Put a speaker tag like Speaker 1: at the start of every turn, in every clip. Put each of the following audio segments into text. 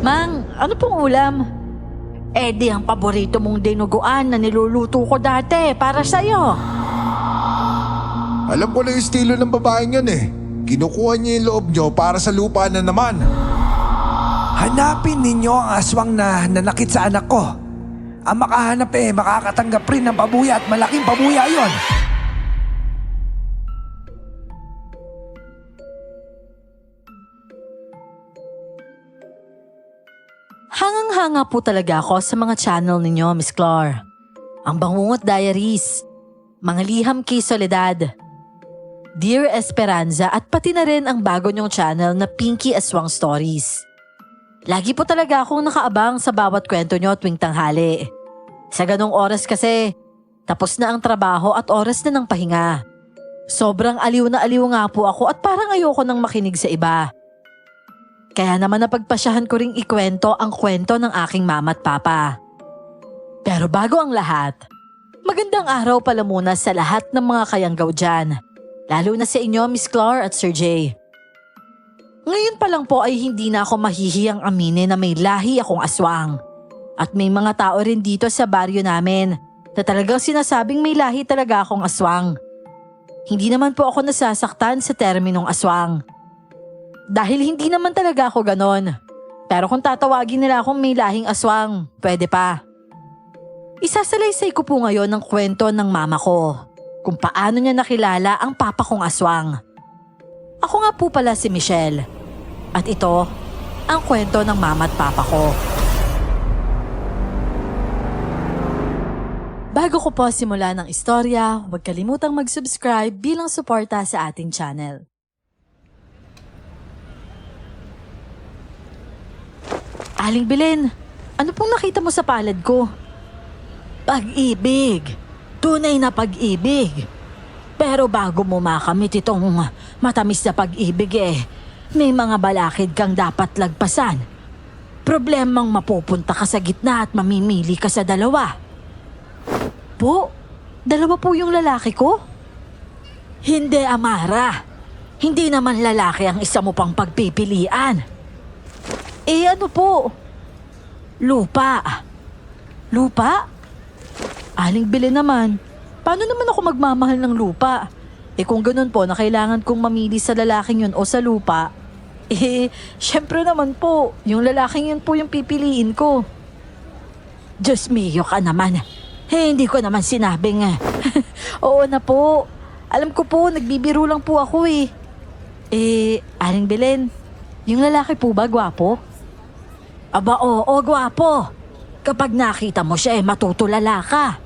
Speaker 1: Mang, ano pong ulam? Di ang paborito mong dinuguan na niluluto ko dati para sa'yo.
Speaker 2: Alam ko na yung estilo ng babaeng yun eh. Kinukuha niya yung loob niyo para sa lupa na naman.
Speaker 3: Hanapin ninyo ang aswang na nanakit sa anak ko. Ang makahanap makakatanggap rin ng pabuya at malaking pabuya yon.
Speaker 1: Hangang-hanga po talaga ako sa mga channel ninyo, Miss Clar. Ang Bangungot Diaries, Mga Liham kay Soledad, Dear Esperanza at pati na rin ang bago nyong channel na Pinky Aswang Stories. Lagi po talaga akong nakaabang sa bawat kwento nyo tuwing tanghali. Sa ganong oras kasi, tapos na ang trabaho at oras na ng pahinga. Sobrang aliw na aliw nga po ako at parang ayoko nang makinig sa iba. Kaya naman napagpasyahan ko ring ikwento ang kwento ng aking mama at papa. Pero bago ang lahat, magandang araw pala muna sa lahat ng mga kayanggaw dyan. Lalo na sa inyo, Miss Clar at Sir Jay. Ngayon pa lang po ay hindi na ako mahihiyang aminin na may lahi akong aswang. At may mga tao rin dito sa baryo namin na talagang sinasabing may lahi talaga akong aswang. Hindi naman po ako nasasaktan sa terminong aswang. Dahil hindi naman talaga ako ganon. Pero kung tatawagin nila akong may lahing aswang, pwede pa. Isasalaysay ko po ngayon ang kwento ng mama ko kung paano niya nakilala ang papa kong aswang. Ako nga po pala si Michelle. At ito ang kwento ng mama at papa ko. Bago ko po simulan ang istorya, huwag kalimutang mag-subscribe bilang suporta sa ating channel. Aling Belen, ano pong nakita mo sa palad ko? Pag-ibig. Tunay na pag-ibig. Pero bago mo makamit itong matamis na pag-ibig may mga balakid kang dapat lagpasan. Problemang mapupunta ka sa gitna at mamimili ka sa dalawa. Po? Dalawa po yung lalaki ko? Hindi, Amara. Hindi naman lalaki ang isa mo pang pagpipilian. Ano po? Lupa. Lupa? Aling Belen naman. Paano naman ako magmamahal ng lupa? Kung ganun po na kailangan kong mamili sa lalaking yun o sa lupa, syempre naman po, yung lalaking yun po yung pipiliin ko. Diyos mio ka naman. Hindi ko naman sinabing. Oo na po. Alam ko po, nagbibiro lang po ako Aling Belen, yung lalaki po ba gwapo? Aba oo, gwapo. Kapag nakita mo siya matutulala ka.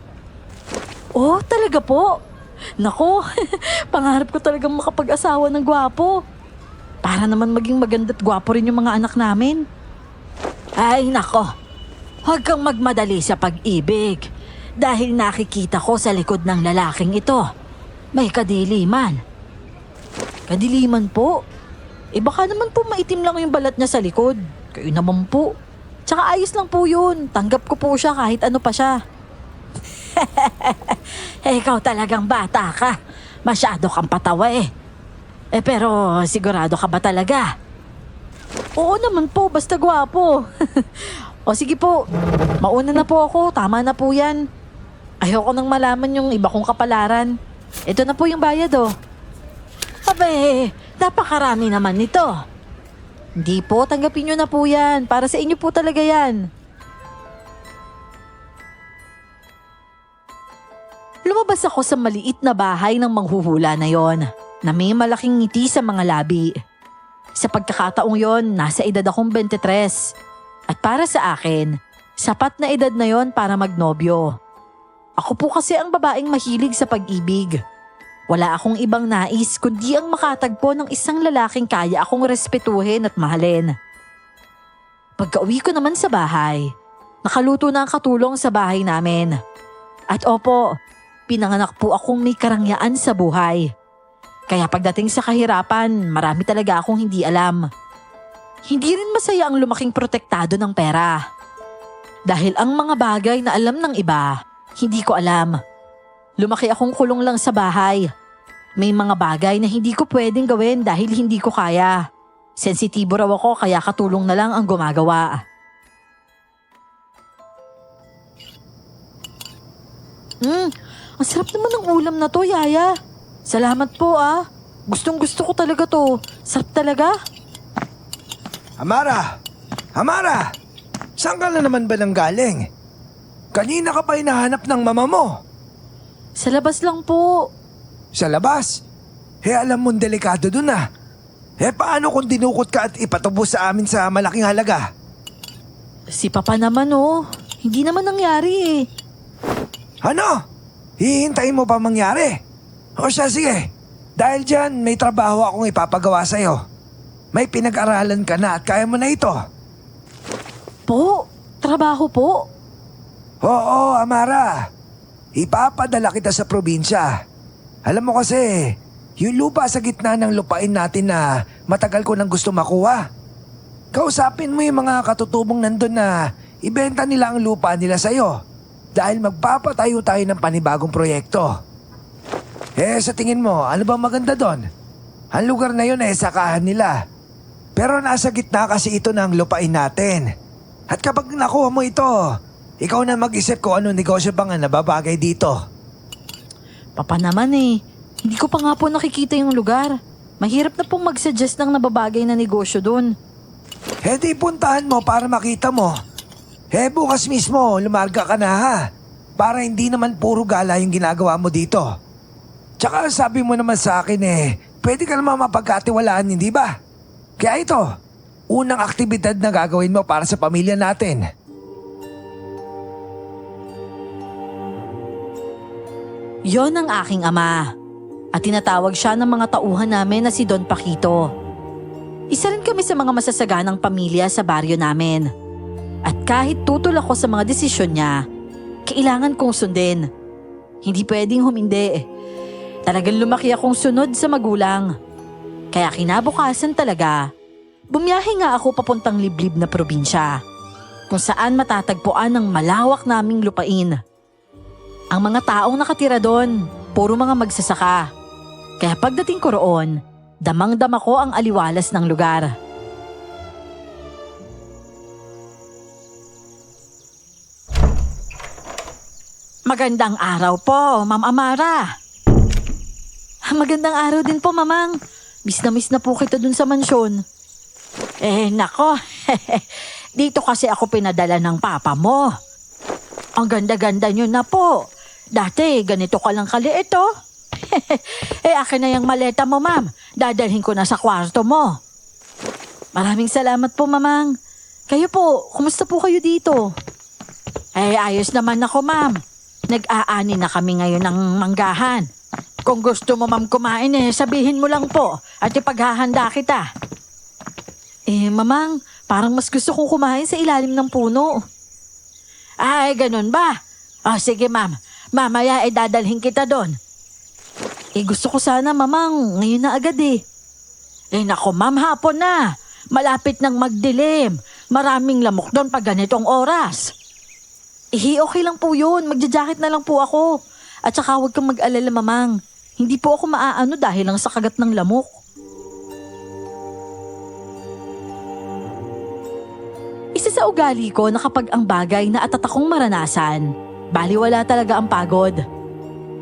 Speaker 1: Oh, talaga po? Nako, pangarap ko talagang makapag-asawa ng gwapo. Para naman maging maganda't gwapo rin yung mga anak namin. Ay nako, huwag kang magmadali sa pag-ibig. Dahil nakikita ko sa likod ng lalaking ito, may kadiliman. Kadiliman po? Baka naman po maitim lang yung balat niya sa likod. Kayo naman po. Tsaka ayos lang po yun. Tanggap ko po siya kahit ano pa siya. Ikaw talagang bata ka. Masyado kang patawa pero sigurado ka ba talaga? Oo naman po, basta gwapo. O sige po, mauna na po ako. Tama na po yan. Ayoko nang malaman yung iba kong kapalaran. Ito na po yung bayad Abe, napakarami naman nito. Hindi po, tanggapin nyo na po yan. Para sa inyo po talaga yan. Lumabas ako sa maliit na bahay ng manghuhula na yon, na may malaking ngiti sa mga labi. Sa pagkakataong yon, nasa edad akong 23. At para sa akin, sapat na edad na yon para magnobyo. Ako po kasi ang babaeng mahilig sa pag-ibig. Wala akong ibang nais kundi ang makatagpo ng isang lalaking kaya akong respetuhin at mahalin. Pagka-uwi ko naman sa bahay, nakaluto na ang katulong sa bahay namin. At opo, pinanganak po akong may karangyaan sa buhay. Kaya pagdating sa kahirapan, marami talaga akong hindi alam. Hindi rin masaya ang lumaking protektado ng pera. Dahil ang mga bagay na alam ng iba, hindi ko alam. Lumaki akong kulong lang sa bahay. May mga bagay na hindi ko pwedeng gawin dahil hindi ko kaya. Sensitibo raw ako kaya katulong na lang ang gumagawa. Ang sarap naman ng ulam na to, Yaya. Salamat po ah. Gustong gusto ko talaga to. Sarap talaga.
Speaker 3: Amara! Amara! Saan ka na naman ba nang galing? Kanina ka pa hinahanap ng mama mo.
Speaker 1: Sa labas lang po.
Speaker 3: Sa labas? Alam mong delikado dun ah. Paano kung dinukot ka at ipatubos sa amin sa malaking halaga?
Speaker 1: Si Papa naman oh. Hindi naman nangyari eh.
Speaker 3: Ano? Hihintayin mo pa mangyari? O siya, sige. Dahil dyan, may trabaho akong ipapagawa sa'yo. May pinag-aralan ka na at kaya mo na ito.
Speaker 1: Po? Trabaho po?
Speaker 3: Oo, Amara. Ipapadala kita sa probinsya. Alam mo kasi, yung lupa sa gitna ng lupain natin na matagal ko nang gusto makuha. Kausapin mo yung mga katutubong nandun na ibenta nila ang lupa nila sa'yo. Dahil magpapatayo tayo ng panibagong proyekto. Sa tingin mo, ano ba maganda doon? Ang lugar na yun sakahan nila. Pero nasa gitna kasi ito ng lupain natin. At kapag nakuha mo ito, ikaw na mag-isip kung ano negosyo ba nga nababagay dito.
Speaker 1: Papa naman eh. Hindi ko pa nga po nakikita yung lugar. Mahirap na pong mag-suggest ng nababagay na negosyo doon.
Speaker 3: Di puntahan mo para makita mo. Bukas mismo, lumarga ka na ha. Para hindi naman puro gala yung ginagawa mo dito. Tsaka sabi mo naman sa akin pwede ka naman mapagkatiwalaan, hindi ba? Kaya ito, unang aktibidad na gagawin mo para sa pamilya natin.
Speaker 1: Yon ang aking ama. At tinatawag siya ng mga tauhan namin na si Don Paquito. Isa rin kami sa mga masasaganang pamilya sa baryo namin. At kahit tutol ako sa mga desisyon niya, kailangan kong sundin. Hindi pwedeng humindi. Talagang lumaki akong sunod sa magulang. Kaya kinabukasan talaga, bumiyahe nga ako papuntang liblib na probinsya, kung saan matatagpuan ang malawak naming lupain. Ang mga taong nakatira doon, puro mga magsasaka. Kaya pagdating ko roon, damang-dama ko ang aliwalas ng lugar. Magandang araw po, Ma'am Amara. Magandang araw din po, Mamang. Miss na po kita dun sa mansyon. Nako. Dito kasi ako pinadala ng papa mo. Ang ganda-ganda nyo na po. Dati, ganito ka lang kaliit, oh. Akin na yung maleta mo, Ma'am. Dadalhin ko na sa kwarto mo. Maraming salamat po, Mamang. Kayo po, kumusta po kayo dito? Ayos naman ako, Ma'am. Nag-aani na kami ngayon ng manggahan. Kung gusto mo, Ma'am, kumain sabihin mo lang po at ipaghahanda kita. Mamang, parang mas gusto kong kumain sa ilalim ng puno. Ay, ganun ba? Sige, Ma'am. Mamaya dadalhin kita doon. Gusto ko sana, Mamang, ngayon na agad Nako, Ma'am, hapon na. Malapit nang magdilim. Maraming lamok doon pag ganitong oras. Okay lang po yun. Magja-jacket na lang po ako. At saka huwag kang mag-alala, Mamang. Hindi po ako maaano dahil lang sa kagat ng lamok. Isa sa ugali ko na kapag ang bagay na atat akong maranasan, baliwala talaga ang pagod.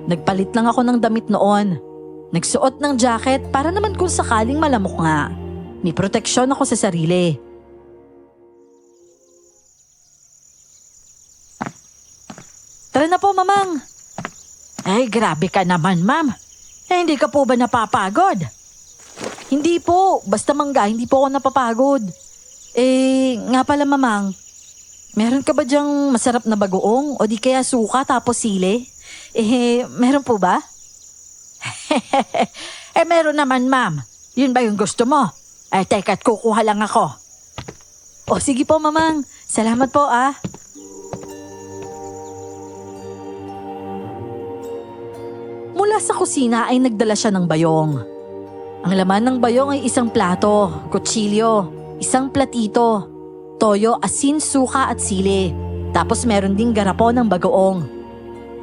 Speaker 1: Nagpalit lang ako ng damit noon. Nagsuot ng jacket para naman kung sakaling malamok nga. May proteksyon ako sa sarili. Tara na po, Mamang. Grabe ka naman, Ma'am. Hindi ka po ba napapagod? Hindi po. Basta mangga, hindi po ako napapagod. Nga pala, Mamang. Meron ka ba diyang masarap na bagoong o di kaya suka tapos sili? Meron po ba? Meron naman, Ma'am. Yun ba yung gusto mo? Teka't kukuha lang ako. Sige po, Mamang. Salamat po, Mula sa kusina ay nagdala siya ng bayong. Ang laman ng bayong ay isang plato, kutsilyo, isang platito, toyo, asin, suka at sili. Tapos meron ding garapon ng bagoong.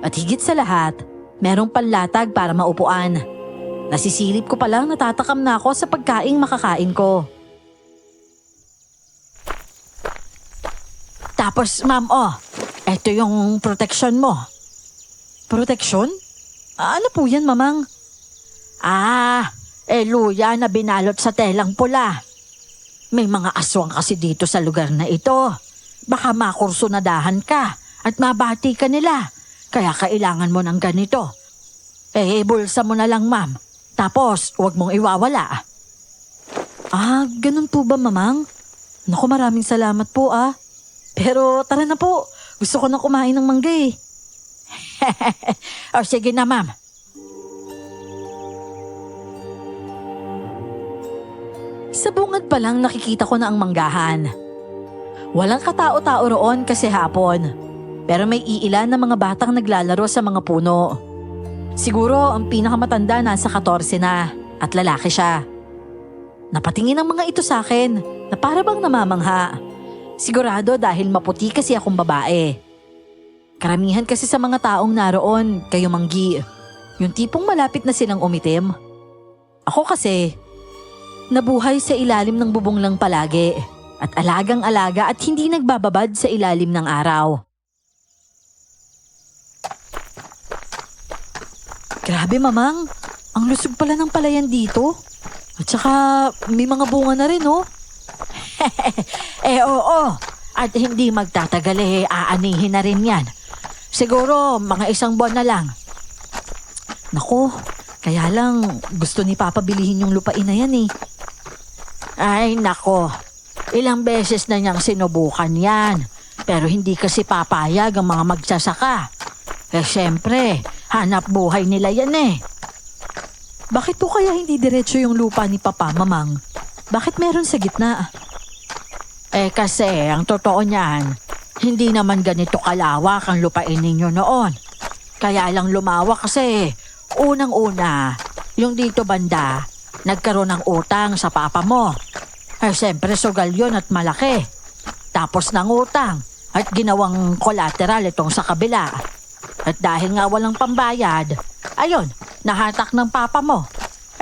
Speaker 1: At higit sa lahat, merong panlatag para maupuan. Nasisilip ko palang natatakam na ako sa pagkaing makakain ko. Tapos ma'am, eto yung protection mo. Protection? Ano po yan, mamang? Luya na binalot sa telang pula. May mga aswang kasi dito sa lugar na ito. Baka makursunadahan ka at mabati ka nila. Kaya kailangan mo ng ganito. Bulsa mo na lang, ma'am. Tapos, huwag mong iwawala. Ganun po ba, mamang? Naku, maraming salamat po, Pero tara na po. Gusto ko na kumain ng mangga eh. Sige na, ma'am. Sa bungad pa lang nakikita ko na ang manggahan. Walang katao-tao roon kasi hapon. Pero may iilan na mga batang naglalaro sa mga puno. Siguro ang pinakamatanda nasa 14 na at lalaki siya. Napatingin ang mga ito sa akin na para bang namamangha. Sigurado dahil maputi kasi akong babae. Karamihan kasi sa mga taong naroon, kayo manggi. Yung tipong malapit na silang umitim. Ako kasi, nabuhay sa ilalim ng bubong lang palagi at alagang-alaga at hindi nagbababad sa ilalim ng araw. Grabe, mamang. Ang lusog pala ng palayan dito. At saka may mga bunga na rin, oh. Oo. At hindi magtatagal aanihin na rin yan. Siguro mga 1 buwan na lang. Nako, kaya lang gusto ni Papa bilihin yung lupain na yan eh. Ay nako, ilang beses na niyang sinubukan yan. Pero hindi kasi papayag ang mga magsasaka. Syempre, hanap buhay nila yan eh. Bakit po kaya hindi diretso yung lupa ni Papa, mamang? Bakit meron sa gitna? Kasi ang totoo niyan, hindi naman ganito kalawak ang lupain ninyo noon. Kaya lang lumawak kasi unang-una, yung dito banda, nagkaroon ng utang sa papa mo. Siyempre sugal yun at malaki. Tapos ng utang at ginawang collateral itong sa kabila. At dahil nga walang pambayad, ayun, nahatak ng papa mo.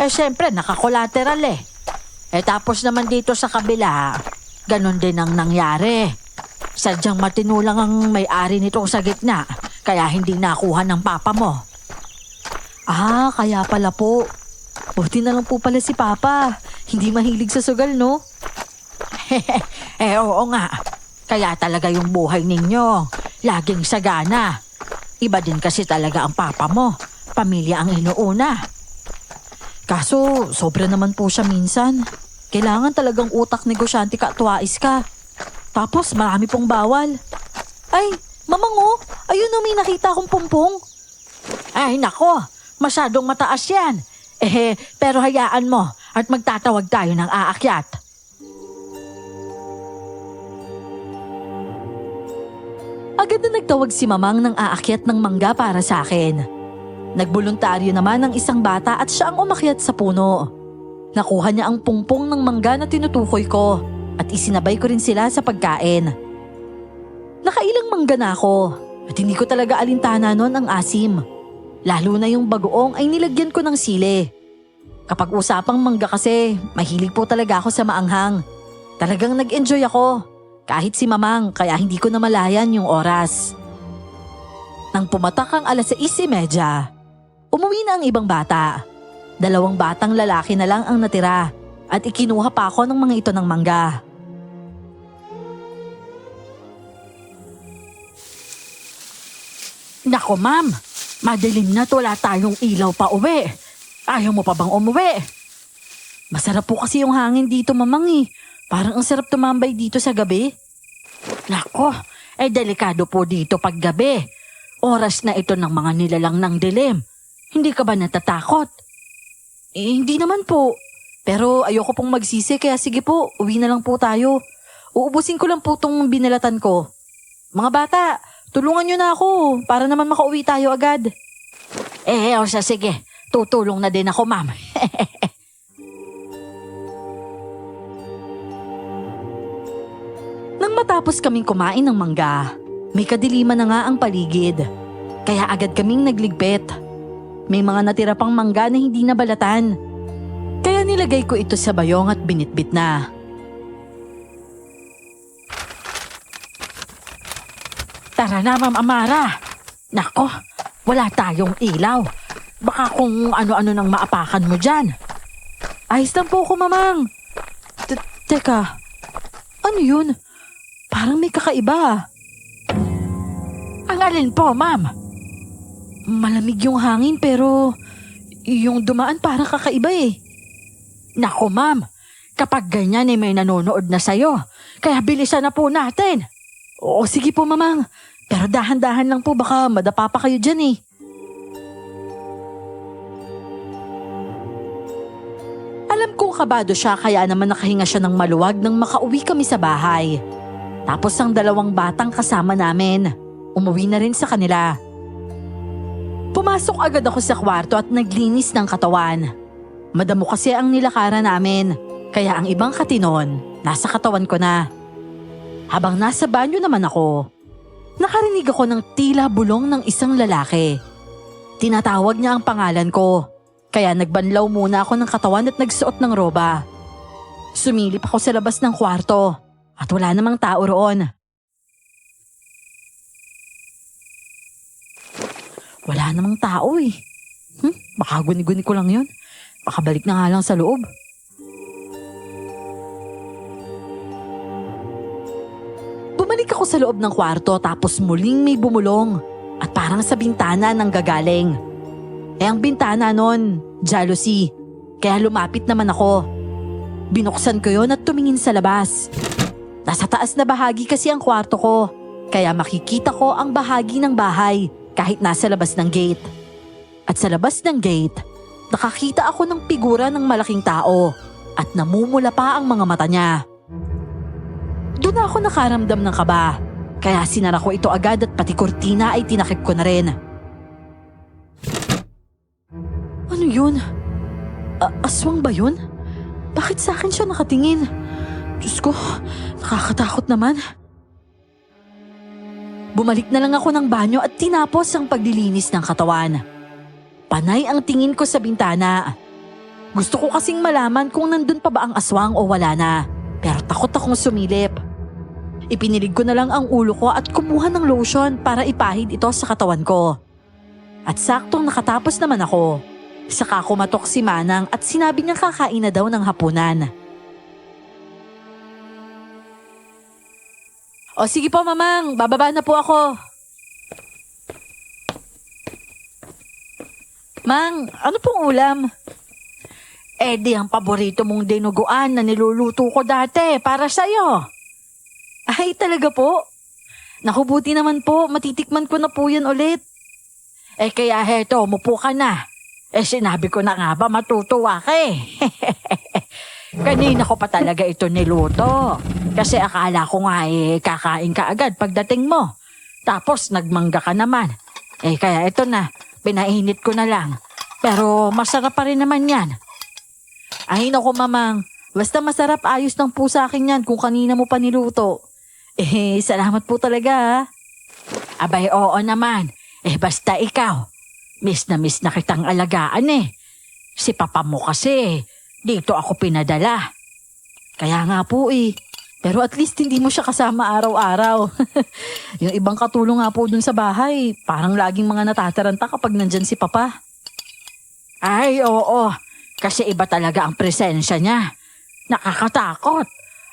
Speaker 1: Siyempre naka-collateral eh. Tapos naman dito sa kabila, ganun din ang nangyari. Sadyang matinulang ang may-ari nitong sa gitna, kaya hindi nakuha ng papa mo. Kaya pala po. Buti na lang po pala si Papa. Hindi mahilig sa sugal, no? Oo nga. Kaya talaga yung buhay ninyo. Laging sagana. Iba din kasi talaga ang papa mo. Pamilya ang inuuna. Kaso, sobra naman po siya minsan. Kailangan talagang utak negosyante ka at tuwais ka. Tapos marami pong bawal. Ay, mamang ayun may nakita akong pumpong. Ay nako, masyadong mataas yan. Pero hayaan mo at magtatawag tayo ng aakyat. Agad na nagtawag si mamang ng aakyat ng mangga para sa akin. Nagboluntaryo naman ang isang bata at siya ang umakyat sa puno. Nakuha niya ang pungpong ng mangga na tinutukoy ko at isinabay ko rin sila sa pagkain. Nakailang mangga na ako at hindi ko talaga alintana noon ang asim. Lalo na yung bagoong ay nilagyan ko ng sili. Kapag usapang mangga kasi, mahilig po talaga ako sa maanghang. Talagang nag-enjoy ako. Kahit si mamang, kaya hindi ko namalayan yung oras. Nang pumatak ang 6:30, umuwi na ang ibang bata. 2 batang lalaki na lang ang natira at ikinuha pa ako ng mga ito ng mangga. Nako ma'am, madilim na't wala tayong ilaw pa uwi. Ayaw mo pa bang umuwi? Masarap po kasi yung hangin dito mamang eh. Parang ang sarap tumambay dito sa gabi. Nako, delikado po dito pag gabi. Oras na ito ng mga nilalang ng dilim. Hindi ka ba natatakot? Hindi naman po. Pero ayoko pong magsisi kaya sige po, uwi na lang po tayo. Uubusin ko lang po tong binalatan ko. Mga bata, tulungan nyo na ako para naman makauwi tayo agad. O siya sige, tutulong na din ako ma'am. Nang matapos kaming kumain ng mangga, may kadiliman na nga ang paligid. Kaya agad kaming nagligpit. May mga natira pang mangga na hindi nabalatan. Kaya nilagay ko ito sa bayong at binitbit na. Tara na, Ma'am Amara. Nako, wala tayong ilaw. Baka kung ano-ano nang maapakan mo dyan. Ayos lang po ko, Mamang. Teka, ano yun? Parang may kakaiba. Ang alin po, Ma'am? Malamig yung hangin pero yung dumaan parang kakaiba eh. Nako, Ma'am. Kapag ganyan may nanonood na sa'yo. Kaya bilisan na po natin. Oo, sige po, Mamang. Pero dahan-dahan lang po, baka madapa pa kayo dyan eh. Alam kong kabado siya kaya naman nakahinga siya ng maluwag nang makauwi kami sa bahay. Tapos ang 2 batang kasama namin. Umuwi na rin sa kanila. Pumasok agad ako sa kwarto at naglinis ng katawan. Madamo kasi ang nilakaran namin, kaya ang ibang katinon, nasa katawan ko na. Habang nasa banyo naman ako, nakarinig ako ng tila bulong ng isang lalaki. Tinatawag niya ang pangalan ko, kaya nagbanlaw muna ako ng katawan at nagsuot ng roba. Sumilip ako sa labas ng kwarto at wala namang tao roon. Wala namang tao eh. Baka guni-guni ko lang yun. Baka balik na nga lang sa loob. Bumalik ako sa loob ng kwarto tapos muling may bumulong at parang sa bintana nang gagaling. Ang bintana nun, jealousy. Kaya lumapit naman ako. Binuksan ko yon at tumingin sa labas. Nasa taas na bahagi kasi ang kwarto ko. Kaya makikita ko ang bahagi ng bahay kahit nasa labas ng gate. At sa labas ng gate, nakakita ako ng figura ng malaking tao at namumula pa ang mga mata niya. Doon ako nakaramdam ng kaba. Kaya sinara ko ito agad at pati kurtina ay tinakip ko na rin. Ano yun? Aswang ba yun? Bakit sa akin siya nakatingin? Diyos ko, nakakatakot naman. Bumalik na lang ako ng banyo at tinapos ang paglilinis ng katawan. Panay ang tingin ko sa bintana. Gusto ko kasing malaman kung nandun pa ba ang aswang o wala na. Pero takot akong sumilip. Ipinilig ko na lang ang ulo ko at kumuha ng lotion para ipahid ito sa katawan ko. At saktong nakatapos naman ako. Saka kumatok si Manang at sinabi niya kakain na daw ng hapunan. O sige po, Mamang, bababa na po ako. Mang, ano pong ulam? Di ang paborito mong dinuguan na niluluto ko dati para sa'yo. Ay, talaga po? Naku, buti naman po, matitikman ko na po yan ulit. Kaya heto, umupo ka na. Sinabi ko na nga ba matutuwa ka eh. Kanina ko pa talaga ito niluto. Kasi akala ko nga kakain ka agad pagdating mo. Tapos nagmangga ka naman. Kaya ito na, pinainit ko na lang. Pero masarap pa rin naman yan. Ay naku, Mamang, basta masarap, ayos lang po sa akin yan kung kanina mo pa niluto. Salamat po talaga ha. Abay, oo naman. Basta ikaw. Miss na kitang alagaan eh. Si papa mo kasi, dito ako pinadala. Kaya nga po eh. Pero at least hindi mo siya kasama araw-araw. Yung ibang katulong nga po dun sa bahay, parang laging mga natataranta kapag nandyan si papa. Ay, oo. Kasi iba talaga ang presensya niya. Nakakatakot.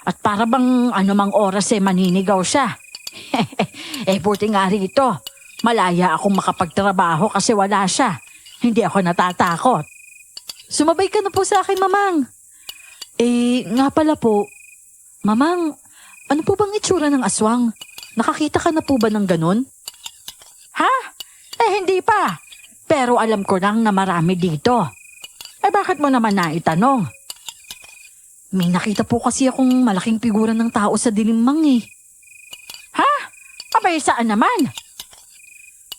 Speaker 1: At para bang anumang oras maninigaw siya. Buti nga rito. Malaya akong makapagtrabaho kasi wala siya. Hindi ako natatakot. Sumabay ka na po sa akin, Mamang. Nga pala po. Mamang, ano po bang itsura ng aswang? Nakakita ka na po ba ng ganun? Ha? Hindi pa. Pero alam ko lang na marami dito. Bakit mo naman naitanong? May nakita po kasi akong malaking figura ng tao sa dilim, Mang eh. Ha? Abay, saan naman?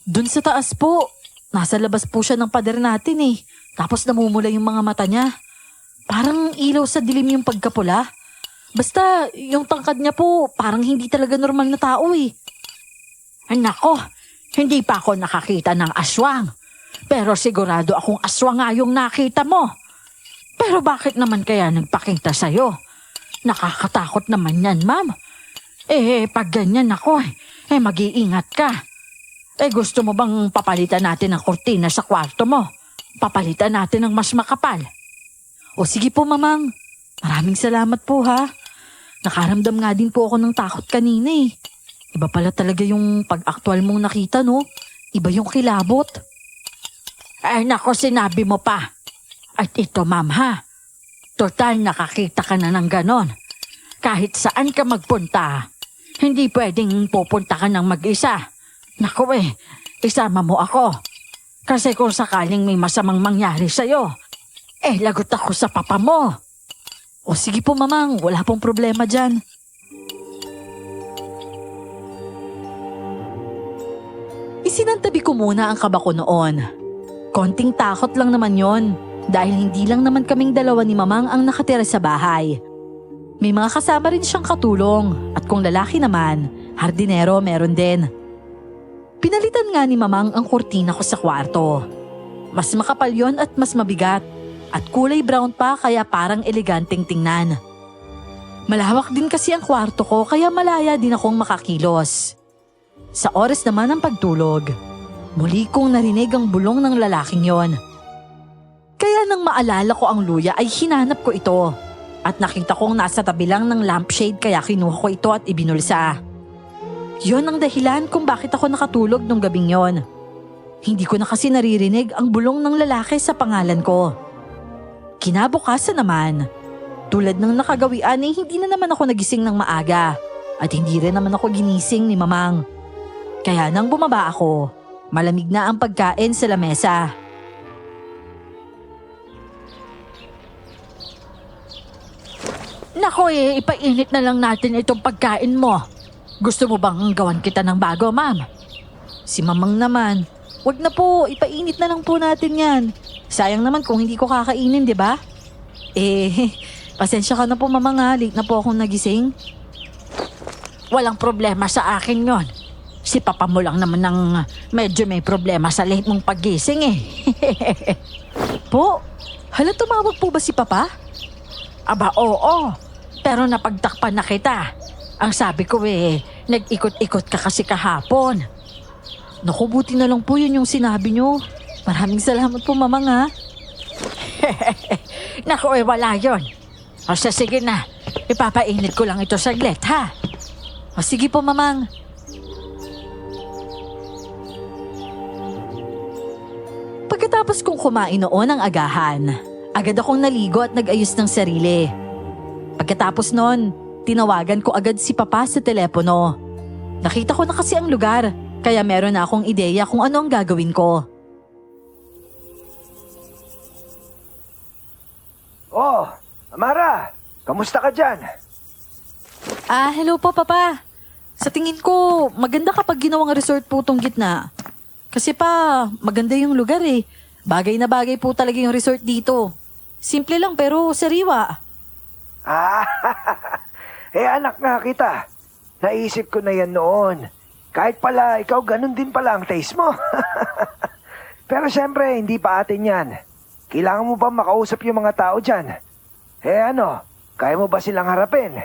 Speaker 1: Doon sa taas po. Nasa labas po siya ng pader natin eh. Tapos namumula yung mga mata niya. Parang ilaw sa dilim yung pagkapula. Basta yung tangkad niya po parang hindi talaga normal na tao eh. Nako, hindi pa ako nakakita ng aswang. Pero sigurado akong aswang nga yung nakita mo. Pero bakit naman kaya nagpakita sa'yo? Nakakatakot naman yan, Ma'am. Pag ganyan ako, mag-iingat ka. Gusto mo bang papalitan natin ang kortina sa kwarto mo? Papalitan natin ng mas makapal. O sige po, Mamang. Maraming salamat po, ha. Nakaramdam nga din po ako ng takot kanina eh. Iba pala talaga yung pag-aktwal mong nakita, no? Iba yung kilabot. Nako, sinabi mo pa. At ito, ma'am, ha? Total, nakakita ka na ng ganon. Kahit saan ka magpunta, hindi pwedeng pupunta ka ng mag-isa. Naku isama mo ako. Kasi kung sakaling may masamang mangyari sa'yo, lagot ako sa papa mo. O sige po, Mamang, wala pong problema dyan. Isinantabi ko muna ang kaba ko noon. Konting takot lang naman yon dahil hindi lang naman kaming dalawa ni Mamang ang nakatira sa bahay. May mga kasama rin siyang katulong at kung lalaki naman, hardinero meron din. Pinalitan nga ni Mamang ang kurtina ko sa kwarto. Mas makapal yon at mas mabigat at kulay brown pa kaya parang eleganteng tingnan. Malawak din kasi ang kwarto ko kaya malaya din akong makakilos. Sa oras naman ng pagtulog, muli kong narinig ang bulong ng lalaking yon. Kaya nang maalala ko ang luya ay hinanap ko ito at nakita kong nasa tabi lang ng lampshade kaya kinuha ko ito at ibinulsa. Yon ang dahilan kung bakit ako nakatulog nung gabing yon. Hindi ko na kasi naririnig ang bulong ng lalaki sa pangalan ko. Kinabukasan naman, tulad ng nakagawian ay hindi na naman ako nagising ng maaga at hindi rin naman ako ginising ni Mamang. Kaya nang bumaba ako, malamig na ang pagkain sa lamesa. Nako ipainit na lang natin itong pagkain mo. Gusto mo bang gawan kita ng bago, ma'am? Si Mamang naman, wag na po, ipainit na lang po natin yan. Sayang naman kung hindi ko kakainin, di ba? Pasensya ka na po, Mamang, ha. Late na po akong nagising. Walang problema sa akin yon. Si papa mo lang naman ang medyo may problema sa late mong paggising eh. Po, hala tumawag po ba si papa? Aba, oo. Pero napagtakpan na kita. Ang sabi ko nag-ikot-ikot ka kasi kahapon. Naku, buti na lang po yun yung sinabi nyo. Maraming salamat po, Mamang, ha. Naku, wala yun. O sige na, ipapainit ko lang ito saglit, ha. O sige po, Mamang. Pagkatapos kong kumain noon ang agahan, agad akong naligo at nag-ayos ng sarili. Pagkatapos noon, tinawagan ko agad si Papa sa telepono. Nakita ko na kasi ang lugar, kaya meron na akong ideya kung ano ang gagawin ko.
Speaker 3: Oh, Amara, kamusta ka dyan?
Speaker 1: Hello po, Papa. Sa tingin ko, maganda kapag ginawang resort po tong gitna. Kasi pa, maganda yung lugar eh. Bagay na bagay po talaga yung resort dito. Simple lang pero sariwa.
Speaker 3: Anak nga kita. Naisip ko na yan noon. Kahit pala, ikaw ganun din pala ang taste mo. Pero syempre, hindi pa atin yan. Kailangan mo ba makausap yung mga tao dyan? Kaya mo ba silang harapin?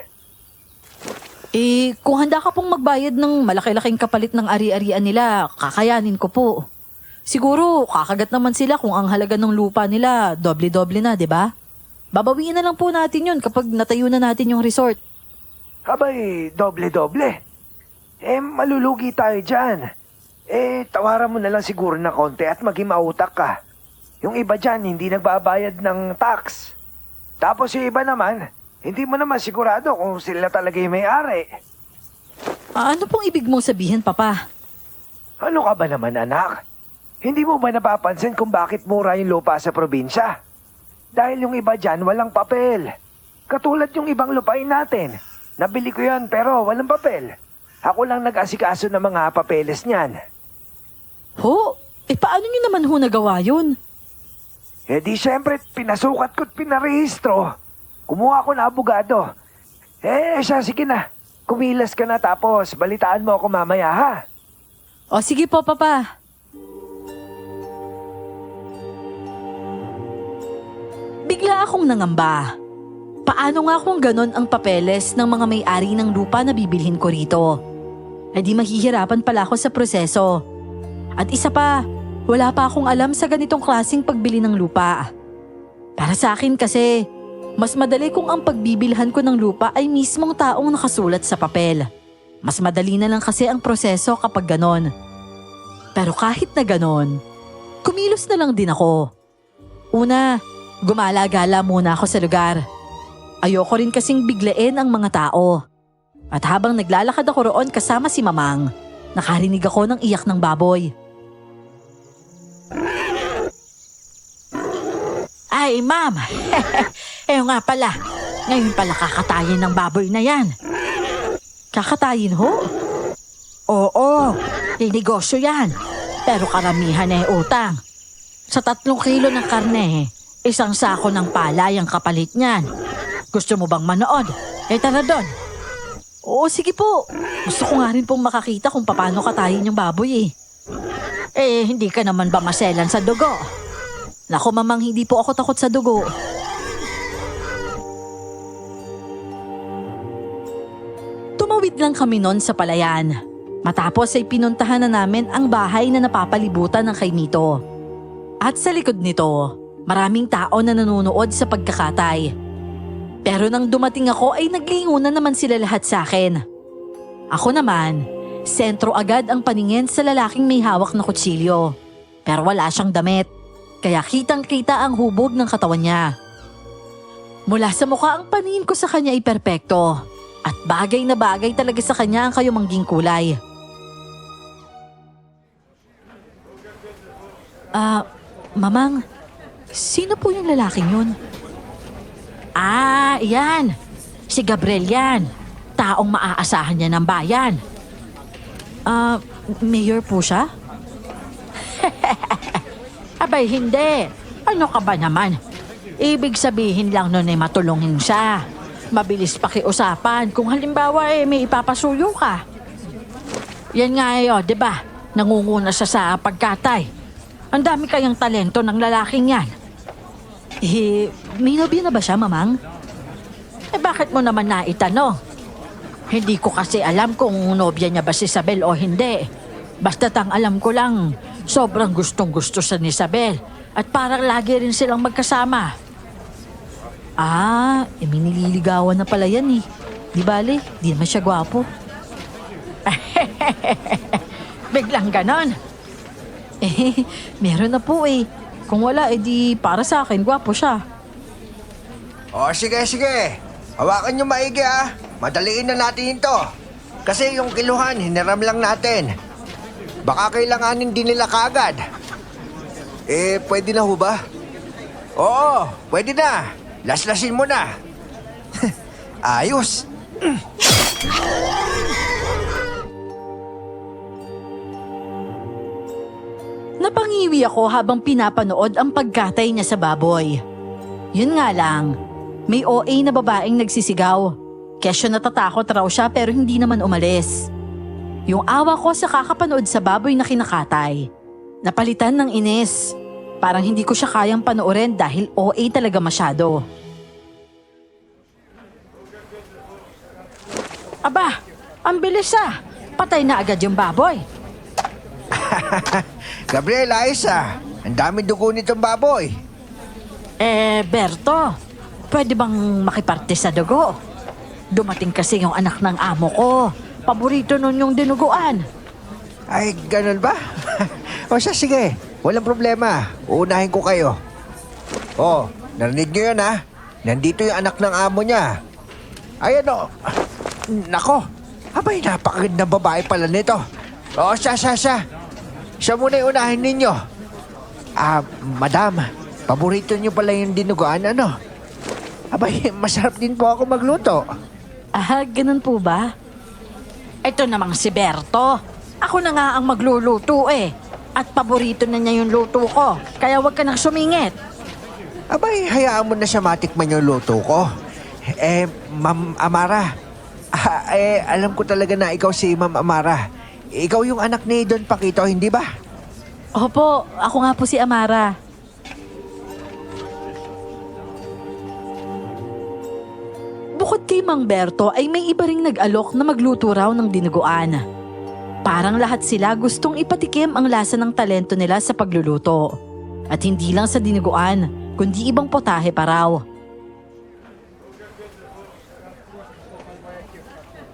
Speaker 1: Kung handa ka pong magbayad ng malaki-laking kapalit ng ari-arian nila, kakayanin ko po. Siguro, kakagat naman sila kung ang halaga ng lupa nila, doble-doble na, di ba? Babawiin na lang po natin yun kapag natayo na natin yung resort.
Speaker 3: Abay, doble-doble. Malulugi tayo dyan. Tawaran mo na lang siguro na konti at maging mautak ka. Yung iba dyan, hindi nagbabayad ng tax. Tapos yung iba naman, hindi mo naman sigurado kung sila talaga yung may-ari.
Speaker 1: Ano pong ibig mong sabihin, Papa?
Speaker 3: Ano ka ba naman, anak? Hindi mo ba napapansin kung bakit mura yung lupa sa probinsya? Dahil yung iba dyan walang papel. Katulad yung ibang lupain natin. Nabili ko yan pero walang papel. Ako lang nag-asikaso ng mga papeles niyan.
Speaker 1: Ho? Paano nyo naman ho nagawa yun?
Speaker 3: Di syempre, pinasukat ko't pinarehistro. Kumuha ko na abogado. Siya, sige na. Kumilas ka na tapos balitaan mo ako mamaya, ha?
Speaker 1: O sige po, Papa. Bigla akong nangamba. Paano nga kung ganon ang papeles ng mga may-ari ng lupa na bibilhin ko rito? di mahihirapan pala ako sa proseso. At isa pa, wala pa akong alam sa ganitong klaseng pagbili ng lupa. Para sa akin kasi, mas madali kung ang pagbibilhan ko ng lupa ay mismong taong nakasulat sa papel. Mas madali na lang kasi ang proseso kapag ganon. Pero kahit na ganon, kumilos na lang din ako. Una, gumala-gala muna ako sa lugar. Ayoko rin kasing biglain ang mga tao. At habang naglalakad ako roon kasama si Mamang, nakarinig ako ng iyak ng baboy. Ay, ma'am! Nga pala, ngayon pala kakatayin ng baboy na yan. Kakatayin ho? Oo, negosyo yan. Pero karamihan ay utang. Sa 3 kilo ng karne, 1 sako ng palay ang kapalit niyan. Gusto mo bang manood? Tara doon. Oo, sige po. Gusto ko nga rin pong makakita kung paano katayin yung baboy hindi ka naman ba maselan sa dugo? Naku, Mamang, hindi po ako takot sa dugo. Tumawid lang kami noon sa palayan. Matapos ay pinuntahan na namin ang bahay na napapalibutan ng kay Mito. At sa likod nito, maraming tao na nanonood sa pagkakatay. Pero nang dumating ako ay naglingunan naman sila lahat sa akin. Ako naman, sentro agad ang paningin sa lalaking may hawak na kutsilyo. Pero wala siyang damit, kaya kitang-kita ang hubog ng katawan niya. Mula sa mukha ang paningin ko sa kanya ay perpekto. At bagay na bagay talaga sa kanya ang kayumangging kulay. Mamang, sino po yung lalaking yun? Yan. Si Gabriel yan. Taong maaasahan niya ng bayan. Mayor po siya? Abay, hindi. Ano ka ba naman? Ibig sabihin lang nun ay matulungin siya. Mabilis pakiusapan kung halimbawa may ipapasuyo ka. Yan nga di ba? Nangunguna siya sa pagkatay. Ang dami kayang talento ng lalaking yan. May nobya na ba siya, Mamang? Bakit mo naman naitanong? Hindi ko kasi alam kung nobya niya ba si Isabel o hindi. Basta't ang alam ko lang, sobrang gustong-gusto siya ni Isabel at parang lagi rin silang magkasama. May nililigawan na pala yan eh. Di bale, di naman siya gwapo. Biglang ganon. Meron na po eh. Kung wala, di para sa akin, gwapo siya.
Speaker 3: Sige. Hawakan niyo maigi Madaliin na natin ito. Kasi yung kiluhan, hiniram lang natin. Baka kailanganin din nila kaagad. Pwede na ho ba? Oo, pwede na. Laslasin mo na. Ayos.
Speaker 1: Napangiwi ako habang pinapanood ang pagkatay niya sa baboy. Yun nga lang, may OA na babaeng nagsisigaw. Kesyo natatakot raw siya pero hindi naman umalis. Yung awa ko sa kakapanood sa baboy na kinakatay, napalitan ng inis. Parang hindi ko siya kayang panoorin dahil OA talaga masyado. Aba, ang bilis Patay na agad yung baboy.
Speaker 3: Gabriel, ayos Ang dami dugo nitong baboy.
Speaker 1: Berto, pwede bang makiparte sa dugo? Dumating kasi yung anak ng amo ko. Paborito nun yung dinuguan.
Speaker 3: Ay, ganun ba? Sige. Walang problema. Uunahin ko kayo. Narinig niyo yun Nandito yung anak ng amo niya. Ayan Nako. Abay, napakagandang babae pala nito. Siya. Siya muna yung unahin ninyo. Madam, paborito niyo pala yung dinuguan, Abay, masarap din po ako magluto.
Speaker 1: Ganun po ba? Ito namang si Berto. Ako na nga ang magluluto At paborito na niya yung luto ko. Kaya wag ka nang sumingit.
Speaker 3: Abay, hayaan mo na siya matikman yung luto ko. Ma'am Amara. Alam ko talaga na ikaw si Ma'am Amara. Ikaw yung anak ni Don Paquito, hindi ba?
Speaker 1: Opo, ako nga po si Amara. Bukod kay Mang Berto ay may iba ring nag-alok na magluto raw ng dinuguan. Parang lahat sila gustong ipatikim ang lasa ng talento nila sa pagluluto. At hindi lang sa dinuguan, kundi ibang potahe pa raw.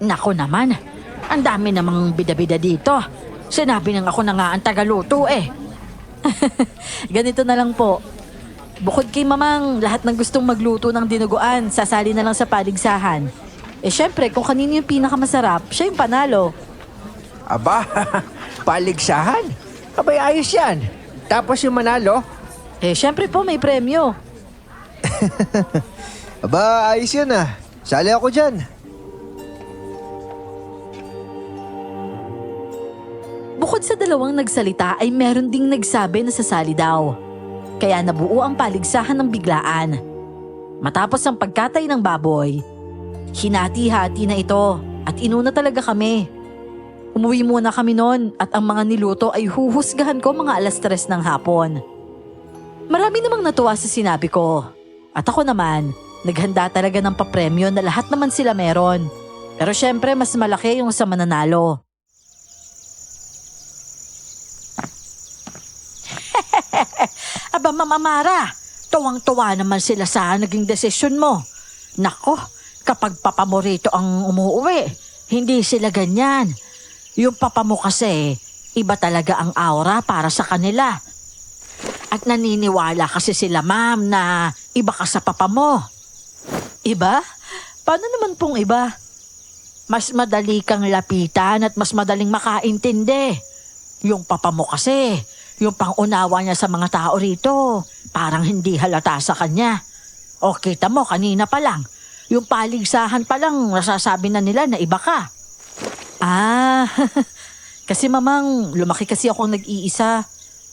Speaker 1: Nako naman, ang dami namang bida-bida dito. Sinabi nang ako na nga ang tagaluto eh. Ganito na lang po. Bukod kay mamang lahat ng gustong magluto ng dinuguan, sasali na lang sa paligsahan. Eh syempre, kung kanino yung pinakamasarap, siya yung panalo.
Speaker 3: Aba, paligsahan? Abay, ayos yan. Tapos yung manalo?
Speaker 1: Eh syempre po, may premyo.
Speaker 3: Aba, ayos yan ah. Sali ako dyan.
Speaker 1: Bukod sa dalawang nagsalita ay meron ding nagsabi na sasali daw. Kaya nabuo ang paligsahan ng biglaan. Matapos ang pagkatay ng baboy, hinati-hati na ito at inuna talaga kami. Umuwi muna kami noon at ang mga niluto ay huhusgahan ko mga 3:00 ng hapon. Marami namang natuwa sa sinabi ko. At ako naman, naghanda talaga ng papremyo na lahat naman sila meron. Pero syempre mas malaki yung sa mananalo. Aba Mama Mara, tuwang-tuwa naman sila sa naging desisyon mo. Nako, kapag papa mo rito ang umuwi, hindi sila ganyan. Yung papa mo kasi, iba talaga ang aura para sa kanila. At naniniwala kasi sila ma'am na iba ka sa papa mo. Iba? Paano naman pong iba? Mas madali kang lapitan at mas madaling makaintindi. Yung papa mo kasi, yung pangunawa niya sa mga tao rito, parang hindi halata sa kanya. O kita mo kanina pa lang, yung paligsahan pa lang nasasabi na nila na iba ka. Ah, kasi mamang lumaki kasi akong nag-iisa.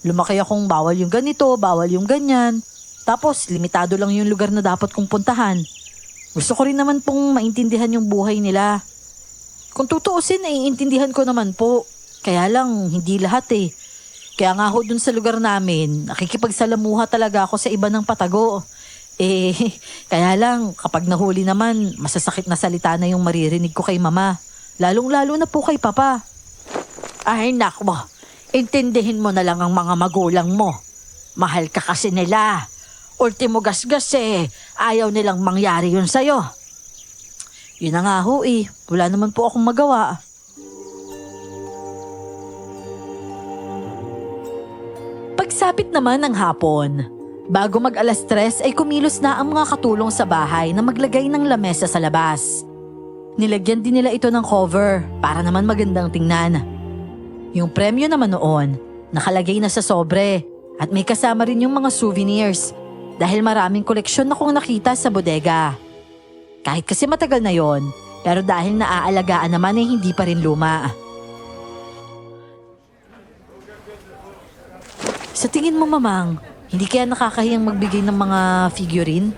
Speaker 1: Lumaki akong bawal yung ganito, bawal yung ganyan. Tapos limitado lang yung lugar na dapat kong puntahan. Gusto ko rin naman pong maintindihan yung buhay nila. Kung tutuusin, naiintindihan ko naman po. Kaya lang, hindi lahat eh. Kaya nga ho dun sa lugar namin, nakikipagsalamuha talaga ako sa iba ng patago. Eh, kaya lang, kapag nahuli naman, masasakit na salita na yung maririnig ko kay mama. Lalong-lalo na po kay papa. Ay nakmo, intindihin mo na lang ang mga magulang mo. Mahal ka kasi nila. Ultimo gasgas eh, ayaw nilang mangyari yun sa'yo. Yun na nga ho eh, wala naman po akong magawa. Pagsapit naman ng hapon, bago mag 3:00 ay kumilos na ang mga katulong sa bahay na maglagay ng lamesa sa labas. Nilagyan din nila ito ng cover para naman magandang tingnan. Yung premyo naman noon, nakalagay na sa sobre at may kasama rin yung mga souvenirs dahil maraming koleksyon akong nakita sa bodega. Kahit kasi matagal na yon, pero dahil naaalagaan naman ay hindi pa rin luma. Sa tingin mo, mamang, hindi kaya nakakahiyang magbigay ng mga figurine?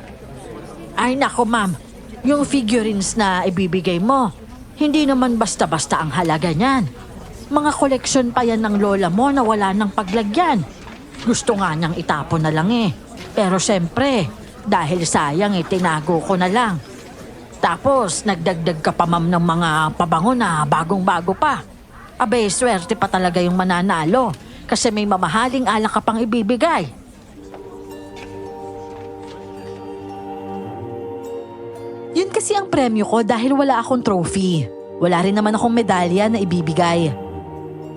Speaker 1: Ay nako, ma'am. Yung figurines na ibibigay mo, hindi naman basta-basta ang halaga niyan. Mga koleksyon pa yan ng lola mo na wala ng paglagyan. Gusto nga niyang itapon na lang eh. Pero syempre, dahil sayang tinago ko na lang. Tapos, nagdagdag ka pa ma'am ng mga pabango na bagong-bago pa. Abay, swerte pa talaga yung mananalo. Kasi may mamahaling alak ka pang ibibigay. Yun kasi ang premyo ko dahil wala akong trophy. Wala rin naman akong medalya na ibibigay.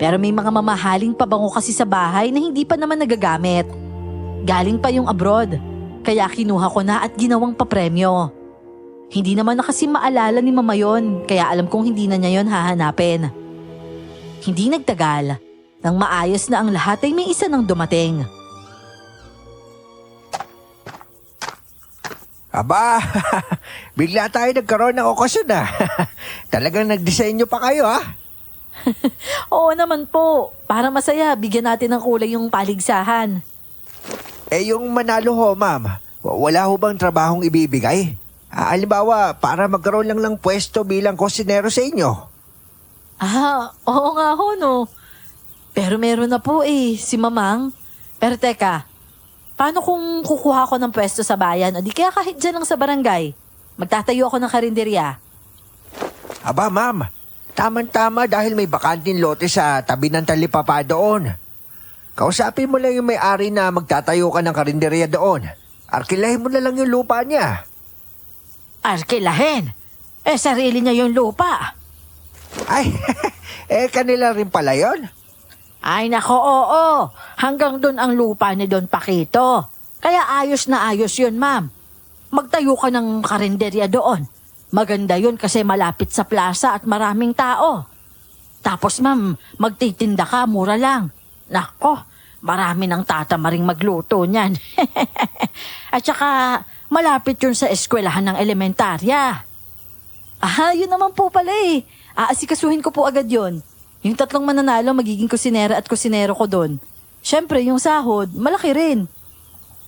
Speaker 1: Pero may mga mamahaling pabango kasi sa bahay na hindi pa naman nagagamit. Galing pa yung abroad. Kaya kinuha ko na at ginawang papremyo. Hindi naman na kasi maalala ni mama yon, kaya alam kong hindi na niya yon hahanapin. Hindi nagtagal. Nang maayos na ang lahat ay may isa nang dumating.
Speaker 3: Aba, bigla tayo nagkaroon ng okasyon ah. Talagang nagdisenyo pa kayo ah.
Speaker 1: Oo naman po. Para masaya, bigyan natin ng kulay yung paligsahan.
Speaker 3: Eh yung manalo ho ma'am, wala ho bang trabahong ibibigay? Halimbawa, para magkaroon lang ng pwesto bilang kosinero sa inyo.
Speaker 1: Ah, oo nga ho no. Pero meron na po si mamang. Pero teka, paano kung kukuha ko ng pwesto sa bayan o di kaya kahit dyan lang sa barangay? Magtatayo ako ng karinderya.
Speaker 3: Aba ma'am, Tama-tama dahil may bakanting lote sa tabi ng talipapa doon. Kausapin mo lang yung may-ari na magtatayo ka ng karinderya doon. Arkilahin mo na lang yung lupa niya.
Speaker 1: Arkilahin? Sarili niya yung lupa.
Speaker 3: Ay, kanila rin pala yon.
Speaker 1: Ay nako, oo. Hanggang doon ang lupa ni Don Paquito. Kaya ayos na ayos yun, ma'am. Magtayo ka ng karinderya doon. Maganda yun kasi malapit sa plaza at maraming tao. Tapos ma'am, magtitinda ka, mura lang. Nako, marami nang tatamaring magluto niyan. At saka, malapit yun sa eskwelahan ng elementarya. Yun naman po pala eh. Aasikasuhin ko po agad yun. Yung 3 mananalo magiging kusinera at kusinero ko doon. Siyempre, yung sahod, malaki rin.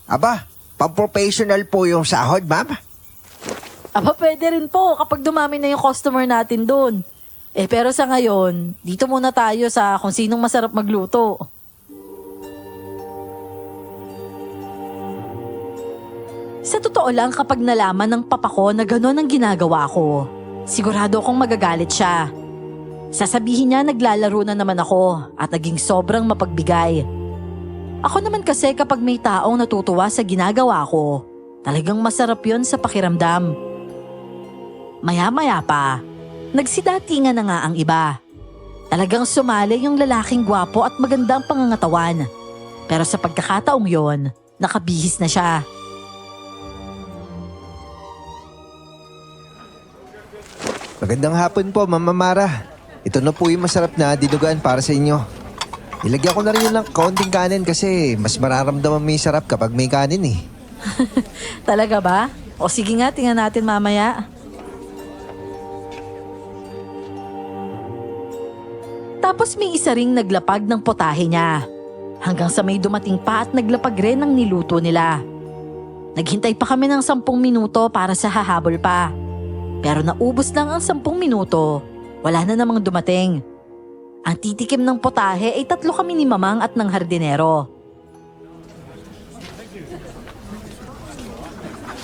Speaker 3: Aba, pang-professional po yung sahod, ma'am.
Speaker 1: Aba, pwede rin po kapag dumami na yung customer natin doon. Pero sa ngayon, dito muna tayo sa kung sinong masarap magluto. Sa totoo lang, kapag nalaman ng papa ko na gano'n ang ginagawa ko, sigurado akong magagalit siya. Sasabihin niya naglalaro na naman ako at naging sobrang mapagbigay. Ako naman kasi kapag may taong natutuwa sa ginagawa ko, talagang masarap yon sa pakiramdam. Maya-maya pa, nagsidatingan na nga ang iba. Talagang sumali yung lalaking gwapo at magandang pangangatawan. Pero sa pagkakataong yon, nakabihis na siya.
Speaker 3: Magandang hapon po, Mama Mara. Ito na po yung masarap na dinuguan para sa inyo. Ilagyan ko na rin yun ng kaunting kanin kasi mas mararamdaman may sarap kapag may kanin eh.
Speaker 1: Talaga ba? O sige nga, tingnan natin mamaya. Tapos may isa ring naglapag ng potahe niya. Hanggang sa may dumating pa at naglapag rin ng niluto nila. Naghintay pa kami ng 10 minuto para sa hahabol pa. Pero naubos lang ang 10 minuto, wala na namang dumating. Ang titikim ng potahe ay 3 kami ni Mamang at ng hardinero.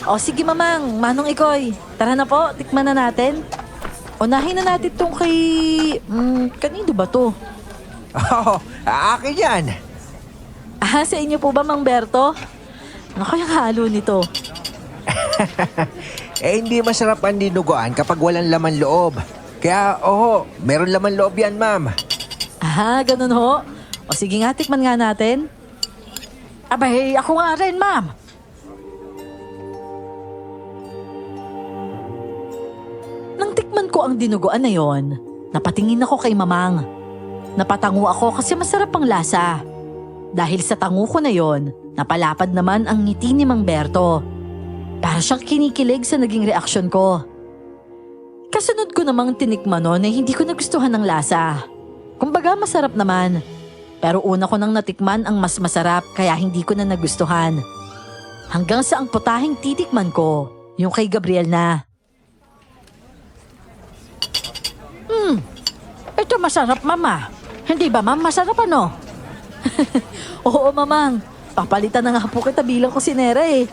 Speaker 1: O sige Mamang, Manong Ikoy, tara na po, tikman na natin. Unahin na natin itong kay... kanino ba to?
Speaker 3: Oh, akin yan.
Speaker 1: Sa inyo po ba, Mang Berto? Naku, yung halo nito.
Speaker 3: Hindi masarap ang dinuguan kapag walang laman loob. Kaya, meron laman loob yan, ma'am.
Speaker 1: Ganun ho. O sige nga, tikman nga natin. Abay, ako nga rin, ma'am. Nang tikman ko ang dinuguan na yon, napatingin ako kay Mamang. Napatango ako kasi masarap ang lasa. Dahil sa tango ko na yon, napalapad naman ang ngiti ni Mang Berto. Para siyang kinikilig sa naging reaksyon ko. Kasunod ko namang tinikman nun na hindi ko nagustuhan ng lasa. Kumbaga masarap naman. Pero una ko nang natikman ang mas masarap kaya hindi ko na nagustuhan. Hanggang sa ang potaheng titikman ko, yung kay Gabriel na. Ito masarap, Mama. Hindi ba, Ma'am? Masarap ano? Oo, Mamang. Papalitan na nga po kita bilang kusinera eh.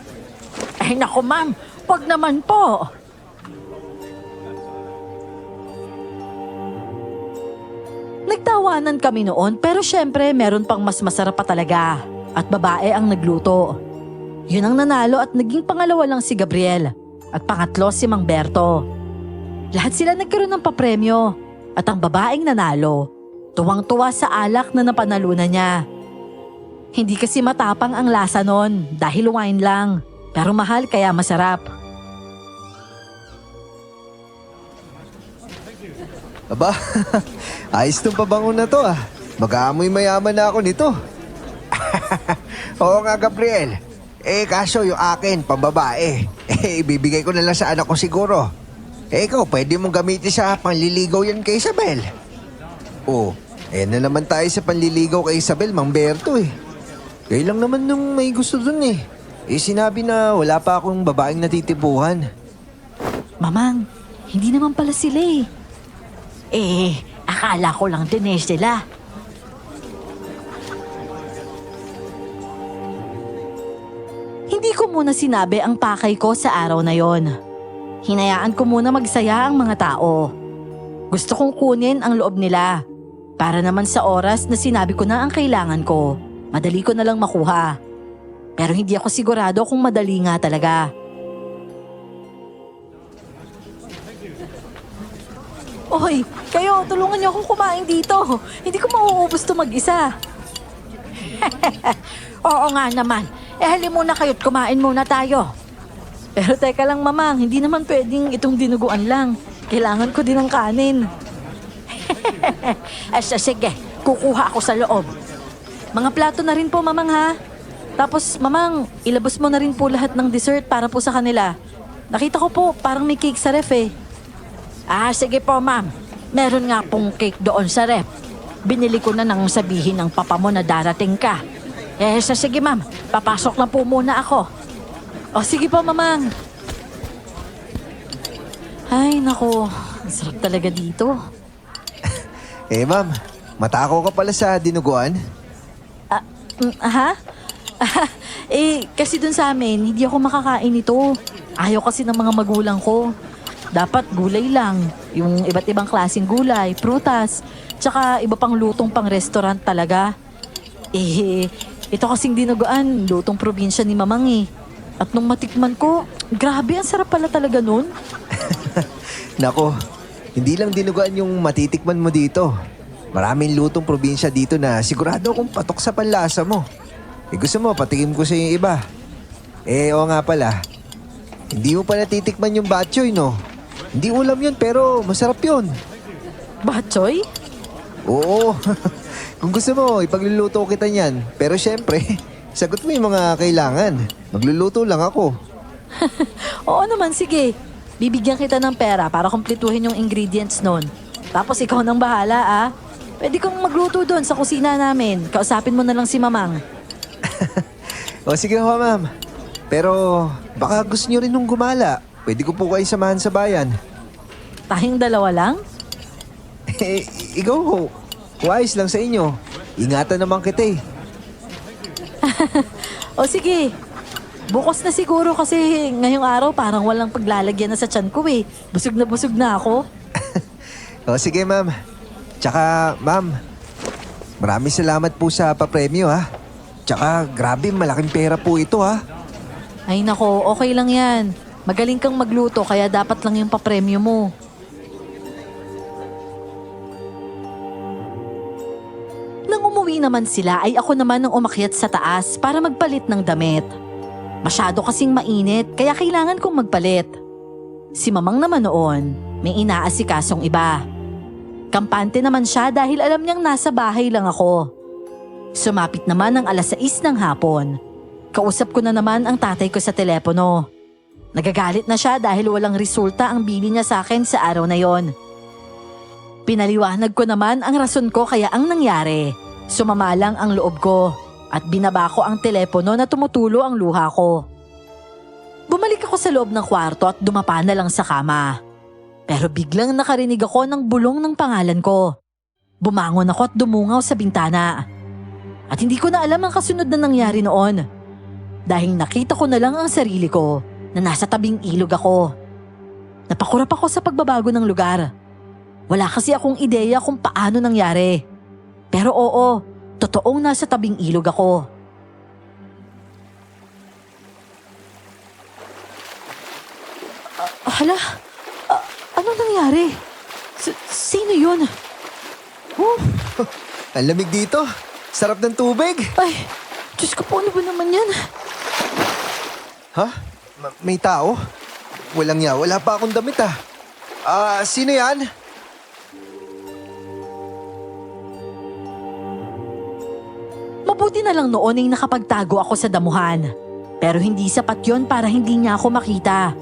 Speaker 1: Ay naku, Ma'am. Wag naman po. Nagtawanan kami noon pero syempre meron pang mas masarap pa talaga. At babae ang nagluto. Yun ang nanalo at naging pangalawa lang si Gabriel. At pangatlo si Mang Berto. Lahat sila nagkaroon ng papremyo. At ang babaeng nanalo, tuwang-tuwa sa alak na napanalunan niya. Hindi kasi matapang ang lasa nun dahil wine lang. Pero mahal kaya masarap.
Speaker 3: Aba, ayos tong pabango na to ah. Mag-aamoy mayaman na ako nito. Oo nga, Gabriel. Kaso yung akin, pambabae. Ibibigay ko na lang sa anak ko siguro. Ikaw, pwede mong gamitin sa panliligaw yan kay Isabel. Na naman tayo sa panliligaw kay Isabel, Mang Berto eh. Kaya lang naman nung may gusto dun eh. Sinabi na wala pa akong babaeng natitipuhan.
Speaker 1: Mamang, hindi naman pala sila eh. Akala ko lang din sila. Hindi ko muna sinabi ang pakay ko sa araw na yon. Hinayaan ko muna magsaya ang mga tao. Gusto kong kunin ang loob nila. Para naman sa oras na sinabi ko na ang kailangan ko, madali ko na lang makuha. Pero hindi ako sigurado kung madali nga talaga. Oy, kayo, tulungan niyo akong kumain dito. Hindi ko mauubos to mag-isa. Oo nga naman. Halin muna kayo't kumain muna tayo. Pero teka lang, mamang, hindi naman pwedeng itong dinuguan lang. Kailangan ko din ng kanin. Sige, kukuha ako sa loob. Mga plato na rin po, mamang ha. Tapos, mamang, ilabas mo na rin po lahat ng dessert para po sa kanila. Nakita ko po, parang may cake sa ref eh. Sige po, ma'am. Meron nga pong cake doon sa ref. Binili ko na nang sabihin ng papa mo na darating ka. Sige ma'am, papasok na po muna ako. Sige po, mamang. Ay, nako. Ang sarap talaga dito.
Speaker 3: Ma'am, matako ka pala sa dinuguan?
Speaker 1: Ha? Kasi dun sa amin, hindi ako makakain ito. Ayaw kasi ng mga magulang ko. Dapat gulay lang. Yung iba't ibang klaseng gulay, prutas, tsaka iba pang lutong pang restaurant talaga. Ito kasing dinuguan, lutong probinsya ni Mamang eh. At nung matikman ko, grabe, ang sarap pala talaga nun.
Speaker 3: Nako, hindi lang dinuguan yung matitikman mo dito. Maraming lutong probinsya dito na sigurado akong patok sa panlasa mo. Gusto mo, patikim ko sa yung iba. Oo nga pala, hindi mo pa natitikman yung batchoy, no? Hindi ulam yun, pero masarap yun.
Speaker 1: Batchoy?
Speaker 3: Oo, kung gusto mo, ipagluluto kita niyan. Pero syempre, sagot mo yung mga kailangan. Magluluto lang ako.
Speaker 1: Oo naman, sige. Bibigyan kita ng pera para kumpletuhin yung ingredients nun. Tapos ikaw nang bahala, Pwede kang magluto doon sa kusina namin. Kausapin mo na lang si Mamang.
Speaker 3: Sige ho, ma'am. Pero baka gusto nyo rin nung gumala. Pwede ko po kayo samahan sa bayan.
Speaker 1: Tayong dalawa lang?
Speaker 3: Ikaw ho. Wise lang sa inyo. Ingatan naman kita eh.
Speaker 1: Sige. Bukas na siguro kasi ngayong araw parang walang paglalagyan na sa tiyan ko eh. Busog na ako.
Speaker 3: Sige, ma'am. Tsaka, ma'am, maraming salamat po sa papremyo, ha? Tsaka, grabe, malaking pera po ito, ha?
Speaker 1: Ay nako, okay lang yan. Magaling kang magluto kaya dapat lang yung papremyo mo. Nang umuwi naman sila ay ako naman ang umakyat sa taas para magpalit ng damit. Masyado kasing mainit kaya kailangan kong magpalit. Si Mamang naman noon, may inaasikasong iba. Kampante naman siya dahil alam niyang nasa bahay lang ako. Sumapit naman ang 6:00 ng hapon. Kausap ko na naman ang tatay ko sa telepono. Nagagalit na siya dahil walang resulta ang bili niya sa akin sa araw na yon. Pinaliwanag ko naman ang rason ko kaya ang nangyari. Sumama lang ang loob ko at binaba ko ang telepono na tumutulo ang luha ko. Bumalik ako sa loob ng kwarto at dumapa na lang sa kama. Pero biglang nakarinig ako ng bulong ng pangalan ko. Bumangon ako at dumungaw sa bintana. At hindi ko na alam ang kasunod na nangyari noon. Dahil nakita ko na lang ang sarili ko na nasa tabing ilog ako. Napakurap ako sa pagbabago ng lugar. Wala kasi akong ideya kung paano nangyari. Pero oo, totoong nasa tabing ilog ako. Hala? Ano nangyari? Sino yun? Oh,
Speaker 3: Ang lamig dito. Sarap ng tubig.
Speaker 1: ay, Diyos ko po, ano ba naman yan?
Speaker 3: Ha? May tao? Walang ya, wala pa akong damit sino yan?
Speaker 1: Mabuti na lang noon ay nakapagtago ako sa damuhan. Pero hindi sapat yon para hindi niya ako makita.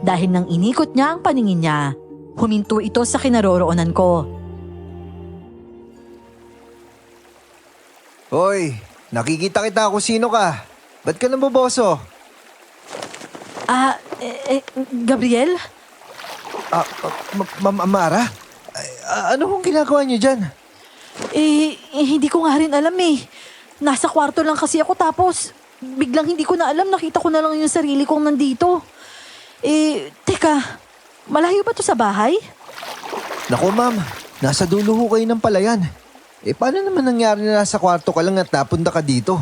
Speaker 1: Dahil nang inikot niya ang paningin niya, huminto ito sa kinaroroonan ko.
Speaker 3: Hoy, nakikita kita kung sino ka. Ba't ka namboboso?
Speaker 1: Gabriel?
Speaker 3: Ma'am Amara? Ano kong ginagawa niyo dyan?
Speaker 1: Hindi ko nga rin alam eh. Nasa kwarto lang kasi ako tapos biglang hindi ko na alam, nakita ko na lang yung sarili kong nandito. Teka, malayo ba to sa bahay?
Speaker 4: Naku ma'am, nasa dulo ho kayo ng palayan. Paano naman nangyari na nasa kwarto ka lang at napunta ka dito?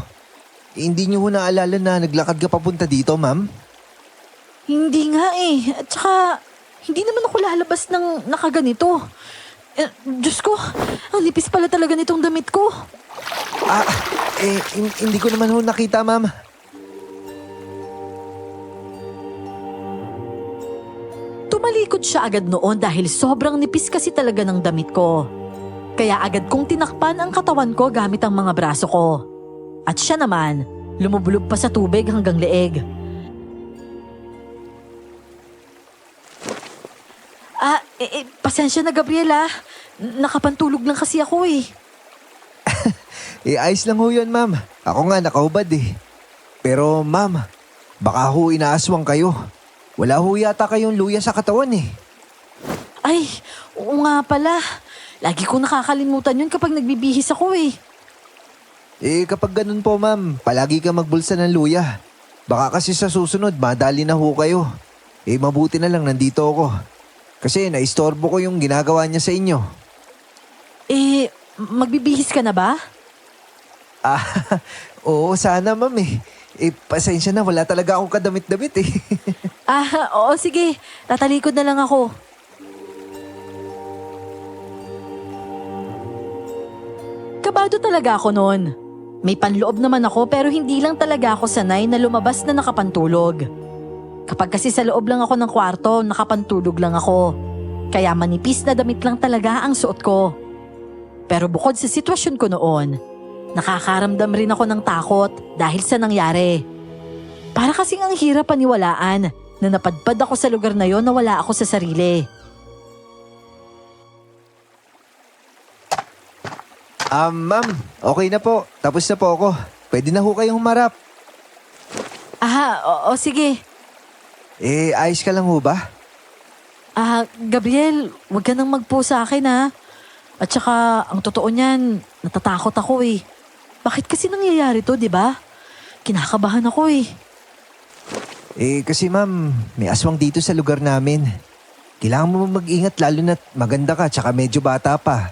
Speaker 4: Hindi niyo ho naalala na naglakad ka papunta dito, ma'am?
Speaker 1: Hindi nga eh. At saka, hindi naman ako lalabas ng nakaganito. Diyos ko, ang nipis pala talaga nitong damit ko.
Speaker 4: Hindi ko naman ho nakita, ma'am.
Speaker 1: Tumalikod siya agad noon dahil sobrang nipis kasi talaga ng damit ko. Kaya agad kong tinakpan ang katawan ko gamit ang mga braso ko. At siya naman, lumubulog pa sa tubig hanggang leeg. Pasensya na Gabriela. Nakapantulog lang kasi ako eh.
Speaker 4: Ayos lang ho yun, ma'am. Ako nga nakahubad eh. Pero ma'am, baka ho inaaswang kayo. Wala ho yata kayong luya sa katawan eh.
Speaker 1: Ay, oo nga pala. Lagi kong nakakalimutan yun kapag nagbibihis ako eh.
Speaker 4: Kapag ganun po ma'am, palagi ka magbulsa ng luya. Baka kasi sa susunod, madali na ho kayo. Mabuti na lang nandito ako. Kasi naistorbo ko yung ginagawa niya sa inyo.
Speaker 1: Magbibihis ka na ba?
Speaker 4: Oo sana ma'am eh. Pasensya na, wala talaga akong kadamit-damit eh.
Speaker 1: Oo sige. Tatalikod na lang ako. Kabado talaga ako noon. May panloob naman ako pero hindi lang talaga ako sanay na lumabas na nakapantulog. Kapag kasi sa loob lang ako ng kwarto, nakapantulog lang ako. Kaya manipis na damit lang talaga ang suot ko. Pero bukod sa sitwasyon ko noon, nakakaramdam rin ako ng takot dahil sa nangyari. Para kasing ang hirap paniwalaan na napadpad ako sa lugar na yon na wala ako sa sarili.
Speaker 4: Ma'am, okay na po. Tapos na po ako. Pwede na ho kayong humarap.
Speaker 1: Oo sige.
Speaker 4: Ayos ka lang ho ba?
Speaker 1: Gabriel, huwag ka nang magpo sa akin ha. At saka, ang totoo niyan, natatakot ako eh. Bakit kasi nangyayari to, di ba? Kinakabahan ako eh.
Speaker 4: Kasi ma'am, may aswang dito sa lugar namin. Kailangan mo mag-ingat lalo na't maganda ka tsaka medyo bata pa.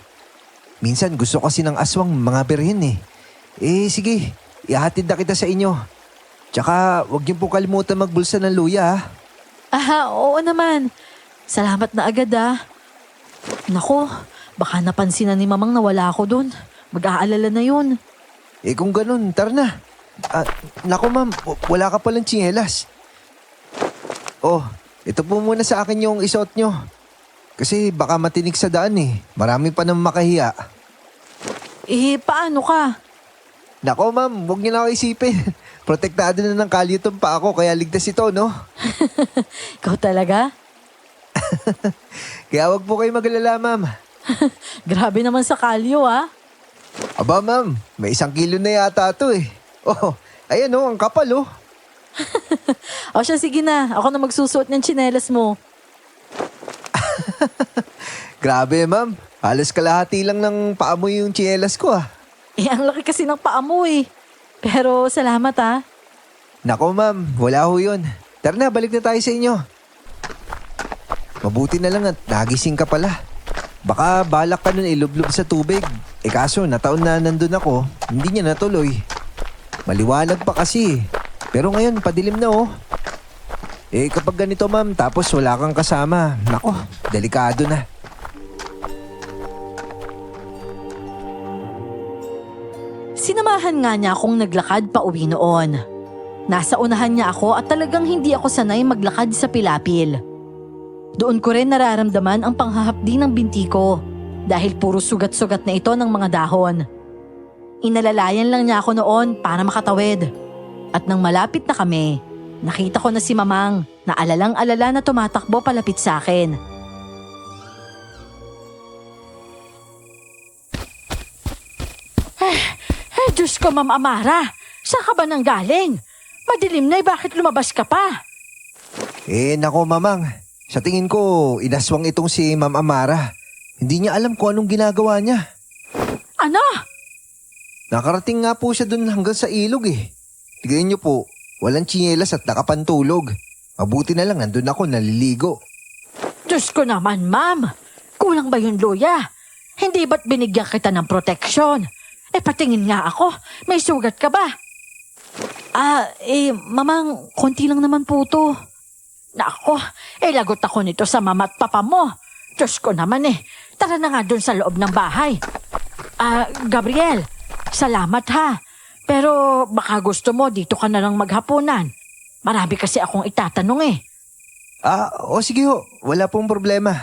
Speaker 4: Minsan gusto kasi ng aswang mga berhen eh. Sige, ihatid na kita sa inyo. Tsaka huwag niyo po kalimutan magbulsa ng luya ha.
Speaker 1: Oo naman. Salamat na agad Nako, baka napansin na ni Mamang na wala ako doon. Mag-aalala na yun.
Speaker 4: Kung ganun, tara na. Naku ma'am, wala ka palang tsinelas. Ito po muna sa akin yung isuot nyo. Kasi baka matinik sa daan eh. Marami pa nang makahiya.
Speaker 1: Paano ka?
Speaker 4: Nako ma'am, huwag niyo na ako isipin. Protektado na ng kalyo tong paa ko kaya ligtas ito, no?
Speaker 1: Ikaw talaga?
Speaker 4: Kaya wag po kayo magalala, ma'am.
Speaker 1: Grabe naman sa kalyo
Speaker 4: Aba ma'am, may 1 kilo na yata ito eh. Ayan ang kapal
Speaker 1: O siya, sige na. Ako na magsusuot ng tsinelas mo.
Speaker 4: Grabe ma'am, halos kalahati lang ng paa mo yung tsinelas ko
Speaker 1: Ang laki kasi ng paa mo eh. Pero salamat
Speaker 4: Nako ma'am, wala ho yun. Tara na, balik na tayo sa inyo. Mabuti na lang at nagising ka pala. Baka balak ka nun ilublob sa tubig. Kaso nataon na nandun ako, hindi niya natuloy. Maliwanag pa kasi. Pero ngayon, padilim na kapag ganito ma'am, tapos wala kang kasama, nako, delikado na.
Speaker 1: Sinamahan nga niya akong naglakad pa uwi noon. Nasa unahan niya ako at talagang hindi ako sanay maglakad sa pilapil. Doon ko rin nararamdaman ang panghahapdi ng binti ko dahil puro sugat-sugat na ito ng mga dahon. Inalalayan lang niya ako noon para makatawid. At nang malapit na kami, nakita ko na si Mamang na alalang-alala na tumatakbo palapit sa akin. Diyos ko, Ma'am Amara! Saan ka ba nang galing? Madilim na bakit lumabas ka pa?
Speaker 4: Nako mamang, sa tingin ko, inaswang itong si Ma'am Amara. Hindi niya alam kung anong ginagawa niya.
Speaker 1: Ano?
Speaker 4: Nakarating nga po siya dun hanggang sa ilog eh. Tignan niyo po, walang tsinelas at nakapantulog. Mabuti na lang nandun ako naliligo.
Speaker 1: Diyos ko naman, Ma'am! Kulang ba yung luya? Hindi ba't binigyan kita ng proteksyon? Patingin nga ako. May sugat ka ba? Mamang, konti lang naman po to. Nako, lagot ako nito sa mama at papa mo. Diyos ko naman Tara na nga dun sa loob ng bahay. Gabriel, salamat ha. Pero baka gusto mo dito ka na lang maghapunan. Marami kasi akong itatanong
Speaker 4: Sige ho. Wala pong problema.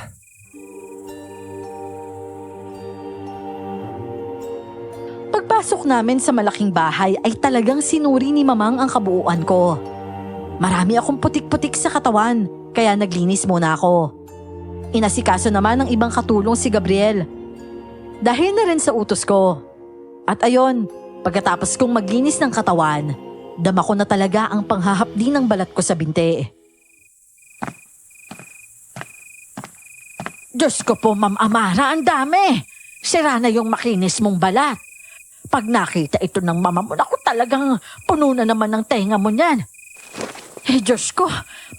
Speaker 1: Pagpasok namin sa malaking bahay ay talagang sinuri ni Mamang ang kabuuan ko. Marami akong putik-putik sa katawan, kaya naglinis muna ako. Inasikaso naman ng ibang katulong si Gabriel. Dahil na rin sa utos ko. At ayon, pagkatapos kong maglinis ng katawan, dama ko na talaga ang panghahapdi ng balat ko sa binti. Diyos ko po, Ma'am Amara, ang dami! Sira na yung makinis mong balat. Pag nakita ito ng mama mo, naku talagang puno na naman ng tenga mo niyan. Diyos ko,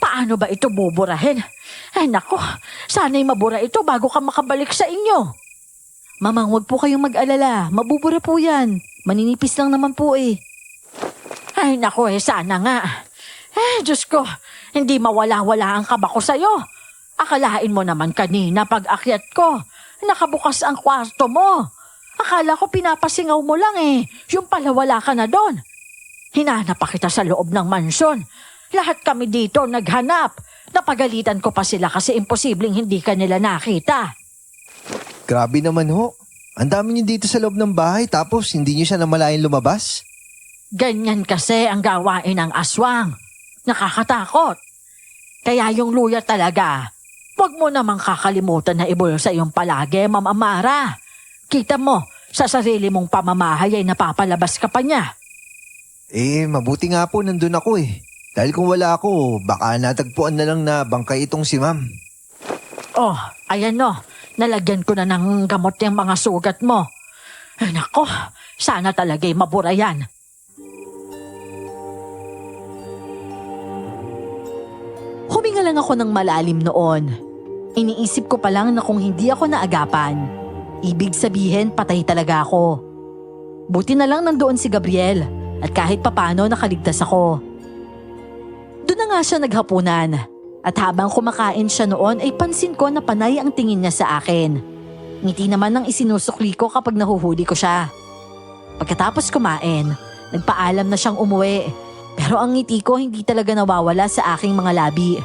Speaker 1: paano ba ito buburahin? Naku, sana'y mabura ito bago ka makabalik sa inyo. Mamang, wag po kayong mag-alala. Mabubura po yan. Maninipis lang naman po naku sana nga. Diyos ko, hindi mawala-wala ang kaba ko sa'yo. Akalain mo naman kanina pag akyat ko, nakabukas ang kwarto mo. Akala ko pinapasingaw mo lang yung pala wala ka na doon. Hinanap pa kita sa loob ng mansyon. Lahat kami dito naghanap. Napagalitan ko pa sila kasi imposibleng hindi ka nila nakita.
Speaker 4: Grabe naman ho. Ang dami niyo dito sa loob ng bahay tapos hindi niyo siya namalayan lumabas?
Speaker 1: Ganyan kasi ang gawain ng aswang. Nakakatakot. Kaya yung luya talaga, huwag mo namang kakalimutan na ibulsa yung palagi, Ma'am Amara. Kita mo, sa sarili mong pamamahay ay napapalabas ka pa niya.
Speaker 4: Mabuti nga po nandun ako Dahil kung wala ako, baka natagpuan na lang na bangkay itong si Ma'am.
Speaker 1: Ayan nalagyan ko na ng gamot yung mga sugat mo. Nako, sana talaga'y mabura yan. Huminga lang ako ng malalim noon. Iniisip ko pa lang na kung hindi ako naagapan, ibig sabihin patay talaga ako. Buti na lang nandoon si Gabriel at kahit papano nakaligtas ako. Doon na nga siya naghapunan at habang kumakain siya noon ay pansin ko na panay ang tingin niya sa akin. Ngiti naman ang isinusukli ko kapag nahuhuli ko siya. Pagkatapos kumain, nagpaalam na siyang umuwi pero ang ngiti ko hindi talaga nawawala sa aking mga labi.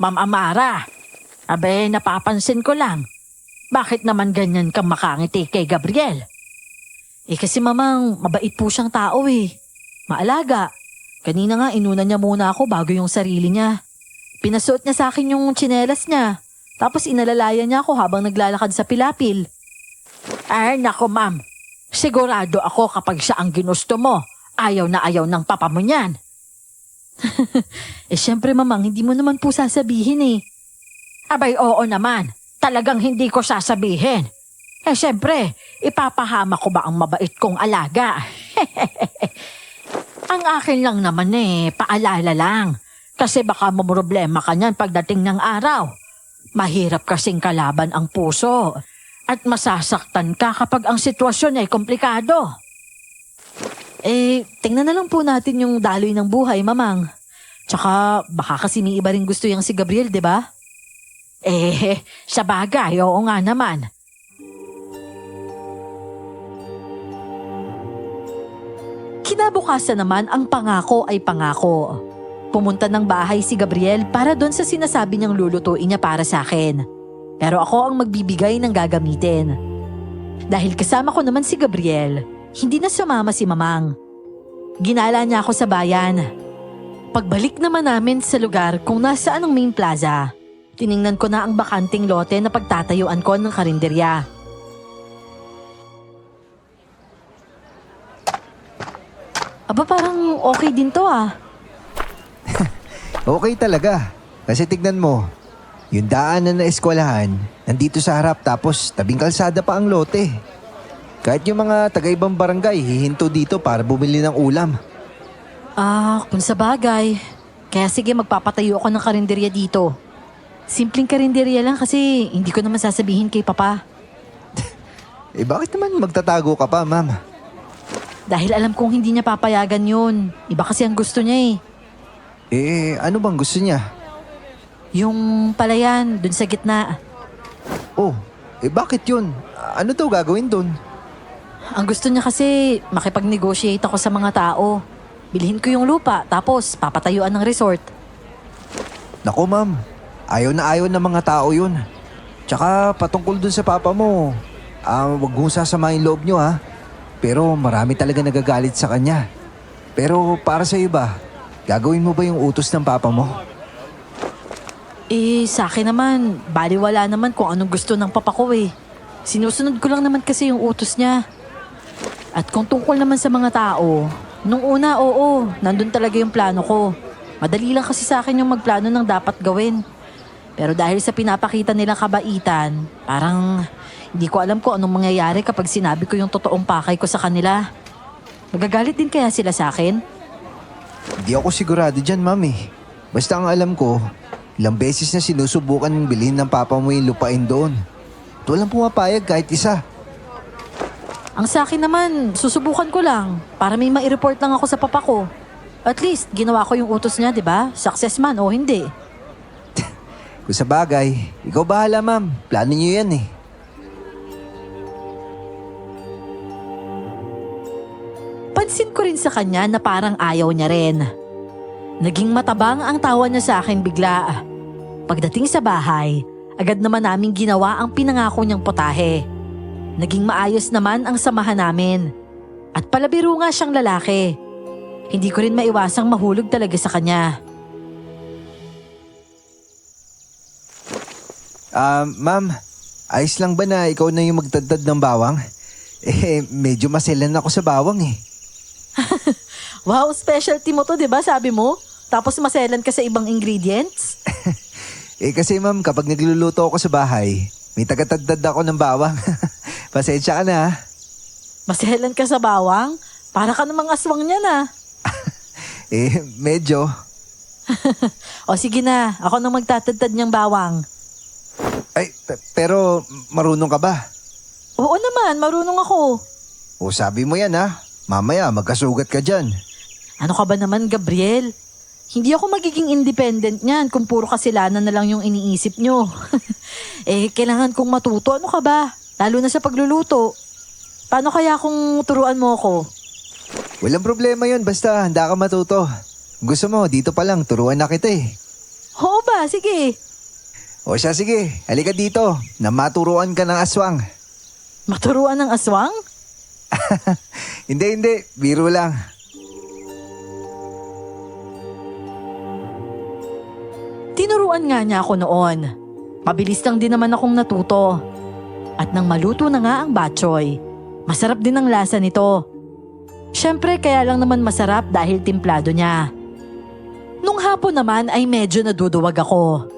Speaker 1: Ma'am Amara, napapansin ko lang. Bakit naman ganyan kang makangiti kay Gabriel? Kasi mamang mabait po siyang tao Maalaga. Kanina nga inuna niya muna ako bago yung sarili niya. Pinasuot niya sa akin yung tsinelas niya. Tapos inalalayan niya ako habang naglalakad sa pilapil. Nako ma'am. Sigurado ako kapag siya ang ginusto mo, ayaw na ayaw ng papa mo niyan. Syempre mamang, hindi mo naman po sasabihin Abay, oo naman. Talagang hindi ko sasabihin. Syempre, ipapahama ko ba ang mabait kong alaga? Ang akin lang naman paalala lang. Kasi baka mamroblema ka niyan pagdating ng araw. Mahirap kasing kalaban ang puso. At masasaktan ka kapag ang sitwasyon ay komplikado. Tingnan na lang po natin yung daloy ng buhay, mamang. Tsaka baka kasi may iba rin gusto yung si Gabriel, di ba? Sa bagay, oo nga naman. Kinabukasan naman ang pangako ay pangako. Pumunta ng bahay si Gabriel para doon sa sinasabi niyang lulutuin niya para sa akin. Pero ako ang magbibigay ng gagamitin. Dahil kasama ko naman si Gabriel, hindi na sumama si Mamang. Ginala niya ako sa bayan. Pagbalik naman namin sa lugar kung nasaan ang main plaza, tiningnan ko na ang bakanting lote na pagtatayuan ko ng karinderya. Aba, parang okay din to
Speaker 4: Okay talaga. Kasi tignan mo, yung daanan na eskwelahan, nandito sa harap tapos tabing kalsada pa ang lote. Kahit yung mga taga-ibang barangay, hihinto dito para bumili ng ulam.
Speaker 1: Kung sa bagay. Kaya sige, magpapatayo ako ng karinderya dito. Simpleng karinderya lang kasi hindi ko naman sasabihin kay Papa.
Speaker 4: Eh bakit naman magtatago ka pa, ma'am?
Speaker 1: Dahil alam kong hindi niya papayagan yun. Iba kasi ang gusto niya eh.
Speaker 4: Eh, ano bang gusto niya?
Speaker 1: Yung palayan, dun sa gitna.
Speaker 4: Oh, eh bakit yun? Ano daw gagawin dun?
Speaker 1: Ang gusto niya kasi makipag-negotiate ako sa mga tao. Bilhin ko yung lupa, tapos papatayuan ng resort.
Speaker 4: Naku, ma'am. Ayaw na ayaw ng mga tao yun. Tsaka patungkol dun sa papa mo, wag mong sasamahin loob nyo ha. Pero marami talaga nagagalit sa kanya. Pero para sa iba, gagawin mo ba yung utos ng papa mo?
Speaker 1: Eh, sa akin naman, baliwala naman kung anong gusto ng papa ko eh. Sinusunod ko lang naman kasi yung utos niya. At kung tungkol naman sa mga tao, nung una, oo, nandun talaga yung plano ko. Madali lang kasi sa akin yung magplano ng dapat gawin. Pero dahil sa pinapakita nilang kabaitan, parang hindi ko alam kung anong mangyayari kapag sinabi ko yung totoong pakay ko sa kanila. Magagalit din kaya sila sa akin?
Speaker 4: Hindi ako sigurado dyan, ma'am eh. Basta ang alam ko, ilang beses na sinusubukan bilhin ng papa mo yung lupain doon. At walang pumapayag kahit isa.
Speaker 1: Ang sa akin naman, susubukan ko lang para may ma-report lang ako sa papa ko. At least, ginawa ko yung utos niya, di ba? Success man o hindi.
Speaker 4: Kung sa bagay, ikaw bahala, ma'am. Plano niyo yan eh.
Speaker 1: Pansin ko rin sa kanya na parang ayaw niya rin. Naging matabang ang tawa niya sa akin bigla. Pagdating sa bahay, agad naman namin ginawa ang pinangako niyang potahe. Naging maayos naman ang samahan namin. At palabiro nga siyang lalaki. Hindi ko rin maiwasang mahulog talaga sa kanya.
Speaker 4: Ma'am, ayos lang ba na ikaw na yung magdadad ng bawang? Eh, medyo maselan ako sa bawang eh.
Speaker 1: Wow, specialty mo to, di ba? Sabi mo? Tapos maselan ka sa ibang ingredients?
Speaker 4: Eh kasi ma'am, kapag nagluluto ako sa bahay, may tagatagdad ako ng bawang. Pasensya ka na ha.
Speaker 1: Maselan ka sa bawang? Para ka namang aswang niyan ah.
Speaker 4: Eh, medyo.
Speaker 1: O sige na, ako nang magtatadtad niyang bawang.
Speaker 4: Ay, pero marunong ka ba?
Speaker 1: Oo naman, marunong ako.
Speaker 4: O sabi mo yan ha. Mamaya magkasugat ka dyan.
Speaker 1: Ano ka ba naman, Gabriel? Hindi ako magiging independent niyan kung puro kasalanan na lang yung iniisip nyo. Eh, kailangan kong matuto. Ano ka ba? Lalo na sa pagluluto. Paano kaya kung turuan mo ako?
Speaker 4: Walang problema yun, basta handa ka matuto. Kung gusto mo, dito pa lang, turuan na kita eh.
Speaker 1: Oo ba? Sige.
Speaker 4: O siya, sige, halika dito, na maturuan ka ng aswang.
Speaker 1: Maturuan ng aswang?
Speaker 4: Hindi, biro lang.
Speaker 1: Tinuruan nga niya ako noon. Mabilis lang din naman akong natuto. At nang maluto na nga ang batchoy, masarap din ang lasa nito. Siyempre kaya lang naman masarap dahil timplado niya. Nung hapon naman ay medyo naduduwag ako.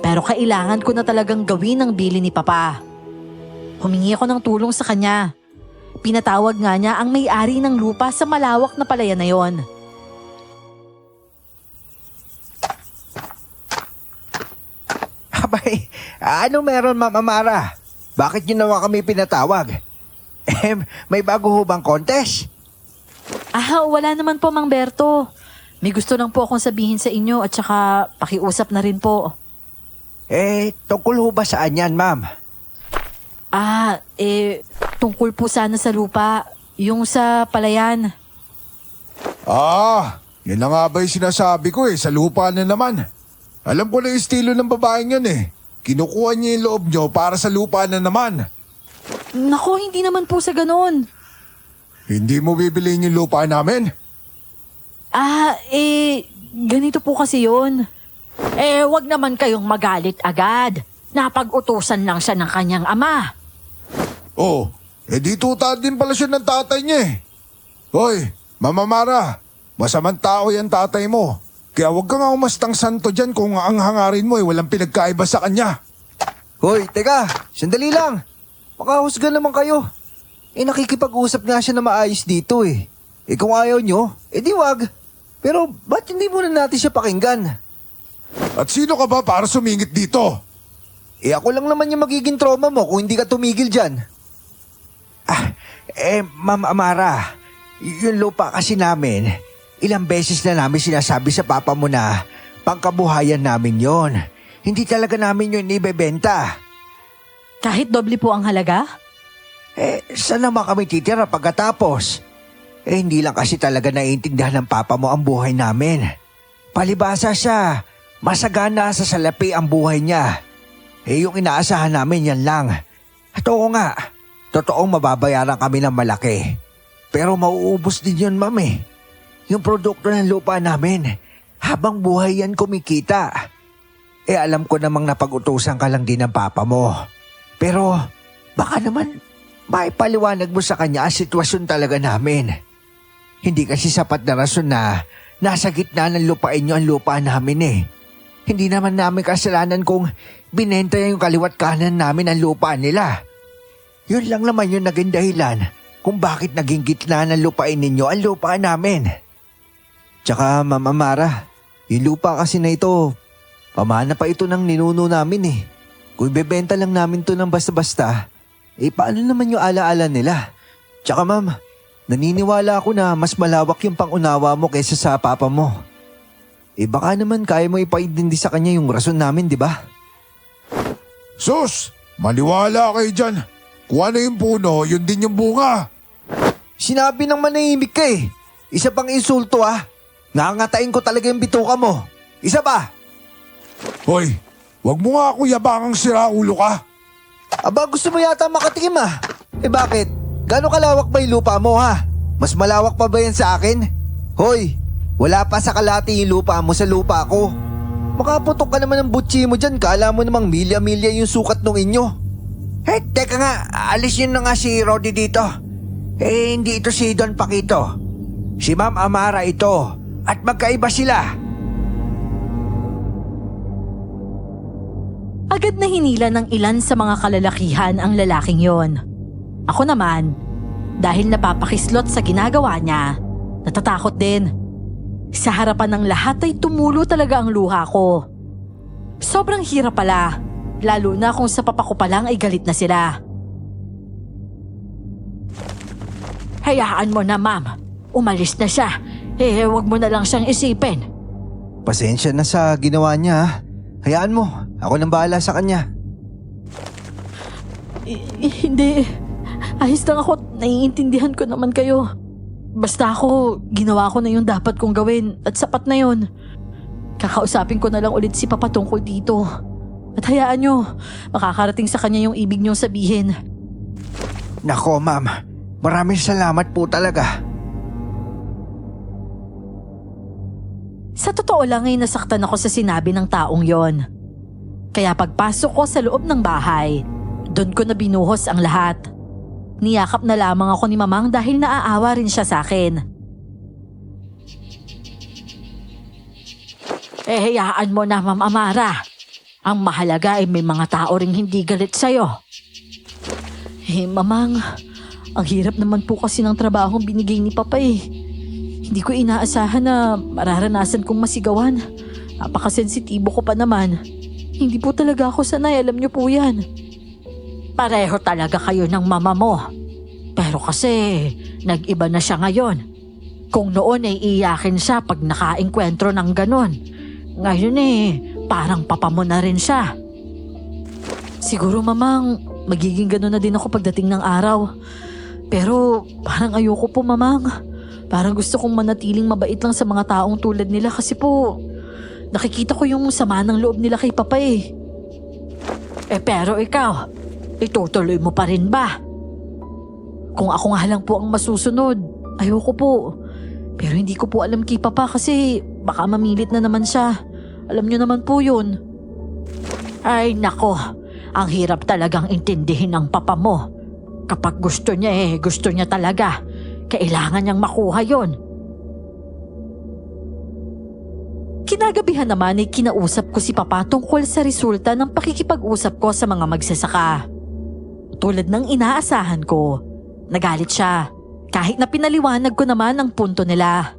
Speaker 1: Pero kailangan ko na talagang gawin ang bili ni Papa. Humingi ako ng tulong sa kanya. Pinatawag nga niya ang may-ari ng lupa sa malawak na palayan na yon.
Speaker 4: Abay, ano meron, Ma'am Amara? Bakit niyo naman kami pinatawag? May bago ho bang contest?
Speaker 1: Wala naman po, Mang Berto. May gusto lang po akong sabihin sa inyo at saka pakiusap na rin po.
Speaker 4: Tungkol ho ba saan yan, ma'am?
Speaker 1: Tungkol po sana sa lupa. Yung sa palayan.
Speaker 2: Yan na nga ba yung sinasabi ko sa lupa na naman. Alam ko na yung estilo ng babaeng yun Kinukuha niya yung loob niyo para sa lupa na naman.
Speaker 1: Nako, hindi naman po sa ganun.
Speaker 2: Hindi mo bibiliin yung lupa namin?
Speaker 1: Ganito po kasi yun. Wag naman kayong magalit agad. Napag-utusan lang siya ng kanyang ama.
Speaker 2: Di tuta din pala siya ng tatay niya Hoy, Mama Mara, masamang tao yan tatay mo. Kaya wag kang umastang santo dyan kung ang hangarin mo walang pinagkaiba sa kanya.
Speaker 4: Hoy, teka, sandali lang. Makahusga naman kayo. Nakikipag-usap nga siya na maayos dito Kung ayaw nyo, di wag. Pero ba't hindi muna natin siya pakinggan?
Speaker 2: At sino ka ba para sumingit dito?
Speaker 4: Ako lang naman yung magiging trauma mo kung hindi ka tumigil dyan.
Speaker 3: Ma'am Amara, yung lupa kasi namin, ilang beses na namin sinasabi sa papa mo na pangkabuhayan namin yon. Hindi talaga namin yun ibebenta.
Speaker 1: Kahit doble po ang halaga?
Speaker 3: Saan naman kami titira pagkatapos? Hindi lang kasi talaga naiintindihan ng papa mo ang buhay namin. Palibasa siya, masagana sa salapi ang buhay niya. Yung inaasahan namin yan lang. At oo nga, totoong mababayaran kami ng malaki. Pero mauubos din yun, ma'am eh. Yung produkto ng lupa namin, habang buhay yan kumikita. Alam ko namang napag-utusan ka lang din ng papa mo. Pero baka naman maipaliwanag mo sa kanya ang sitwasyon talaga namin. Hindi kasi sapat na rason na nasa gitna ng lupain nyo ang lupa namin eh. Hindi naman namin kasalanan kung binenta yung kaliwat kanan namin ang lupa nila. Yun lang naman yung naging dahilan kung bakit naging gitna ng lupain ninyo ang lupa namin.
Speaker 4: Tsaka Ma'am Amara, yung lupa kasi na ito, pamana pa ito ng ninuno namin eh. Kung ibebenta lang namin to ng basta-basta, paano naman yung alaala nila? Tsaka ma'am, naniniwala ako na mas malawak yung pangunawa mo kaysa sa papa mo. Baka naman kaya mo ipaintindi sa kanya yung rason namin, di ba?
Speaker 2: Sus, maniwala kayo dyan. Kung ano yung puno, yun din yung bunga.
Speaker 4: Sinabi ng manahimik ka eh. Isa pang insulto ah. Nangangatain ko talaga yung bituka mo. Isa pa.
Speaker 2: Hoy, wag mo nga ako yabangang siraulo ka.
Speaker 4: Aba, gusto mo yata makatikim ah. Bakit? Gano'ng kalawak ba yung lupa mo ha? Mas malawak pa ba yan sa akin? Hoy, wala pa sa kalahati yung lupa mo sa lupa ko. Makaputok ka naman ng butsi mo dyan. Kala mo namang milya-milya yung sukat nung inyo.
Speaker 3: Teka nga, alis yun na nga si Roddy dito. Hindi ito si Don Paquito. Si Ma'am Amara ito. At magkaiba sila.
Speaker 1: Agad na hinila ng ilan sa mga kalalakihan ang lalaking yon. Ako naman, dahil napapakislot sa ginagawa niya, natatakot din. Sa harapan ng lahat ay tumulo talaga ang luha ko. Sobrang hirap pala, lalo na kung sa papa ko pa lang ay galit na sila. Hayaan mo na, ma'am. Umalis na siya. Wag mo na lang siyang isipin.
Speaker 4: Pasensya na sa ginawa niya ha. Hayaan mo, ako nang bahala sa kanya.
Speaker 1: Hindi. Ayos lang ako. Naiintindihan ko naman kayo. Basta ako, ginawa ko na yung dapat kong gawin at sapat na yun. Kakausapin ko na lang ulit si Papa tungkol dito. At hayaan nyo, makakarating sa kanya yung ibig niyong sabihin.
Speaker 3: Nako, ma'am. Maraming salamat po talaga.
Speaker 1: Sa totoo lang ay nasaktan ako sa sinabi ng taong yon. Kaya pagpasok ko sa loob ng bahay, doon ko na binuhos ang lahat. Niyakap na lamang ako ni Mamang dahil naaawa rin siya sa akin. Hayaan mo na, Ma'am Amara. Ang mahalaga ay may mga tao ring hindi galit sa'yo. Mamang, ang hirap naman po kasi ng trabahong binigay ni Papa eh. Hindi ko inaasahan na mararanasan kong masigawan. Napakasensitibo ko pa naman. Hindi po talaga ako sanay, alam niyo po yan. Pareho talaga kayo ng mama mo. Pero kasi, nag-iba na siya ngayon. Kung noon ay iyakin siya pag nakaengkwentro ng ganon. Ngayon parang papa mo na rin siya. Siguro mamang, magiging ganon na din ako pagdating ng araw. Pero parang ayoko po, Mamang. Parang gusto kong manatiling mabait lang sa mga taong tulad nila kasi po, nakikita ko yung sama ng loob nila kay Papa eh. Pero ikaw, itutuloy mo pa rin ba? Kung ako nga lang po ang masusunod, ayoko po. Pero hindi ko po alam kay Papa kasi baka mamilit na naman siya. Alam niyo naman po yun. Ay nako, ang hirap talagang intindihin ng Papa mo. Kapag gusto niya gusto niya talaga. Kailangan niyang makuha yon. Kinagabihan naman ay kinausap ko si Papa tungkol sa resulta ng pakikipag-usap ko sa mga magsasaka. Tulad ng inaasahan ko, nagalit siya kahit na pinaliwanag ko naman ang punto nila.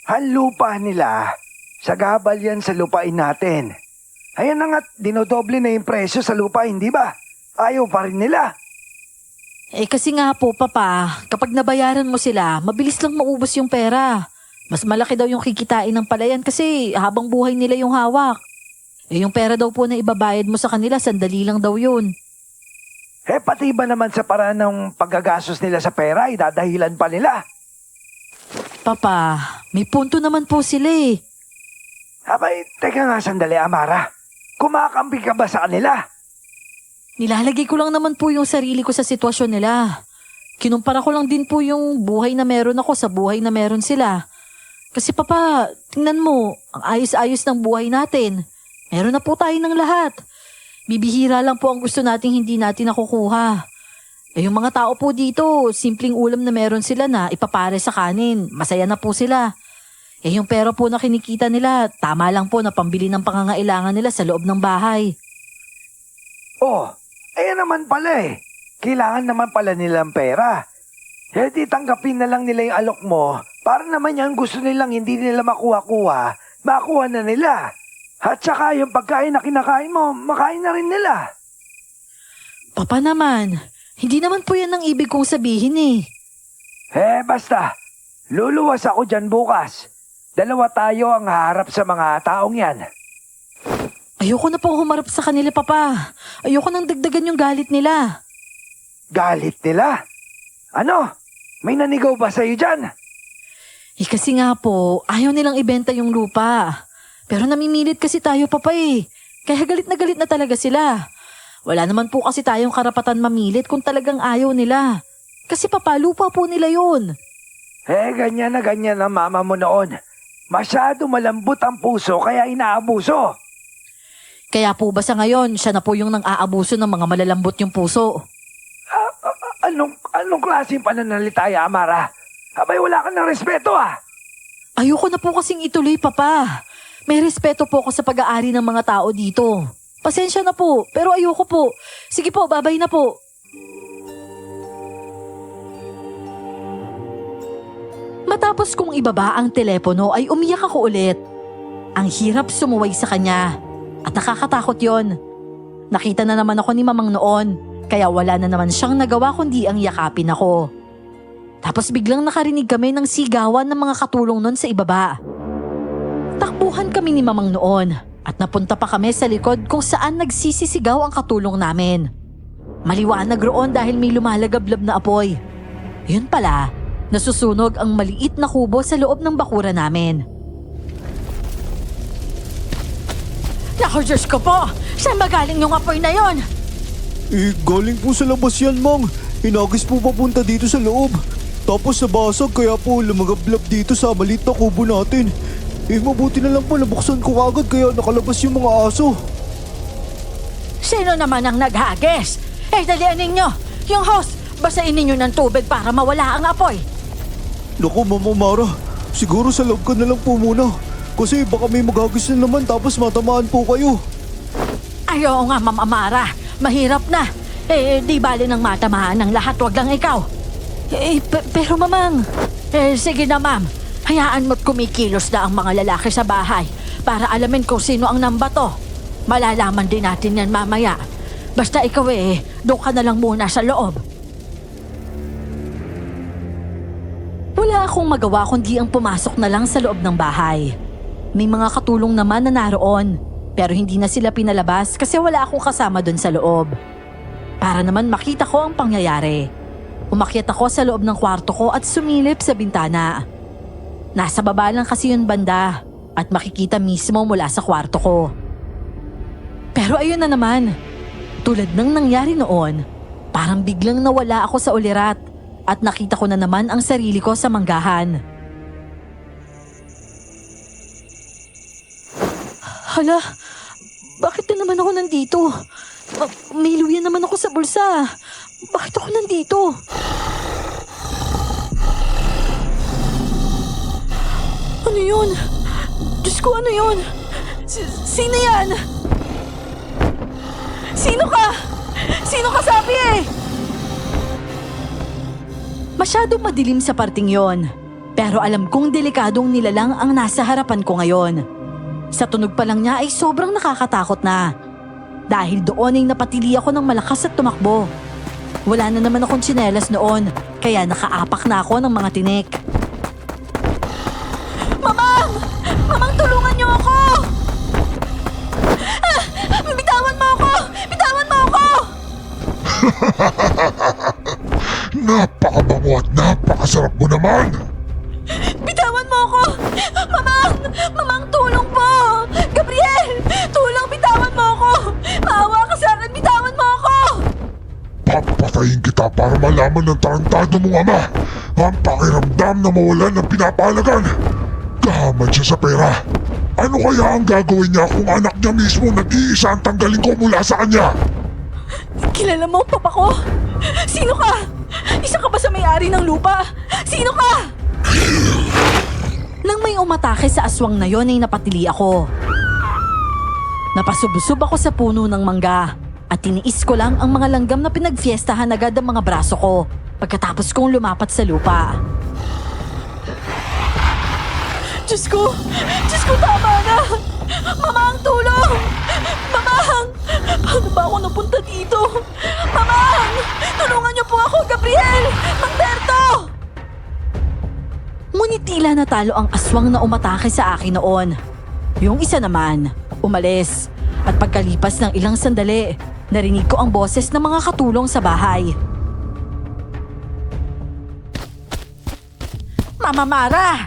Speaker 3: Ang lupa nila, sagabal yan sa lupain natin. Ayan na nga't dinodoble na yung presyo sa lupa, hindi ba? Ayaw pa rin nila.
Speaker 1: Kasi nga po, Papa, kapag nabayaran mo sila, mabilis lang maubos yung pera. Mas malaki daw yung kikitain ng palayan kasi habang buhay nila yung hawak. Yung pera daw po na ibabayad mo sa kanila, sandali lang daw yun.
Speaker 3: Pati ba naman sa paraan ng paggagastos nila sa pera, idadahilan pa nila?
Speaker 1: Papa, may punto naman po sila eh.
Speaker 3: Abay, teka nga sandali, Amara. Kumakampi ka ba sa kanila?
Speaker 1: Nilalagay ko lang naman po yung sarili ko sa sitwasyon nila. Kinumpara ko lang din po yung buhay na meron ako sa buhay na meron sila. Kasi Papa, tingnan mo, ang ayos-ayos ng buhay natin. Meron na po tayo ng lahat. Bibihira lang po ang gusto nating hindi natin nakukuha. Yung mga tao po dito, simpleng ulam na meron sila na ipapare sa kanin. Masaya na po sila. Yung pera po na kinikita nila, tama lang po na pambili ng pangangailangan nila sa loob ng bahay.
Speaker 3: Oh, ayan naman pala eh. Kailangan naman pala nilang pera. Di tanggapin na lang nila yung alok mo. Para naman yan gusto nilang hindi nila makuha-kuha, makuha na nila. At saka yung pagkain na kinakain mo, makain na rin nila.
Speaker 1: Papa naman, hindi naman po yan ang ibig kong sabihin eh.
Speaker 3: Basta. Luluwas ako dyan bukas. 2 tayo ang haharap sa mga taong yan.
Speaker 1: Ayoko na pong humarap sa kanila, Papa. Ayoko nang dagdagan yung galit nila.
Speaker 3: Galit nila? Ano? May nanigaw ba sa'yo dyan?
Speaker 1: Kasi nga po, ayaw nilang ibenta yung lupa. Pero namimilit kasi tayo, Papa eh. Kaya galit na talaga sila. Wala naman po kasi tayong karapatan mamilit kung talagang ayaw nila. Kasi Papa, lupa po nila yun.
Speaker 3: Ganyan na mama mo noon. Masyado malambot ang puso kaya inaabuso.
Speaker 1: Kaya po ba sa ngayon, siya na po yung nang-aabuso ng mga malalambot yung puso?
Speaker 3: Anong klaseng pananalita, Amara? Abay, wala ka ng respeto ah.
Speaker 1: Ayoko na po kasing ituloy, Papa. May respeto po ako sa pag-aari ng mga tao dito. Pasensya na po, pero ayoko po. Sige po, babay na po. Matapos kong ibaba ang telepono ay umiyak ako ulit. Ang hirap sumuway sa kanya. At nakakatakot yon. Nakita na naman ako ni Mamang noon, kaya wala na naman siyang nagawa kundi ang yakapin ako. Tapos biglang nakarinig kami ng sigawan ng mga katulong nun sa ibaba. Takbuhan kami ni Mamang noon at napunta pa kami sa likod kung saan nagsisisigaw ang katulong namin. Maliwanag roon dahil may lumalagablab na apoy. Yun pala, nasusunog ang maliit na kubo sa loob ng bakura namin. Naku, Diyos ko po! Saan ba galing yung apoy na yon?
Speaker 5: Galing po sa labas yan, Mang. Hinagis po papunta dito sa loob. Tapos nabasag kaya po lumagablab dito sa maliit na kubo natin. Mabuti na lang po nabuksan ko agad kaya nakalabas yung mga aso.
Speaker 1: Sino naman ang naghagis? Dalian ninyo! Yung hose, basain ninyo ng tubig para mawala ang apoy.
Speaker 5: Naku, Mama Mara. Siguro sa loob ka na lang po muna. Kasi baka may maghagis na naman tapos matamaan po kayo.
Speaker 1: Ayaw nga, Ma'am Amara. Mahirap na. Di bali nang matamaan ng lahat, wag lang ikaw. Pero Mamang... sige na, Ma'am. Hayaan mo't kumikilos na ang mga lalaki sa bahay para alamin kung sino ang nambato. Malalaman din natin yan mamaya. Basta ikaw doon ka na lang muna sa loob. Wala akong magawa kundi ang pumasok na lang sa loob ng bahay. May mga katulong naman na naroon, pero hindi na sila pinalabas kasi wala akong kasama doon sa loob. Para naman makita ko ang pangyayari. Umakyat ako sa loob ng kwarto ko at sumilip sa bintana. Nasa baba lang kasi yun banda at makikita mismo mula sa kwarto ko. Pero ayun na naman, tulad ng nangyari noon, parang biglang nawala ako sa ulirat at nakita ko na naman ang sarili ko sa manggahan. Hala, bakit na naman ako nandito? May luya naman ako sa bulsa. Bakit ako nandito? Ano yun? Diyos ko, ano yun? Sino yan? Sino ka? Sino ka sabi? Masyadong madilim sa parting yon. Pero alam kong delikadong nilalang ang nasa harapan ko ngayon. Sa tunog pa lang niya ay sobrang nakakatakot na. Dahil doon ay napatili ako ng malakas at tumakbo. Wala na naman akong tsinelas noon, kaya nakaapak na ako ng mga tinik. Mamang! Mamang, tulungan niyo ako! Bitawan mo ako! Bitawan mo ako!
Speaker 2: Napakabango at napakasarap mo naman!
Speaker 1: Bitawan mo ako! Mamang! Mamang, tulong po! Gabriel! Tulong, bitawan mo ako! Maawa ka sa akin, bitawan mo ako!
Speaker 2: Papatayin kita para malaman ng tarantado mong ama ang pakiramdam na mawalan ng pinapahalagan. Gaman siya sa pera. Ano kaya ang gagawin niya kung anak niya mismo nag-iisa ang tanggalin ko mula sa kanya?
Speaker 1: Kilala mo, papa ko? Sino ka? Isa ka ba sa may-ari ng lupa? Sino ka? Nang may umatake sa aswang na yon ay napatili ako. Napasubsob ako sa puno ng mangga at tiniis ko lang ang mga langgam na pinagfiestahan agad ang mga braso ko pagkatapos kong lumapat sa lupa. Diyos ko! Diyos ko, tama na! Mamang, tulong! Mamang! Paano ba ako napunta dito? Mamang! Tulungan niyo po ako, Gabriel! Mang Berto! Ngunit tila natalo ang aswang na umatake sa akin noon. Yung isa naman, umalis. At pagkalipas ng ilang sandali, narinig ko ang boses ng mga katulong sa bahay. Mama Mara!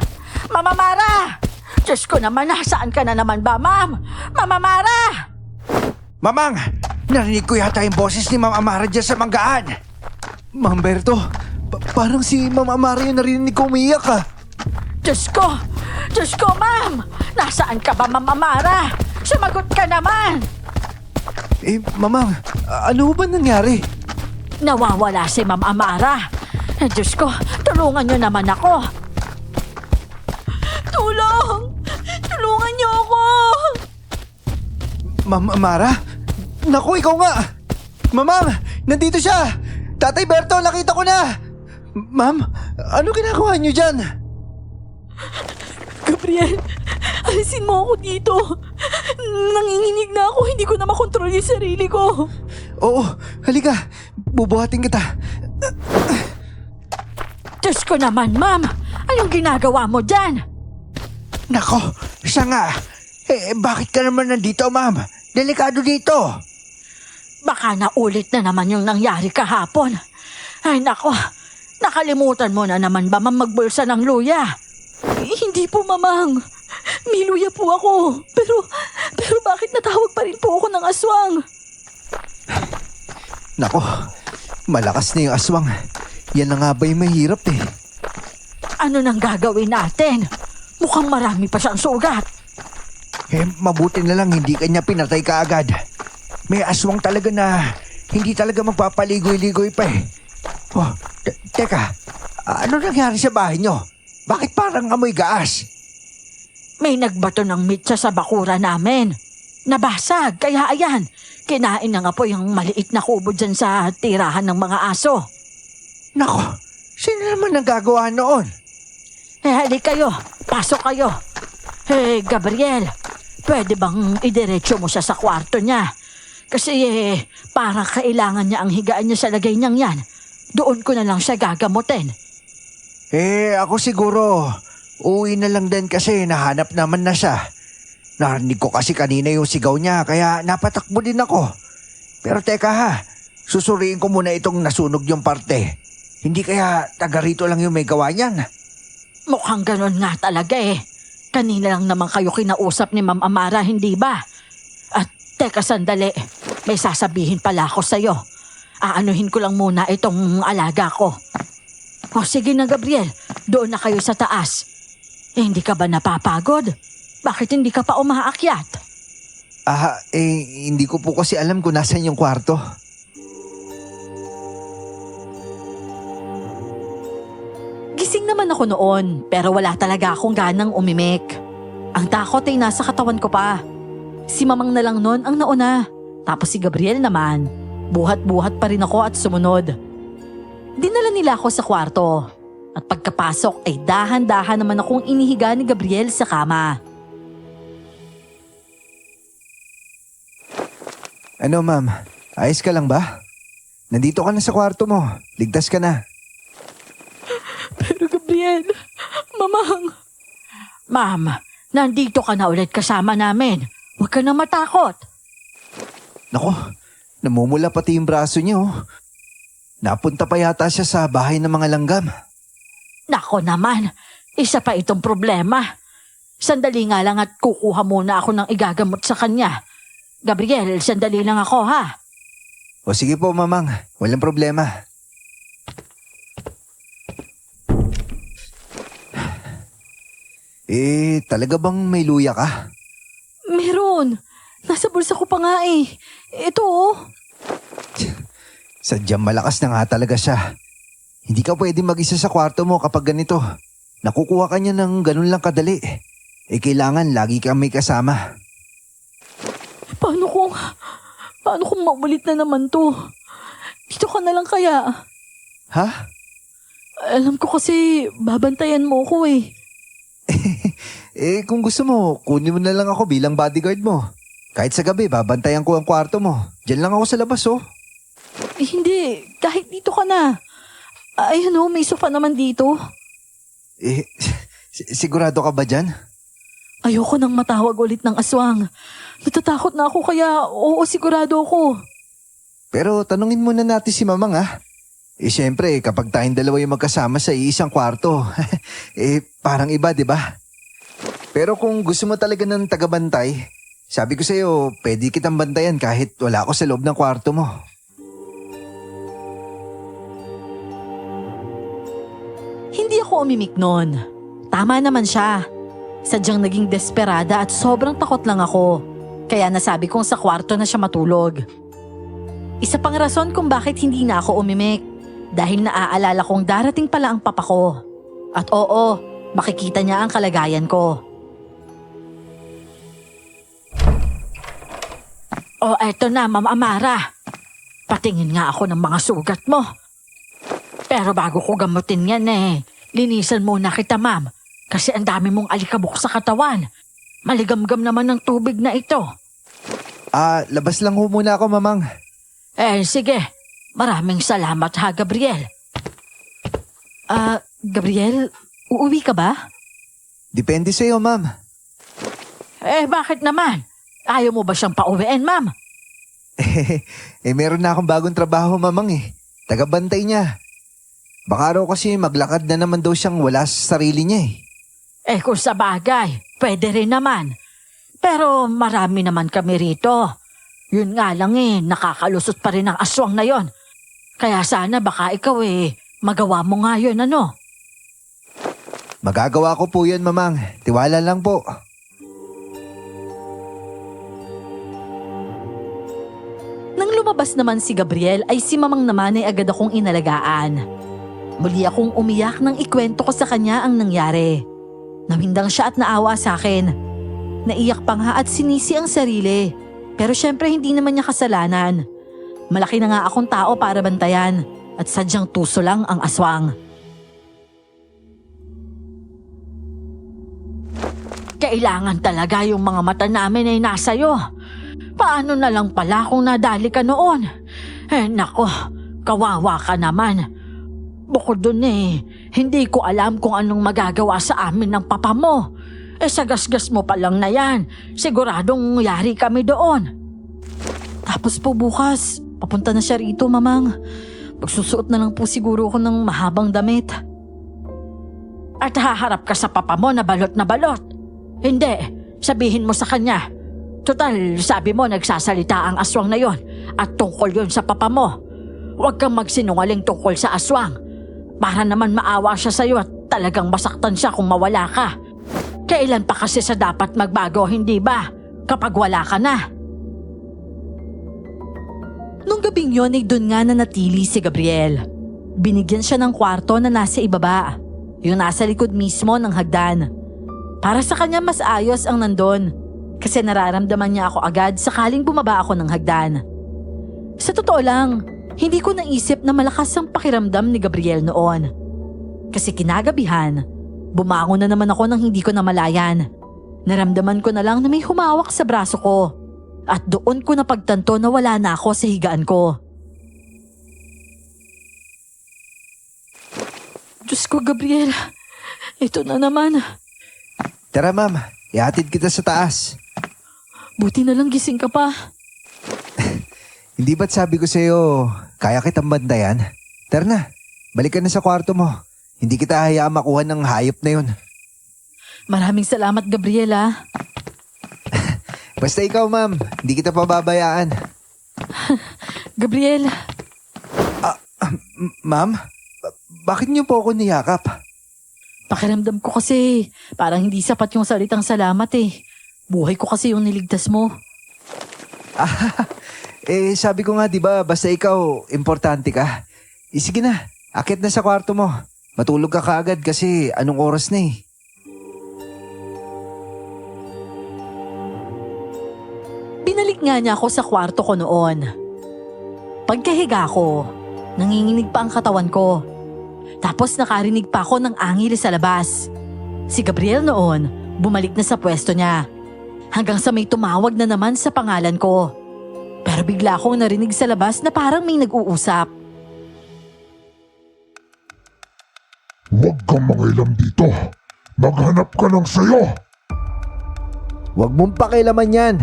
Speaker 1: Mama Mara! Diyos ko naman, nasaan ka na naman ba, ma'am? Mama Mara!
Speaker 3: Mamang, narinig ko yata yung boses ni Ma'am Amara dyan sa manggaan.
Speaker 5: Mang Berto, parang si Ma'am Amara yung narinig ko umiyak ah.
Speaker 1: Diyos ko! Diyos ko, ma'am! Nasaan ka ba, Mama Mara? Sumagot ka naman!
Speaker 5: Mamang, ano ba nangyari?
Speaker 1: Nawawala si Ma'am Amara. Diyos ko, tulungan niyo naman ako. Tulong! Tulungan niyo ako!
Speaker 5: Ma'am Amara? Naku, ikaw nga! Mamang, nandito siya! Tatay Berto, nakita ko na! Ma'am, ano ginagawa niyo dyan?
Speaker 1: Gabriel, alisin mo ako dito. Nanginginig na ako, hindi ko na makontrol yung sarili ko.
Speaker 5: Oo, halika. Bubuhatin kita.
Speaker 1: Diyos ko naman, ma'am. Anong ginagawa mo dyan?
Speaker 3: Nako, siya nga. Bakit ka naman nandito, ma'am? Delikado dito.
Speaker 1: Baka naulit na naman yung nangyari kahapon. Ay nako, nakalimutan mo na naman ba magbulsa ng luya? Hindi po, mamang. May luya po ako. Pero bakit natawag pa rin po ako ng aswang?
Speaker 4: Nako, malakas na yung aswang. Yan na nga ba yung mahirap eh.
Speaker 1: Ano nang gagawin natin? Mukhang marami pa siyang sugat.
Speaker 3: Mabuti na lang hindi kanya pinatay kaagad. May aswang talaga na hindi talaga magpapaligoy-ligoy pa eh. Oh, teka, ano nangyari sa bahay nyo? Bakit parang amoy gaas?
Speaker 1: May nagbato ng mitsa sa bakura namin. Nabasag, kaya ayan. Kinain na nga po yung maliit na kubo dyan sa tirahan ng mga aso.
Speaker 3: Nako, sino naman ang gagawa noon?
Speaker 1: Halik kayo, pasok kayo. Gabriel, pwede bang idiretso mo siya sa kwarto niya? Kasi para kailangan niya ang higaan niya sa lagay niyang yan. Doon ko na lang siya gagamutin.
Speaker 3: Ako siguro, uwi na lang din kasi nahanap naman na siya. Narinig ko kasi kanina yung sigaw niya kaya napatakbo din ako. Pero teka ha, susuriin ko muna itong nasunog yung parte. Hindi kaya taga rito lang yung may gawa niyan.
Speaker 1: Mukhang ganon nga talaga eh. Kanina lang naman kayo kinausap ni Ma'am Amara, hindi ba? At teka sandali, may sasabihin pala ako sa'yo. Aanuhin ko lang muna itong alaga ko. O sige na, Gabriel, doon na kayo sa taas. Hindi ka ba napapagod? Bakit hindi ka pa umaakyat?
Speaker 4: Hindi ko po kasi alam kung nasan yung kwarto.
Speaker 1: Gising naman ako noon, pero wala talaga akong ganang umimik. Ang takot ay nasa katawan ko pa. Si Mamang na lang noon ang nauna. Tapos si Gabriel naman, buhat-buhat pa rin ako at sumunod. Dinala nila ako sa kwarto. At pagkapasok ay dahan-dahan naman akong inihiga ni Gabriel sa kama.
Speaker 4: Ano ma'am, ayos ka lang ba? Nandito ka na sa kwarto mo. Ligtas ka na.
Speaker 1: Pero Gabriel, Mamang. Ma'am, nandito ka na ulit kasama namin. Huwag ka na matakot.
Speaker 4: Nako, namumula pati yung braso niya oh. Napunta pa yata siya sa bahay ng mga langgam.
Speaker 1: Nako naman, isa pa itong problema. Sandali nga lang at kukuha muna ako ng igagamot sa kanya. Gabriel, sandali lang ako ha.
Speaker 4: O sige po mamang, walang problema. Talaga bang may luya ka?
Speaker 1: Meron. Nasa bulsa ko pa nga eh. Ito oh.
Speaker 4: Sadyang malakas na nga talaga siya. Hindi ka pwede mag-isa sa kwarto mo kapag ganito. Nakukuha ka niya ng ganun lang kadali. Kailangan lagi kang may kasama.
Speaker 1: Paano kung maulit na naman to? Dito ka na lang kaya.
Speaker 4: Ha?
Speaker 1: Alam ko kasi babantayan mo ko eh.
Speaker 4: Kung gusto mo, kunin mo na lang ako bilang bodyguard mo. Kahit sa gabi, babantayan ko ang kwarto mo. Diyan lang ako sa labas oh.
Speaker 1: Hindi, kahit dito ka na. Ay may sofa naman dito.
Speaker 4: Sigurado ka ba dyan?
Speaker 1: Ayoko nang matawag ulit ng aswang. Natatakot na ako kaya oo sigurado ako.
Speaker 4: Pero tanungin muna natin si mamang ah. Siyempre, kapag tayong dalawa yung magkasama sa iisang kwarto, parang iba, di ba? Pero kung gusto mo talaga ng tagabantay, sabi ko sa'yo, pwede kitang bantayan kahit wala ako sa loob ng kwarto mo.
Speaker 1: Hindi ako umimik noon. Tama naman siya. Sadyang naging desperada at sobrang takot lang ako. Kaya nasabi kong sa kwarto na siya matulog. Isa pang rason kung bakit hindi na ako umimik. Dahil naaalala kong darating pala ang papa ko. At oo, makikita niya ang kalagayan ko. O eto na, Ma'am Amara. Patingin nga ako ng mga sugat mo. Pero bago ko gamutin yan linisan muna kita, ma'am. Kasi ang dami mong alikabok sa katawan. Maligamgam naman ng tubig na ito.
Speaker 4: Labas lang ho muna ako, mamang.
Speaker 1: Sige. Maraming salamat ha, Gabriel. Gabriel, uuwi ka ba?
Speaker 4: Depende sa'yo, ma'am.
Speaker 1: Bakit naman? Ayaw mo ba siyang pauwiin, ma'am?
Speaker 4: Meron na akong bagong trabaho, mamang Tagabantay niya. Baka raw kasi maglakad na naman daw siyang wala sa sarili niya
Speaker 1: Kung sa bagay, pwede rin naman. Pero marami naman kami rito. Yun nga lang nakakalusot pa rin ang aswang na yon. Kaya sana baka ikaw magawa mo nga yun, ano?
Speaker 4: Magagawa ko po yun, mamang. Tiwala lang po.
Speaker 1: Nang lumabas naman si Gabriel ay si mamang naman ay agad akong inalagaan. Muli akong umiyak nang ikwento ko sa kanya ang nangyari. Nawindang siya at naawa sa akin. Naiyak pa nga at sinisi ang sarili. Pero syempre hindi naman niya kasalanan. Malaki na nga akong tao para bantayan at sadyang tuso lang ang aswang. Kailangan talaga yung mga mata namin ay nasa'yo. Paano na lang pala kung nadali ka noon? Nako, kawawa ka naman. Bukod dun hindi ko alam kung anong magagawa sa amin ng papa mo. Sa gasgas mo pa lang na yan, siguradong yari kami doon. Tapos po bukas, papunta na siya rito, mamang. Magsusuot na lang po siguro ako ng mahabang damit. At haharap ka sa papa mo na balot na balot. Hindi, sabihin mo sa kanya. Total, sabi mo nagsasalita ang aswang na yon at tungkol yon sa papa mo. Huwag kang magsinungaling tungkol sa aswang. Para naman maawa siya sa'yo at talagang masaktan siya kung mawala ka. Kailan pa kasi sa dapat magbago, hindi ba? Kapag wala ka na. Nung gabing yun ay doon nga nanatili si Gabriel. Binigyan siya ng kwarto na nasa ibaba. Yung nasa likod mismo ng hagdan. Para sa kanya mas ayos ang nandun. Kasi nararamdaman niya ako agad sakaling bumaba ako ng hagdan. Sa totoo lang, hindi ko naisip na malakas ang pakiramdam ni Gabriel noon. Kasi kinagabihan, bumangon na naman ako nang hindi ko namalayan. Naramdaman ko na lang na may humawak sa braso ko. At doon ko napagtanto na wala na ako sa higaan ko. Diyos ko, Gabriel. Ito na naman.
Speaker 4: Tara ma'am, ihatid kita sa taas.
Speaker 1: Buti na lang gising ka pa.
Speaker 4: Hindi ba't sabi ko sa'yo, kaya kitang bandayan? Tara na, balik ka na sa kwarto mo. Hindi kita hayaan makuha ng hayop na yun.
Speaker 1: Maraming salamat, Gabriela.
Speaker 4: Basta ikaw ma'am, hindi kita pababayaan.
Speaker 1: Gabriel,
Speaker 4: Ma'am, bakit niyo po ako niyakap?
Speaker 1: pakiramdam ko kasi parang hindi sapat yung salitang salamat eh. Buhay ko kasi yung niligtas mo.
Speaker 4: Sabi ko nga 'di ba, basta ikaw, importante ka. Sige na, akit na sa kwarto mo. Matulog ka kaagad kasi anong oras na eh.
Speaker 1: Binalik nga niya ako sa kwarto ko noon. Pagkahiga ko, nanginginig pa ang katawan ko. Tapos nakarinig pa ako ng angil sa labas. Si Gabriel noon, bumalik na sa pwesto niya. Hanggang sa may tumawag na naman sa pangalan ko. Pero bigla akong narinig sa labas na parang may nag-uusap.
Speaker 2: Huwag kang mangilam dito. Maghanap ka ng sayo.
Speaker 4: Huwag mong pakialaman yan.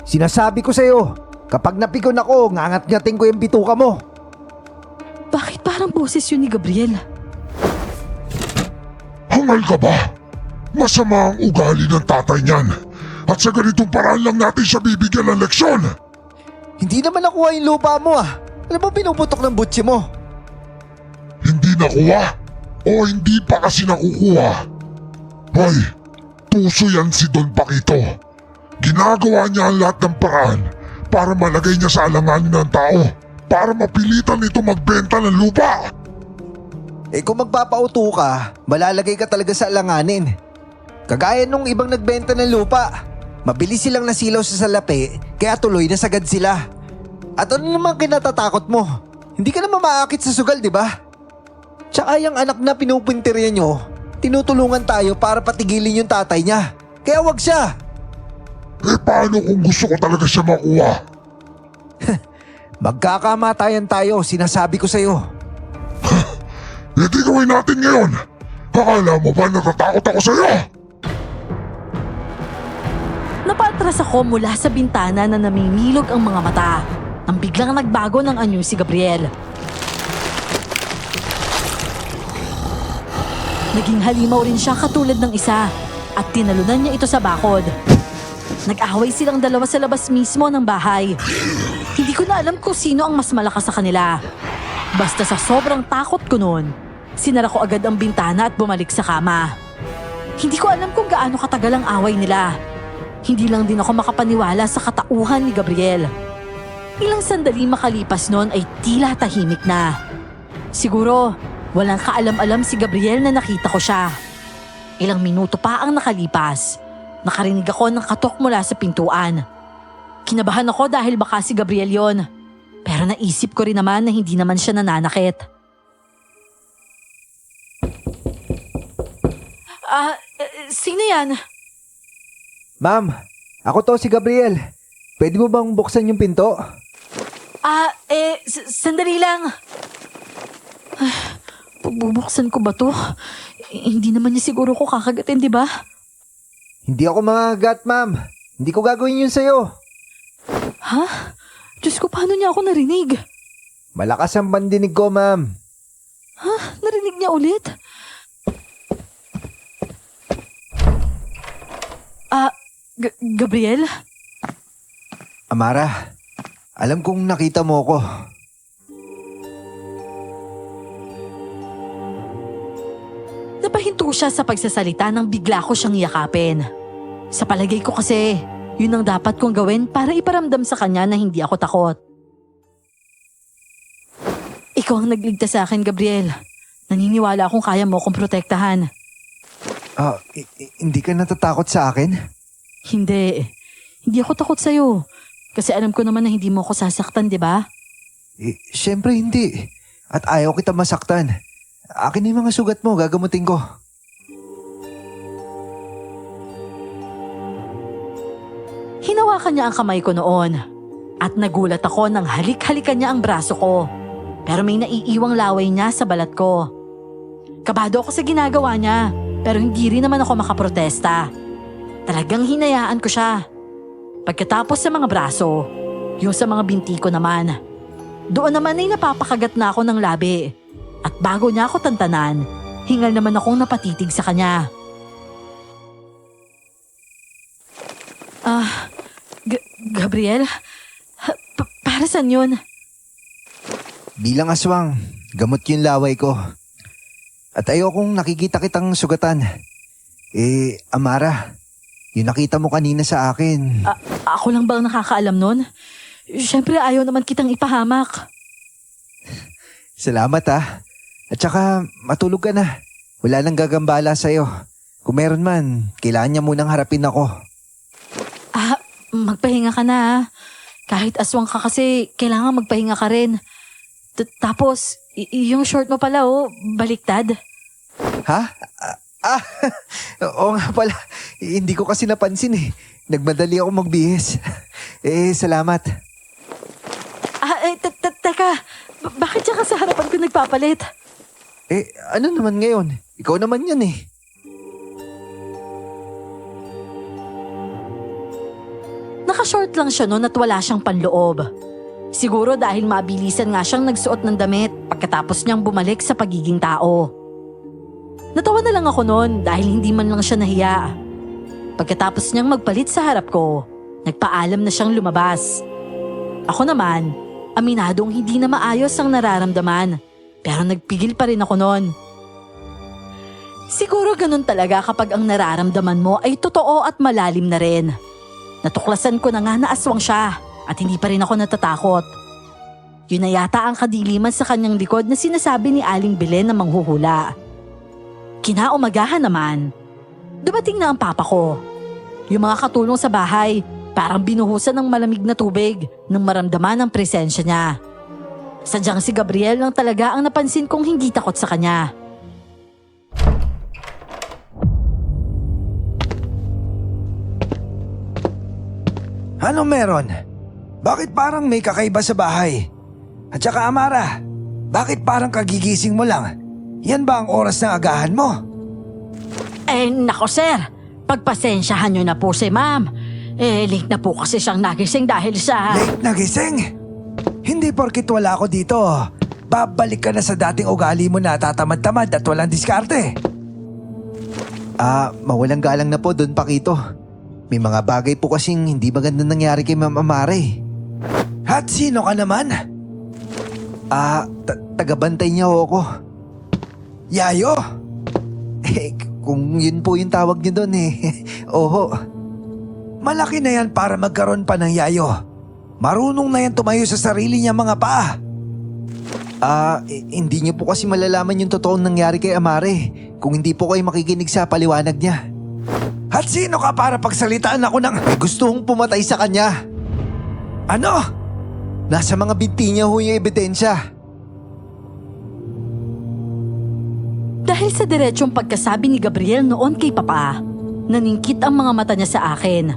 Speaker 4: Sinasabi ko sa'yo, kapag napikon ako, ngangat-ngating ko yung bituka mo.
Speaker 1: Bakit parang boses yun ni Gabriel?
Speaker 2: Hangal ka ba? Masama ang ugali ng tatay niyan. At sa ganitong paraan lang natin siya bibigyan ng leksyon.
Speaker 4: Hindi naman nakuha yung lupa mo ah. Ano ba pinuputok ng butsi mo?
Speaker 2: Hindi nakuha o hindi pa kasi nakukuha. Hoy, tuso yan si Don Paquito. Ginagawa niya ang lahat ng paraan para malagay niya sa alanganin ng tao. Para mapilitan ito magbenta ng lupa.
Speaker 4: Kung magpapauto ka, malalagay ka talaga sa alanganin. Kagaya nung ibang nagbenta ng lupa. Mabilis silang nasilaw sa salapi, kaya tuloy na sagad sila. At ano naman kinatatakot mo? Hindi ka naman maakit sa sugal, di ba? Tsaka yung anak na pinupintirya nyo, tinutulungan tayo para patigilin yung tatay niya. Kaya wag siya.
Speaker 2: Paano kung gusto ko talaga siya makuha?
Speaker 4: Magkakamatayan tayo, sinasabi ko sa'yo.
Speaker 2: Hindi gawin natin ngayon. Akala mo ba natatakot ako sa'yo?
Speaker 1: Napatras ako mula sa bintana na namimilog ang mga mata. Nang biglang nagbago ng anyo si Gabriel. Naging halimaw rin siya katulad ng isa at tinalunan niya ito sa bakod. Nag-away silang dalawa sa labas mismo ng bahay. Hindi ko na alam kung sino ang mas malakas sa kanila. Basta sa sobrang takot ko noon, sinara ko agad ang bintana at bumalik sa kama. Hindi ko alam kung gaano katagal ang away nila. Hindi lang din ako makapaniwala sa katauhan ni Gabriel. Ilang sandali makalipas noon ay tila tahimik na. Siguro, walang kaalam-alam si Gabriel na nakita ko siya. Ilang minuto pa ang nakalipas. Nakarinig ako ng katok mula sa pintuan. Kinabahan ako dahil baka si Gabriel yon. Pero naisip ko rin naman na hindi naman siya nananakit. Sino yan?
Speaker 4: Ma'am, ako to si Gabriel. Pwede mo bang buksan yung pinto?
Speaker 1: Sandali lang. Pagbubuksan ko ba to? Hindi naman niya siguro ko kakagatin, di ba?
Speaker 4: Hindi ako mangagat, ma'am. Hindi ko gagawin yun sa'yo.
Speaker 1: Ha? Diyos ko, paano niya ako narinig?
Speaker 4: Malakas ang pandinig ko, ma'am.
Speaker 1: Ha? Narinig niya ulit? Gabriel?
Speaker 4: Amara, alam kong nakita mo ko.
Speaker 1: Napahinto siya sa pagsasalita nang bigla ko siyang yakapin. Sa palagay ko kasi, yun ang dapat kong gawin para iparamdam sa kanya na hindi ako takot. Ikaw ang nagligtas sa akin, Gabriel. Naniniwala akong kaya mo akong protektahan.
Speaker 4: Hindi ka natatakot sa akin?
Speaker 1: Hindi. Hindi ako takot sa'yo. Kasi alam ko naman na hindi mo ako sasaktan, di ba?
Speaker 4: Siyempre hindi. At ayaw kita masaktan. Akin na yung mga sugat mo, gagamutin ko.
Speaker 1: Hinawakan niya ang kamay ko noon at nagulat ako nang halik-halikan niya ang braso ko. Pero may naiiwang laway niya sa balat ko. Kabado ako sa ginagawa niya pero hindi rin naman ako makaprotesta. Talagang hinayaan ko siya. Pagkatapos sa mga braso, yung sa mga binti ko naman. Doon naman ay napapakagat na ako ng labi. At bago niya ako tantanan, hingal naman akong napatitig sa kanya. Gabriel? Para saan yun?
Speaker 4: Bilang aswang, gamot yung laway ko. At ayokong nakikita kitang sugatan. Amara, yung nakita mo kanina sa akin.
Speaker 1: Ako lang bang nakakaalam nun? Siyempre ayaw naman kitang ipahamak.
Speaker 4: Salamat At saka matulog ka na. Wala nang gagambala sa'yo. Kung meron man, kailangan niya munang harapin ako.
Speaker 1: Magpahinga ka na. Kahit aswang ka kasi, kailangan magpahinga ka rin. Tapos, yung short mo pala baliktad.
Speaker 4: Ha? Oo nga pala. Hindi ko kasi napansin eh. Nagmadali ako magbihis. Salamat.
Speaker 1: Teka. Bakit siya ka sa harapan ko nagpapalit?
Speaker 4: Ano naman ngayon? Ikaw naman yan eh.
Speaker 1: Naka-short lang siya noon at wala siyang panloob. Siguro dahil mabilisan nga siyang nagsuot ng damit pagkatapos niyang bumalik sa pagiging tao. Natawa na lang ako noon dahil hindi man lang siya nahiya. Pagkatapos niyang magpalit sa harap ko, nagpaalam na siyang lumabas. Ako naman, aminadong hindi na maayos ang nararamdaman, pero nagpigil pa rin ako noon. Siguro ganun talaga kapag ang nararamdaman mo ay totoo at malalim na rin. Natuklasan ko na nga na aswang siya at hindi pa rin ako natatakot. Yun na yata ang kadiliman sa kanyang likod na sinasabi ni Aling Belen na manghuhula. Kinaumagahan naman, dumating na ang papa ko. Yung mga katulong sa bahay, parang binuhusan ng malamig na tubig nang maramdaman ang presensya niya. Sadyang si Gabriel lang talaga ang napansin kong hindi takot sa kanya.
Speaker 3: Ano meron? Bakit parang may kakaiba sa bahay? At saka Amara, bakit parang kagigising mo lang? Yan ba ang oras ng agahan mo?
Speaker 1: Nako sir, pagpasensyahan niyo na po si ma'am. Late na po kasi siyang nagising dahil sa...
Speaker 3: Late na gising? Hindi porkit wala ako dito. Babalik ka na sa dating ugali mo na tatamad-tamad at walang diskarte.
Speaker 4: Mawalang galang na po doon, Pakito. May mga bagay po kasing hindi maganda nangyari kay Ma'am Amare.
Speaker 3: At sino ka naman?
Speaker 4: Tagabantay niya ako.
Speaker 3: Yayo?
Speaker 4: Kung yun po yung tawag niyo doon Oho.
Speaker 3: Malaki na yan para magkaroon pa ng yayo. Marunong na yan tumayo sa sarili niya mga paa.
Speaker 4: Hindi niyo po kasi malalaman yung totoong nangyari kay Amare kung hindi po kayo makikinig sa paliwanag niya.
Speaker 3: At sino ka para pagsalitaan ako ng...
Speaker 4: May gusto kong pumatay sa kanya.
Speaker 3: Ano?
Speaker 4: Nasa mga binti niya ho yung ebidensya.
Speaker 1: Dahil sa diretsong pagkasabi ni Gabriel noon kay Papa, naningkit ang mga mata niya sa akin.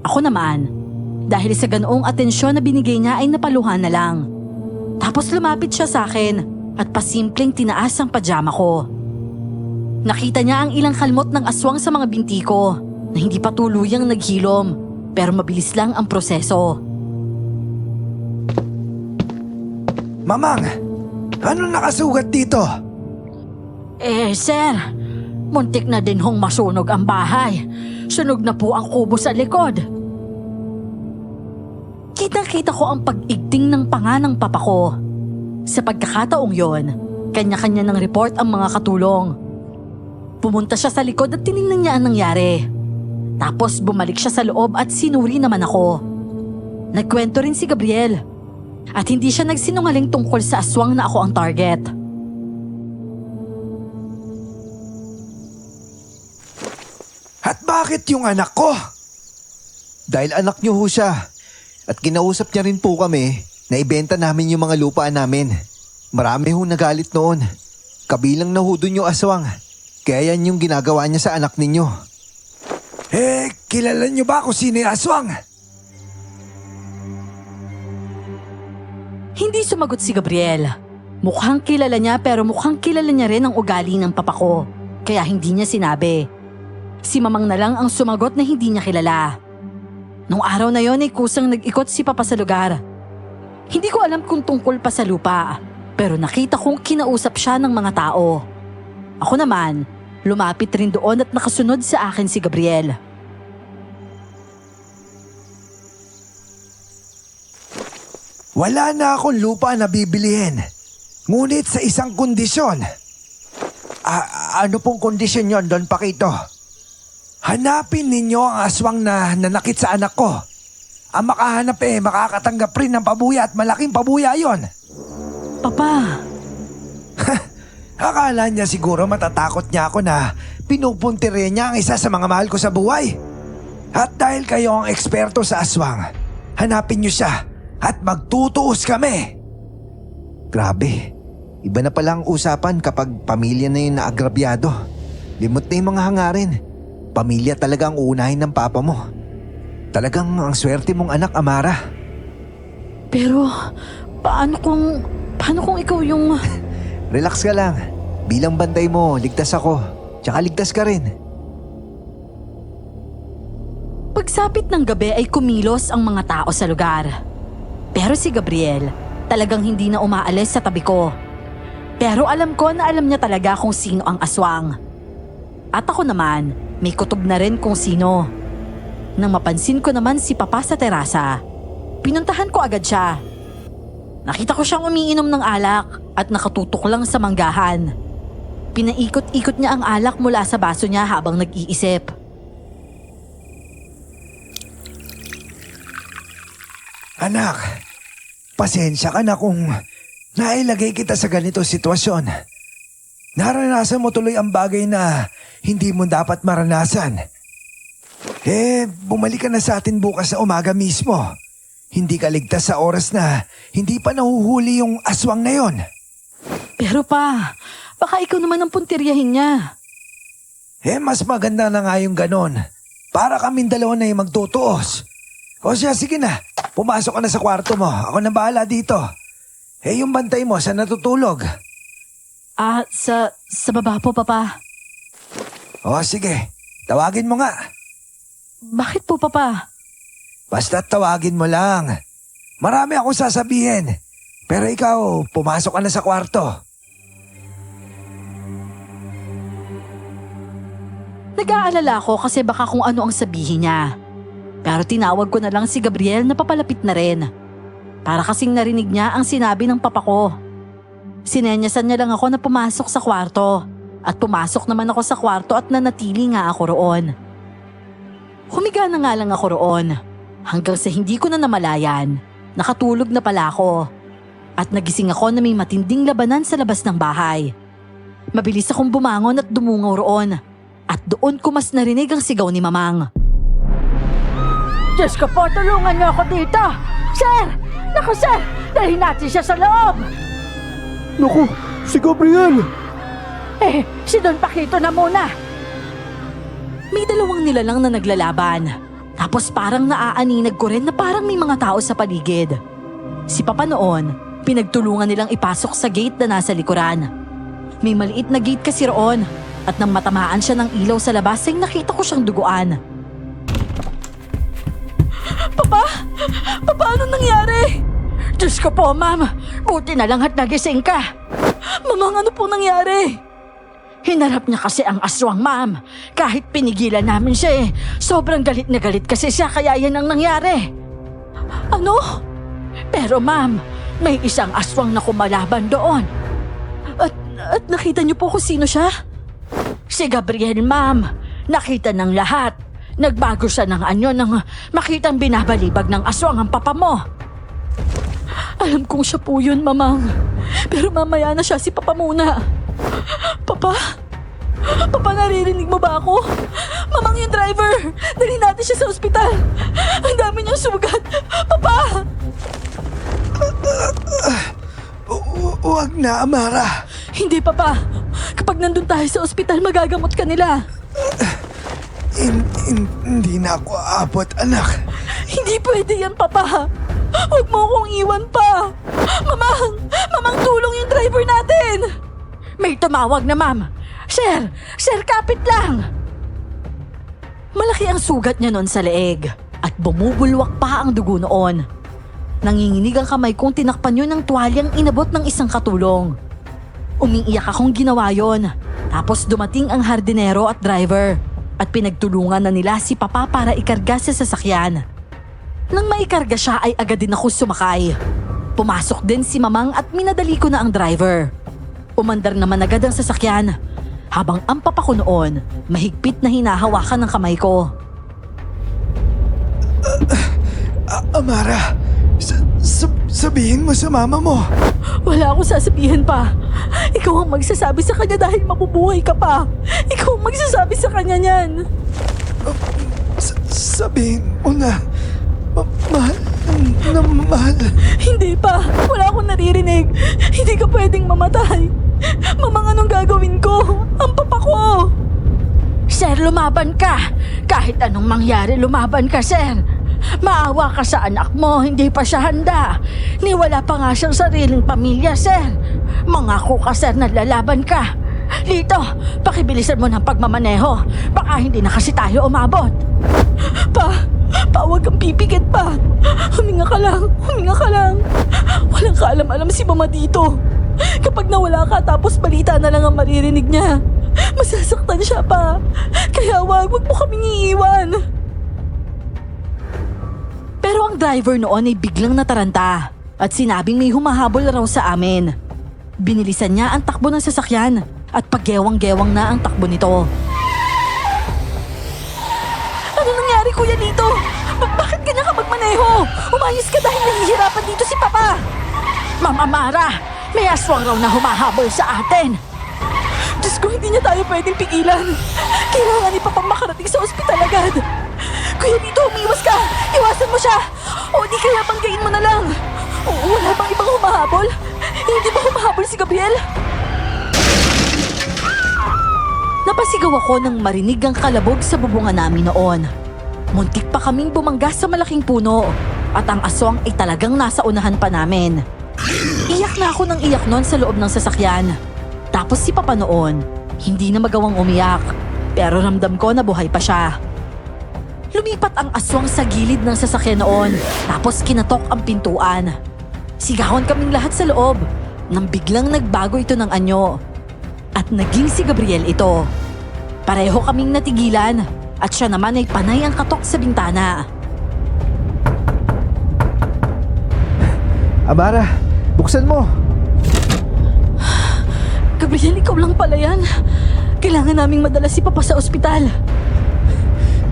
Speaker 1: Ako naman, dahil sa ganoong atensyon na binigay niya ay napaluhan na lang. Tapos lumapit siya sa akin at pasimpleng tinaas ang pajama ko. Nakita niya ang ilang kalmot ng aswang sa mga binti ko na hindi pa tuluyang naghilom pero mabilis lang ang proseso.
Speaker 3: Mamang, ano nakasugat dito?
Speaker 1: Sir, muntik na din hong masunog ang bahay. Sunog na po ang kubo sa likod. Kitang-kita ko ang pag-igting ng panga ng papa ko. Sa pagkakataong yon, kanya-kanya ng report ang mga katulong. Pumunta siya sa likod at tiningnan niya ang nangyari. Tapos bumalik siya sa loob at sinuri naman ako. Nagkwento rin si Gabriel. At hindi siya nagsinungaling tungkol sa aswang na ako ang target.
Speaker 3: At bakit yung anak ko?
Speaker 4: Dahil anak niyo ho siya. At kinausap niya rin po kami na ibenta namin yung mga lupaan namin. Marami ho nagalit noon. kabilang na ho dun yung aswang. Kaya yan yung ginagawa niya sa anak ninyo.
Speaker 3: Kilala niyo ba kung sino yung aswang?
Speaker 1: Hindi sumagot si Gabriel. Mukhang kilala niya pero mukhang kilala niya rin ang ugali ng papa ko. Kaya hindi niya sinabi. Si Mamang na lang ang sumagot na hindi niya kilala. Nung araw na yon ay kusang nag-ikot si papa sa lugar. Hindi ko alam kung tungkol pa sa lupa, pero nakita kong kinausap siya ng mga tao. Ako naman, lumapit rin doon at nakasunod sa akin si Gabriel.
Speaker 3: Wala na akong lupa na bibilihin. Ngunit sa isang kondisyon.
Speaker 4: Ano pong kondisyon yon, Don Paquito?
Speaker 3: Hanapin ninyo ang aswang na nanakit sa anak ko. Ang makahanap makakatanggap rin ng pabuya at malaking pabuya yon.
Speaker 1: Papa,
Speaker 3: Akala niya siguro matatakot niya ako na pinupuntiri niya ang isa sa mga mahal ko sa buhay. At dahil kayo ang eksperto sa aswang, hanapin niyo siya at magtutuos kami.
Speaker 4: Grabe. Iba na pala ang usapan kapag pamilya na yung naagrabyado. Limot na yung mga hangarin. Pamilya talaga ang uunahin ng papa mo. Talagang ang swerte mong anak, Amara.
Speaker 1: pero paano kung ikaw yung...
Speaker 4: Relax ka lang. Bilang bantay mo, ligtas ako. Tsaka ligtas ka rin.
Speaker 1: Pagsapit ng gabi ay kumilos ang mga tao sa lugar. Pero si Gabriel, talagang hindi na umaalis sa tabi ko. Pero alam ko na alam niya talaga kung sino ang aswang. At ako naman, may kutob na rin kung sino. Nang mapansin ko naman si Papa sa terasa, pinuntahan ko agad siya. Nakita ko siyang umiinom ng alak at nakatutok lang sa manggahan. Pinaikot-ikot niya ang alak mula sa baso niya habang nag-iisip.
Speaker 3: Anak, pasensya ka na kung nailagay kita sa ganito sitwasyon. Naranasan mo tuloy ang bagay na hindi mo dapat maranasan. Bumalik ka na sa atin bukas sa umaga mismo. Hindi ka ligtas sa oras na hindi pa nahuhuli yung aswang na yon.
Speaker 1: Pero pa, baka ikaw naman ang puntiryahin niya.
Speaker 3: Mas maganda na nga yung ganon. Para kaming dalawa na yung magtutuos. O siya, sige na. Pumasok ka na sa kwarto mo. Ako na bahala dito. Yung bantay mo, saan natutulog?
Speaker 1: Sa baba po, Papa.
Speaker 3: O sige, tawagin mo nga.
Speaker 1: Bakit po, Papa?
Speaker 3: Basta tawagin mo lang. Marami akong sasabihin. Pero ikaw, pumasok ka na sa kwarto.
Speaker 1: Nag-aalala ako kasi baka kung ano ang sabihin niya. Pero tinawag ko na lang si Gabriel na papalapit na rin. Para kasing narinig niya ang sinabi ng papa ko. Sinenyasan niya lang ako na pumasok sa kwarto. At pumasok naman ako sa kwarto at nanatili nga ako roon. Humiga na nga lang ako roon. Hanggang sa hindi ko na namalayan, nakatulog na pala ako. At nagising ako na may matinding labanan sa labas ng bahay. Mabilis akong bumangon at dumungaw roon. At doon ko mas narinig ang sigaw ni Mamang. Diyos ko po, tulungan niyo ako dito! Sir! Naku, sir! Dalhin natin siya sa loob!
Speaker 5: Naku, si Gabriel!
Speaker 1: Si Don Paquito na muna! May dalawang nilalang na naglalaban. Tapos parang naaaninag ko rin na parang may mga tao sa paligid. Si Papa noon, pinagtulungan nilang ipasok sa gate na nasa likuran. May maliit na gate kasi roon. At nang matamaan siya ng ilaw sa labas ay nakita ko siyang duguan. Papa! Papa, anong nangyari? Diyos ko po, Ma'am. Buti na lang at nagising ka. Mamang, ano po nangyari? Hinarap niya kasi ang aswang, Ma'am. Kahit pinigilan namin siya sobrang galit na galit kasi siya kaya yan ang nangyari. Ano? Pero Ma'am, may isang aswang na kumalaban doon. At nakita niyo po kung sino siya? Si Gabriel, Ma'am. Nakita ng lahat. Nagbago siya ng anyo nang makitang binabalibag ng aswang ang papa mo. Alam kong siya po yun, Mamang. Pero mamaya na siya, si Papa muna. Papa? Papa, naririnig mo ba ako? Mamang, yung driver! Dali natin siya sa ospital! Ang dami niyang sugat! Papa!
Speaker 3: Huwag na, Amara.
Speaker 1: Hindi, Papa. Pag nandun tayo sa ospital, magagamot ka nila.
Speaker 3: Hindi na ako aabot, anak.
Speaker 1: Hindi pwede yan, Papa. Huwag mo akong iwan pa. Mamang tulong yung driver natin. May tumawag na, ma'am. Sir, kapit lang. Malaki ang sugat niya noon sa leeg at bumubulwak pa ang dugo noon. Nanginginig ang kamay kong tinakpan yun ng tuwalyang inabot ng isang katulong. Umiiyak akong ginawa yon. Tapos dumating ang hardinero at driver at pinagtulungan na nila si Papa para ikarga sa sasakyan. Nang maikarga siya ay agad din ako sumakay. Pumasok din si Mamang at minadali ko na ang driver. Umandar naman agad ang sasakyan habang ang papa ko noon mahigpit na hinahawakan ng kamay ko.
Speaker 3: Amara, sabihin mo sa mama mo.
Speaker 1: Wala akong sasabihin pa. Ikaw ang magsasabi sa kanya dahil mabubuhay ka pa. Ikaw ang magsasabi sa kanya niyan.
Speaker 3: Sabihin mo na, mahal na mahal.
Speaker 1: Hindi pa. Wala akong naririnig. Hindi ka pwedeng mamatay. Mamang, anong gagawin ko? Ang papa ko. Sir, lumaban ka. Kahit anong mangyari, lumaban ka, sir. Maawa ka sa anak mo, hindi pa siya handa. Niwala pa nga siyang sariling pamilya, sir. Mangako ka, sir, na lalaban ka. Lito, pakibilisan mo ng pagmamaneho. Baka hindi na kasi tayo umabot. Pa, huwag kang pipikit pa. Huminga ka lang. Walang kaalam-alam si mama dito. Kapag nawala ka tapos balita na lang ang maririnig niya, masasaktan siya pa. Kaya wag mo kaming iiwan. Pero ang driver noon ay biglang nataranta at sinabing may humahabol raw sa amin. Binilisan niya ang takbo ng sasakyan at paggewang-gewang na ang takbo nito. Ano nangyari, Kuya Lito? Bakit ganyan ka magmaneho? Umayos ka dahil nahihirapan dito si Papa. Mama Mara, may aswang raw na humahabol sa atin. Diyos ko, hindi niya tayo pwedeng pigilan. Kailangan ni Papang makarating sa ospital agad. Kuya Lito, umiwas ka! Iwasan mo siya! O di kaya banggain mo na lang! Wala bang ibang humahabol? Hindi ba humahabol si Gabriel? Napasigaw ako nang marinig ang kalabog sa bubungan namin noon. Muntik pa kaming bumangga sa malaking puno at ang aswang ay talagang nasa unahan pa namin. Iyak na ako ng iyak noon sa loob ng sasakyan. Tapos si Papa noon, hindi na magawang umiyak, pero ramdam ko na buhay pa siya. Lumipat ang aswang sa gilid ng sasakyan noon, tapos kinatok ang pintuan. Sigawan kaming lahat sa loob, nang biglang nagbago ito ng anyo. At naging si Gabriel ito. Pareho kaming natigilan, at siya naman ay panay ang katok sa bintana.
Speaker 4: Amara, buksan mo.
Speaker 1: Gabriel, ikaw lang pala yan. Kailangan naming madala si Papa sa ospital.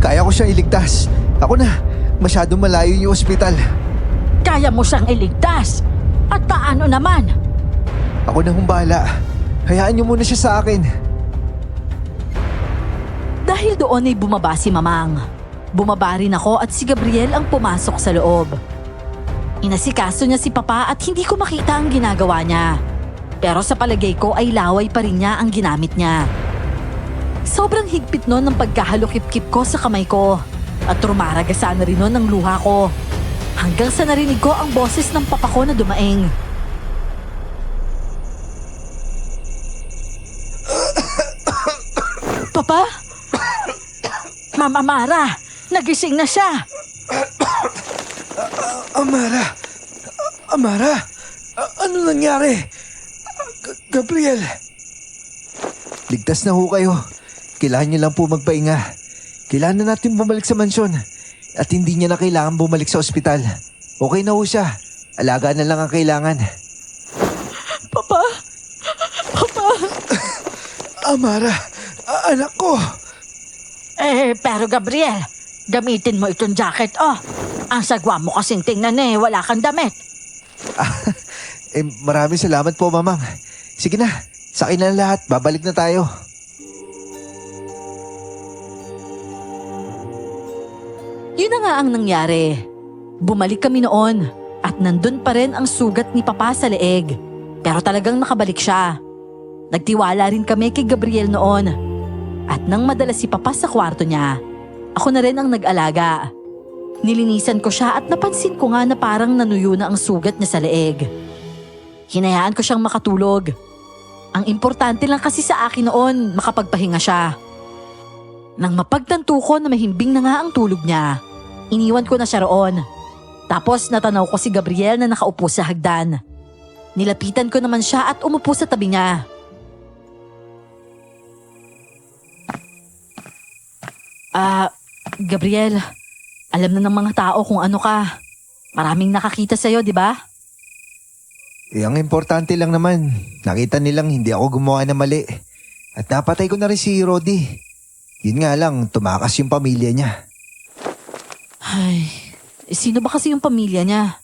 Speaker 4: Kaya ko siyang iligtas. Ako na, masyadong malayo yung ospital.
Speaker 1: Kaya mo siyang iligtas. At paano naman?
Speaker 4: Ako na humbala. Hayaan niyo muna siya sa akin.
Speaker 1: Dahil doon ay bumaba si Mamang. Bumaba rin ako at si Gabriel ang pumasok sa loob. Inasikaso niya si Papa at hindi ko makita ang ginagawa niya. Pero sa palagay ko ay laway pa rin niya ang ginamit niya. Sobrang higpit nun ng pagkahalukip-kip ko sa kamay ko at rumaragasa na rin nun ang luha ko. Hanggang sa narinig ko ang boses ng papa ko na dumaing. Papa? Mama Mara, nagising na siya.
Speaker 3: Amara, ano nangyari? Gabriel.
Speaker 4: Ligtas na ho kayo. Kailangan niyo lang po magpahinga. Kailangan na natin bumalik sa mansyon. At hindi niya na kailangan bumalik sa ospital. Okay na ho siya. Alaga na lang ang kailangan.
Speaker 1: Papa?
Speaker 3: Amara, anak ko.
Speaker 1: Pero Gabriel, gamitin mo itong jacket, oh. Ang sagwa mo kasing tingnan wala kang damit.
Speaker 4: Maraming salamat po, Mamang. Sige na, sakin na lahat. Babalik na tayo.
Speaker 1: Yun na nga ang nangyari. Bumalik kami noon at nandun pa rin ang sugat ni Papa sa leeg. Pero talagang nakabalik siya. Nagtiwala rin kami kay Gabriel noon. At nang madala si Papa sa kwarto niya, ako na rin ang nag-alaga. Nilinisan ko siya at napansin ko nga na parang nanuyo na ang sugat niya sa leeg. Hinayaan ko siyang makatulog. Ang importante lang kasi sa akin noon, makapagpahinga siya. Nang mapagtanto ko na mahimbing na nga ang tulog niya, iniwan ko na siya roon. Tapos natanaw ko si Gabriel na nakaupo sa hagdan. Nilapitan ko naman siya at umupo sa tabi niya. Gabriel, alam na ng mga tao kung ano ka. Maraming nakakita sa'yo, di ba?
Speaker 4: Ang importante lang naman, nakita nilang hindi ako gumawa ng mali. At napatay ko na rin si Rodi. Yun nga lang, tumakas yung pamilya niya.
Speaker 1: Ay, sino ba kasi yung pamilya niya?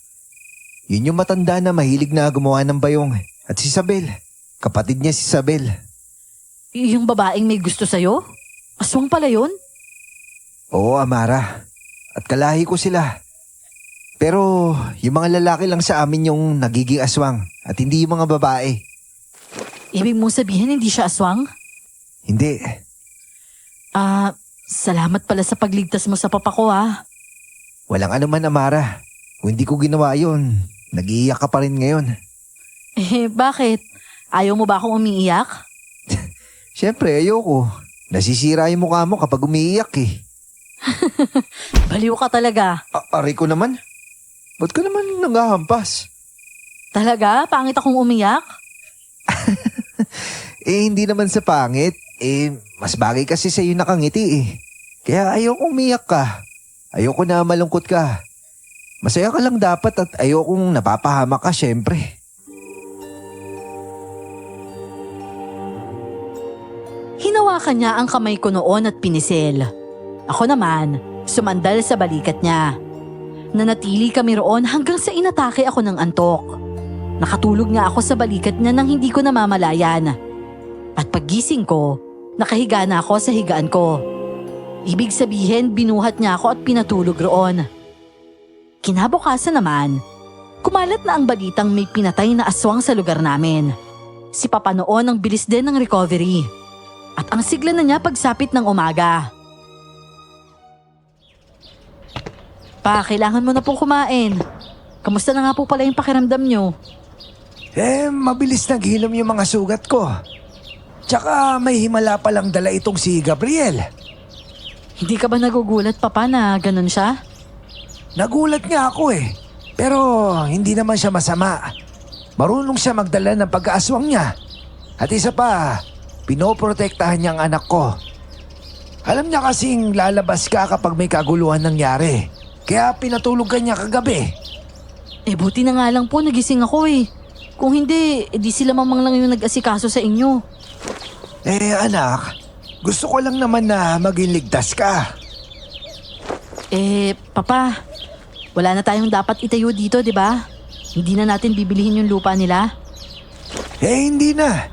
Speaker 4: Yun yung matanda na mahilig na gumawa ng bayong. At si Isabel, kapatid niya si Isabel.
Speaker 1: Yung babaeng may gusto sa'yo? Aswang pala yun?
Speaker 4: Oo, Amara. At kalahi ko sila. Pero yung mga lalaki lang sa amin yung nagiging aswang at hindi yung mga babae.
Speaker 1: Ibig mong sabihin hindi siya aswang?
Speaker 4: Hindi.
Speaker 1: Salamat pala sa pagligtas mo sa papa ko ha.
Speaker 4: Walang anuman, Amara. Kung hindi ko ginawa yun, nag-iiyak ka pa rin ngayon.
Speaker 1: Bakit? Ayaw mo ba akong umiiyak?
Speaker 4: Siyempre, ayoko. Nasisira yung mukha mo kapag umiiyak eh.
Speaker 1: Baliw ka talaga.
Speaker 4: Aray ko naman. Ba't ka naman nanghahampas?
Speaker 1: Talaga? Pangit akong umiyak?
Speaker 4: Hindi naman sa pangit. Mas bagay kasi sa'yo nakangiti eh. Kaya ayokong umiyak ka. Ayoko na malungkot ka. Masaya ka lang dapat at ayokong napapahamak ka syempre.
Speaker 1: Hinawakan niya ang kamay ko noon at pinisil. Ako naman, sumandal sa balikat niya. Nanatili kami roon hanggang sa inatake ako ng antok. Nakatulog nga ako sa balikat niya nang hindi ko namamalayan. At paggising ko, nakahiga na ako sa higaan ko. Ibig sabihin, binuhat niya ako at pinatulog roon. Kinabukasan naman, kumalat na ang balitang may pinatay na aswang sa lugar namin. Si Papa noon ang bilis din ng recovery. At ang sigla na niya pagsapit ng umaga. Pa, kailangan mo na pong kumain. Kamusta na nga po pala yung pakiramdam niyo?
Speaker 3: Mabilis naghilom yung mga sugat ko. Tsaka may himala palang dala itong si Gabriel.
Speaker 1: Hindi ka ba nagugulat, Papa, na ganun siya?
Speaker 3: Nagulat nga ako eh. Pero hindi naman siya masama. Marunong siya magdala ng pag-aaswang niya. At isa pa, pinoprotektahan niya ang anak ko. Alam niya kasing lalabas ka kapag may kaguluhan nangyari. Kaya pinatulog ka niya kagabi.
Speaker 1: Buti na nga lang po nagising ako eh. Kung hindi, di sila mamang lang yung nag-asikaso sa inyo.
Speaker 3: Anak, gusto ko lang naman na maging ligtas ka.
Speaker 1: Papa, wala na tayong dapat itayo dito, di ba? Hindi na natin bibilihin yung lupa nila.
Speaker 3: Hindi na.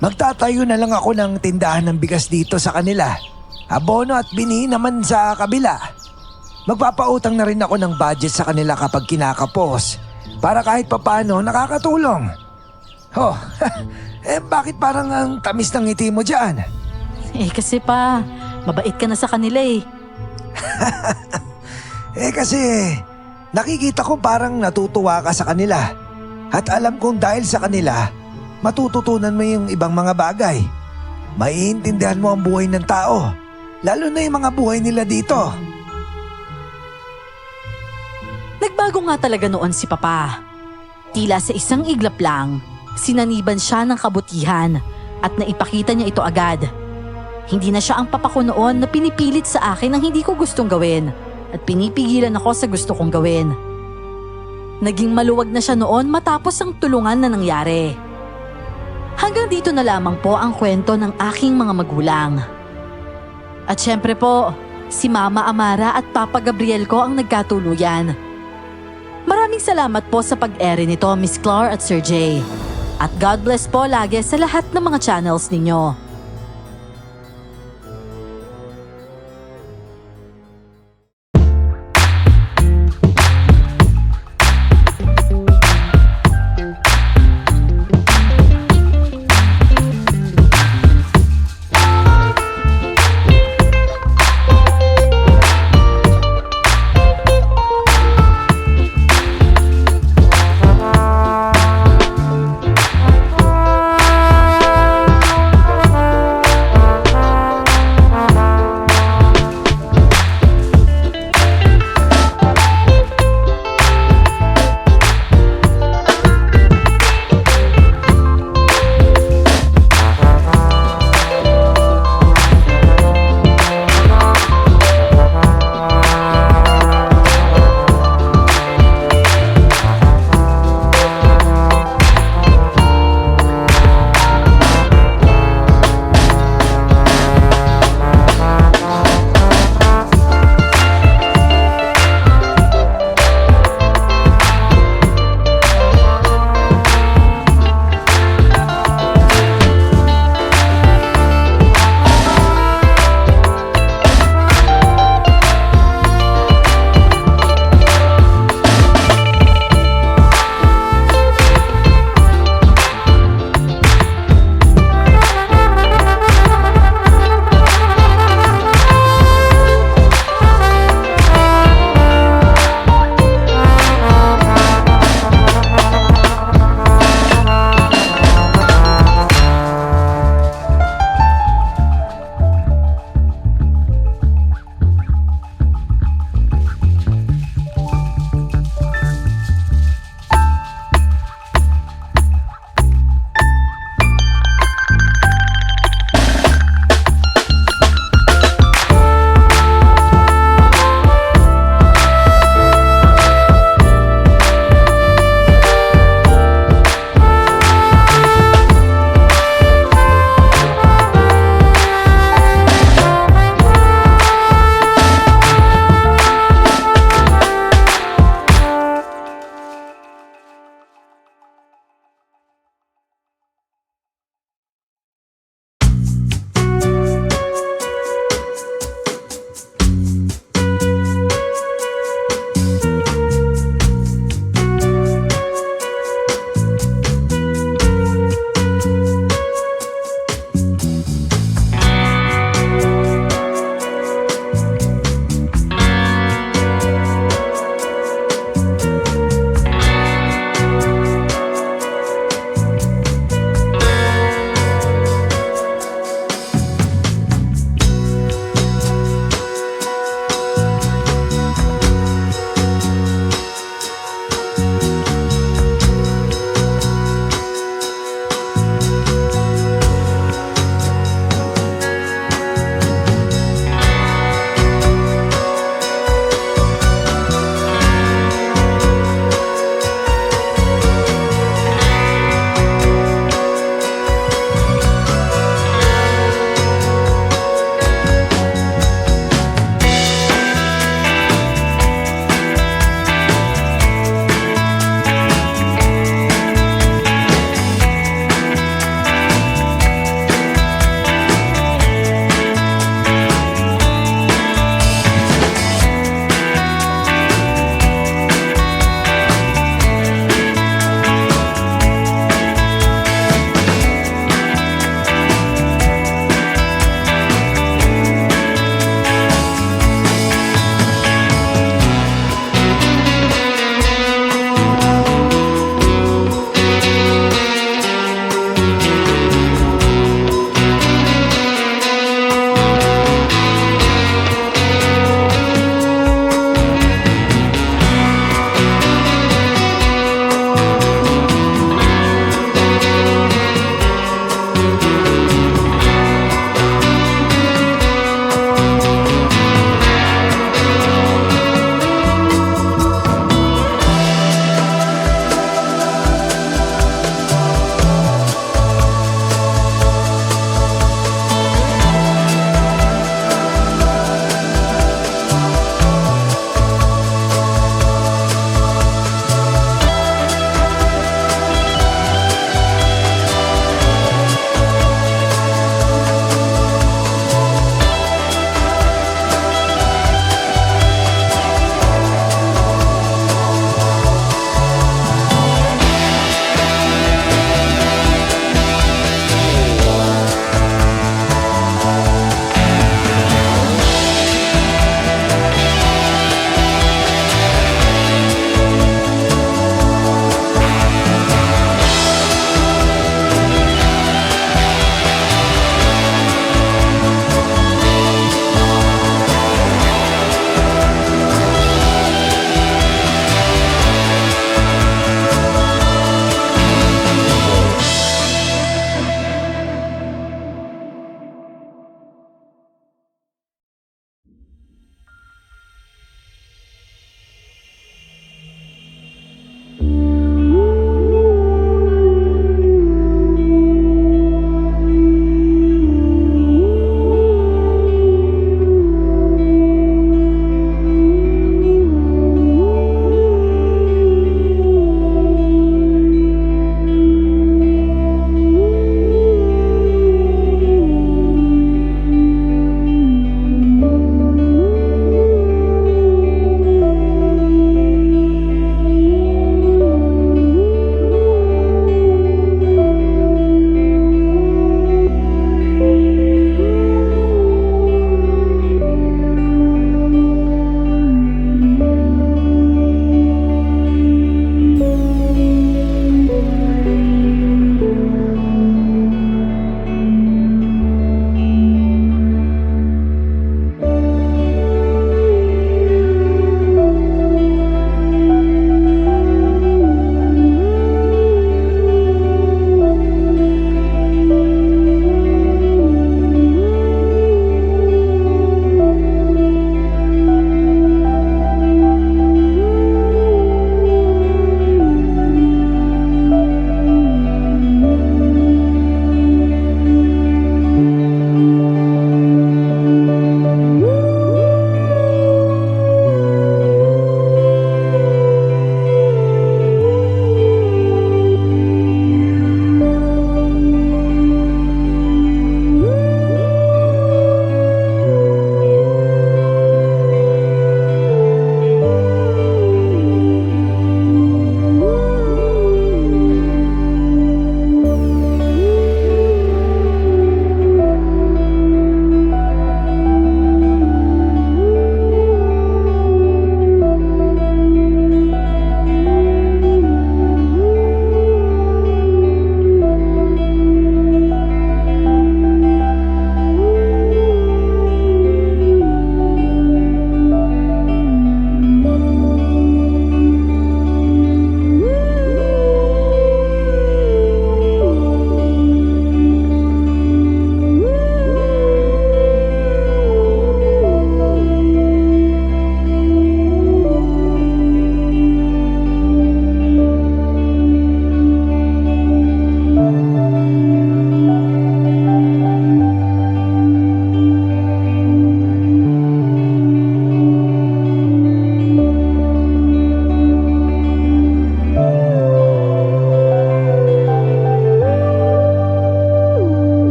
Speaker 3: Magtatayo na lang ako ng tindahan ng bigas dito sa kanila. Abono at bini naman sa kabila. Magpapautang na rin ako ng budget sa kanila kapag kinakapos. Para kahit papano nakakatulong. Bakit parang ang tamis ng ngiti mo dyan?
Speaker 1: Kasi pa, mabait ka na sa kanila eh.
Speaker 3: Kasi nakikita ko parang natutuwa ka sa kanila. At alam kong dahil sa kanila, matututunan mo yung ibang mga bagay. Maiintindihan mo ang buhay ng tao. Lalo na yung mga buhay nila dito.
Speaker 1: Nagbago nga talaga noon si Papa. Tila sa isang iglap lang, sinaniban siya ng kabutihan at naipakita niya ito agad. Hindi na siya ang papa ko noon na pinipilit sa akin ang hindi ko gustong gawin at pinipigilan ako sa gusto kong gawin. Naging maluwag na siya noon matapos ang tulungan na nangyari. Hanggang dito na lamang po ang kwento ng aking mga magulang. At syempre po, si Mama Amara at Papa Gabriel ko ang nagkatuluyan. Maraming salamat po sa pag-ere nito, Miss Clar at Sir Jay. At God bless po lagi sa lahat ng mga channels ninyo.